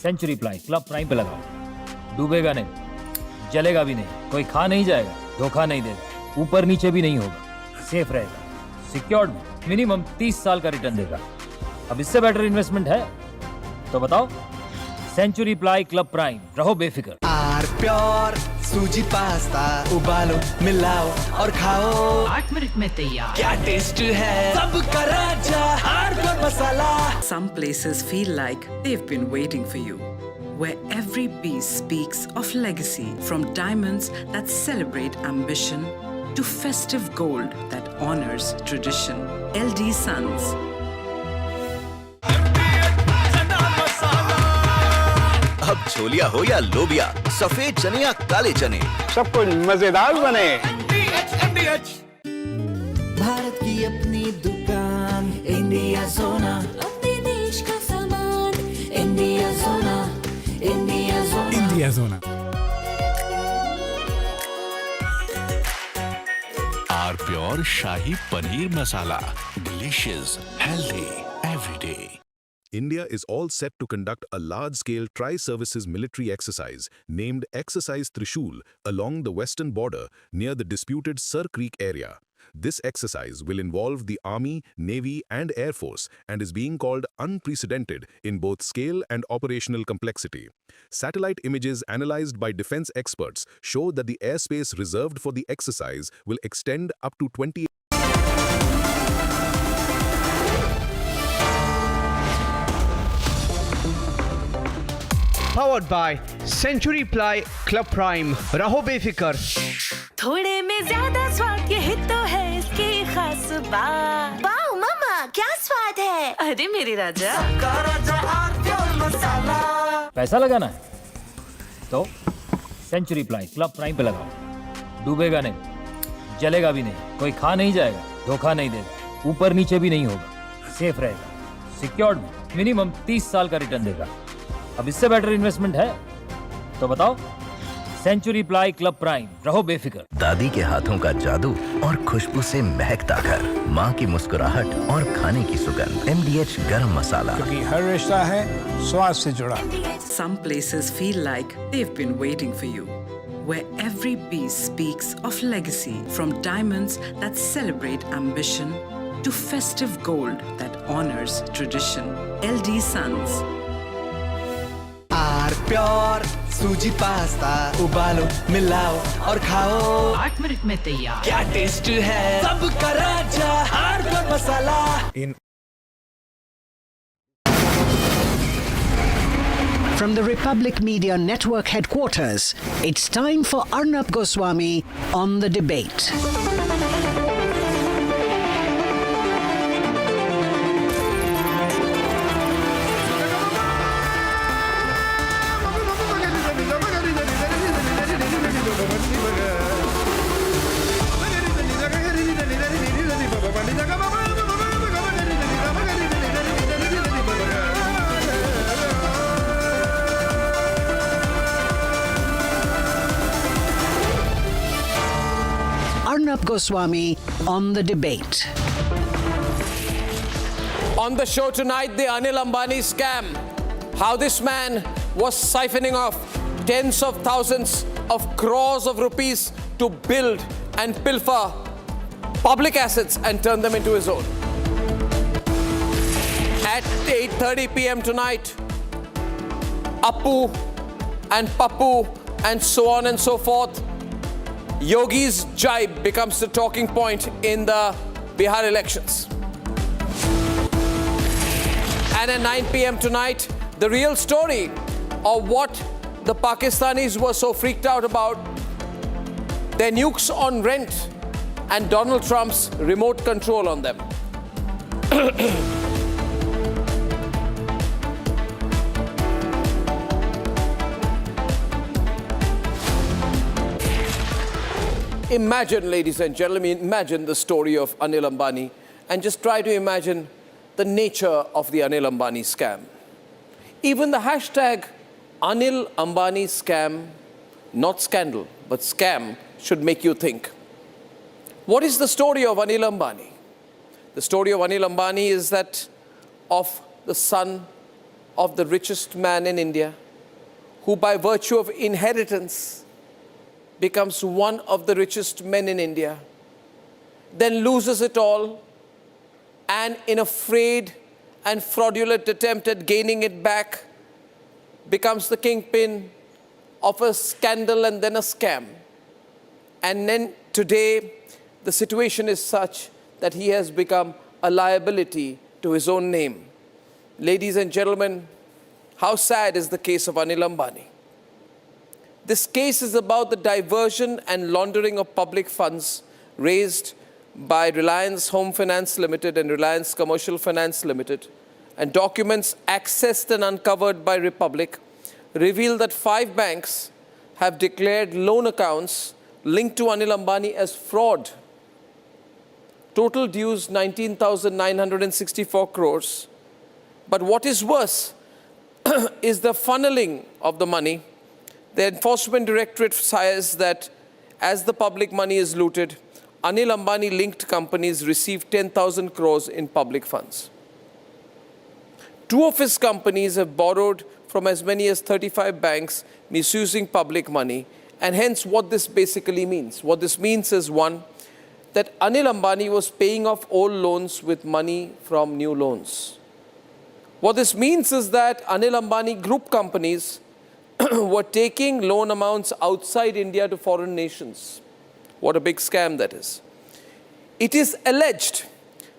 सेंचुरी प्लाई क्लब प्राइम पे लगाओ। डूबेगा नहीं, जलेगा भी नहीं, कोई खा नहीं जाएगा, धोखा नहीं देगा, ऊपर नीचे भी नहीं होगा, सेफ रहेगा, सिक्योर्ड, मिनिमम 30 साल का रिटर्न देगा। अब इससे बेटर इन्वेस्टमेंट है तो बताओ। सेंचुरी प्लाई क्लब प्राइम, रहो बेफिक्र। आर प्योर सूजी पास्ता, उबालो मिलाओ और खाओ, 8 मिनट में तैयार। क्या टेस्ट है सबका राजा R pure masala. Some places feel like they've been waiting for you, where every piece speaks of legacy, from diamonds that celebrate ambition to festive gold that honors tradition. LD Sons. अब छोलिया हो या लोबिया, सफेद चने या काले चने, सब कुछ मजेदार बने। भारत की अपनी दुकान इंडिया सोना, अपने देश का सामान इंडिया सोना, इंडिया सोना, इंडिया सोना। R pure shahi paneer masala, delicious, healthy, everyday. India is all set to conduct a large-scale tri-services military exercise named Exercise Trishul along the western border near the disputed Sir Creek area. This exercise will involve the Army, Navy and Air Force and is being called unprecedented in both scale and operational complexity. Satellite images analyzed by defense experts show that the airspace reserved for the exercise will extend up to 20. Powered by Century Ply Club Prime. रहो बेफिक्र। थोड़े में ज्यादा स्वाद यही तो है इसकी खास बात। वाओ मामा क्या स्वाद है। अरे मेरे राजा मसाला। पैसा लगाना है तो सेंचुरी प्लाई क्लब प्राइम पे लगाओ। डूबेगा नहीं, जलेगा भी नहीं, कोई खा नहीं जाएगा, धोखा नहीं देगा, ऊपर नीचे भी नहीं होगा, सेफ रहेगा, सिक्योर्ड में मिनिमम 30 साल का रिटर्न देगा। अब इससे बेटर इन्वेस्टमेंट है तो बताओ। सेंचुरी प्लाई क्लब प्राइम, रहो बेफिक्र। दादी के हाथों का जादू और खुशबू से महकता घर, माँ की मुस्कुराहट और खाने की सुगंध। MDH गरम मसाला, क्योंकि हर रिश्ता है स्वाद से जुड़ा। Some places feel like they've been waiting for you, where every piece speaks of legacy, from diamonds that celebrate ambition to festive gold that honors tradition. LD Sons. R pure सूजी pasta, उबालो मिलाओ और खाओ, 8 minute में तैयार। क्या taste है सबका राजा R pure masala. From the Republic Media Network headquarters, it's time for Arnab Goswami on the debate. Arnab Goswami on the debate. On the show tonight, the Anil Ambani scam. How this man was siphoning off tens of thousands of crores of rupees to build and pilfer public assets and turn them into his own. At 8:30 p.m. tonight, Appu and Pappu and so on and so forth, Yogi's jibe becomes the talking point in the Bihar elections. And at 9 p.m. tonight, the real story of what the Pakistanis were so freaked out about, their nukes on rent and Donald Trump's remote control on them. Imagine, ladies and gentlemen, imagine the story of Anil Ambani and just try to imagine the nature of the Anil Ambani scam. Even the hashtag Anil Ambani scam, not scandal, but scam, should make you think. What is the story of Anil Ambani? The story of Anil Ambani is that of the son of the richest man in India, who by virtue of inheritance becomes one of the richest men in India, then loses it all, and in a frayed and fraudulent attempt at gaining it back, becomes the kingpin of a scandal and then a scam. And then today, the situation is such that he has become a liability to his own name. Ladies and gentlemen, how sad is the case of Anil Ambani? This case is about the diversion and laundering of public funds raised by Reliance Home Finance Limited and Reliance Commercial Finance Limited, and documents accessed and uncovered by Republic reveal that 5 banks have declared loan accounts linked to Anil Ambani as fraud. Total dues 19,964 crores. But what is worse is the funneling of the money. The Enforcement Directorate says that as the public money is looted, Anil Ambani linked companies receive 10,000 crores in public funds. 2 of his companies have borrowed from as many as 35 banks, misusing public money. And hence what this basically means. What this means is, one, that Anil Ambani was paying off old loans with money from new loans. What this means is that Anil Ambani Group companies were taking loan amounts outside India to foreign nations. What a big scam that is. It is alleged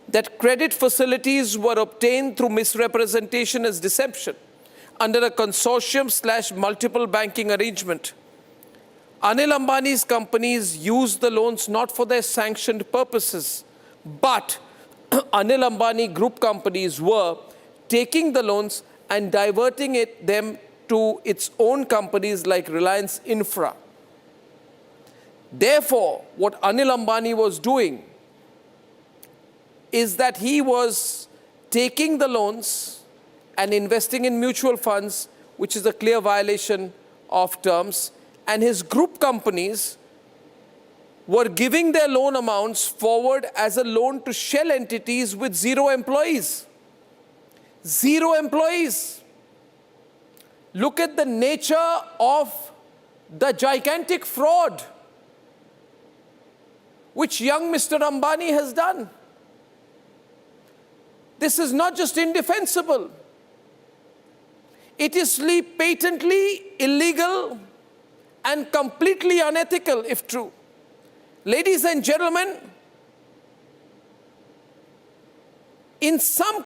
that credit facilities were obtained through misrepresentation as deception under a consortium/multiple banking arrangement. Anil Ambani's companies used the loans not for their sanctioned purposes, but Anil Ambani Group companies were taking the loans and diverting them to its own companies like Reliance Infra. Therefore, what Anil Ambani was doing is that he was taking the loans and investing in mutual funds, which is a clear violation of terms, and his group companies were giving their loan amounts forward as a loan to shell entities with 0 employees. 0 employees. Look at the nature of the gigantic fraud which young Mr. Ambani has done. This is not just indefensible. It is patently illegal and completely unethical, if true. Ladies and gentlemen, in some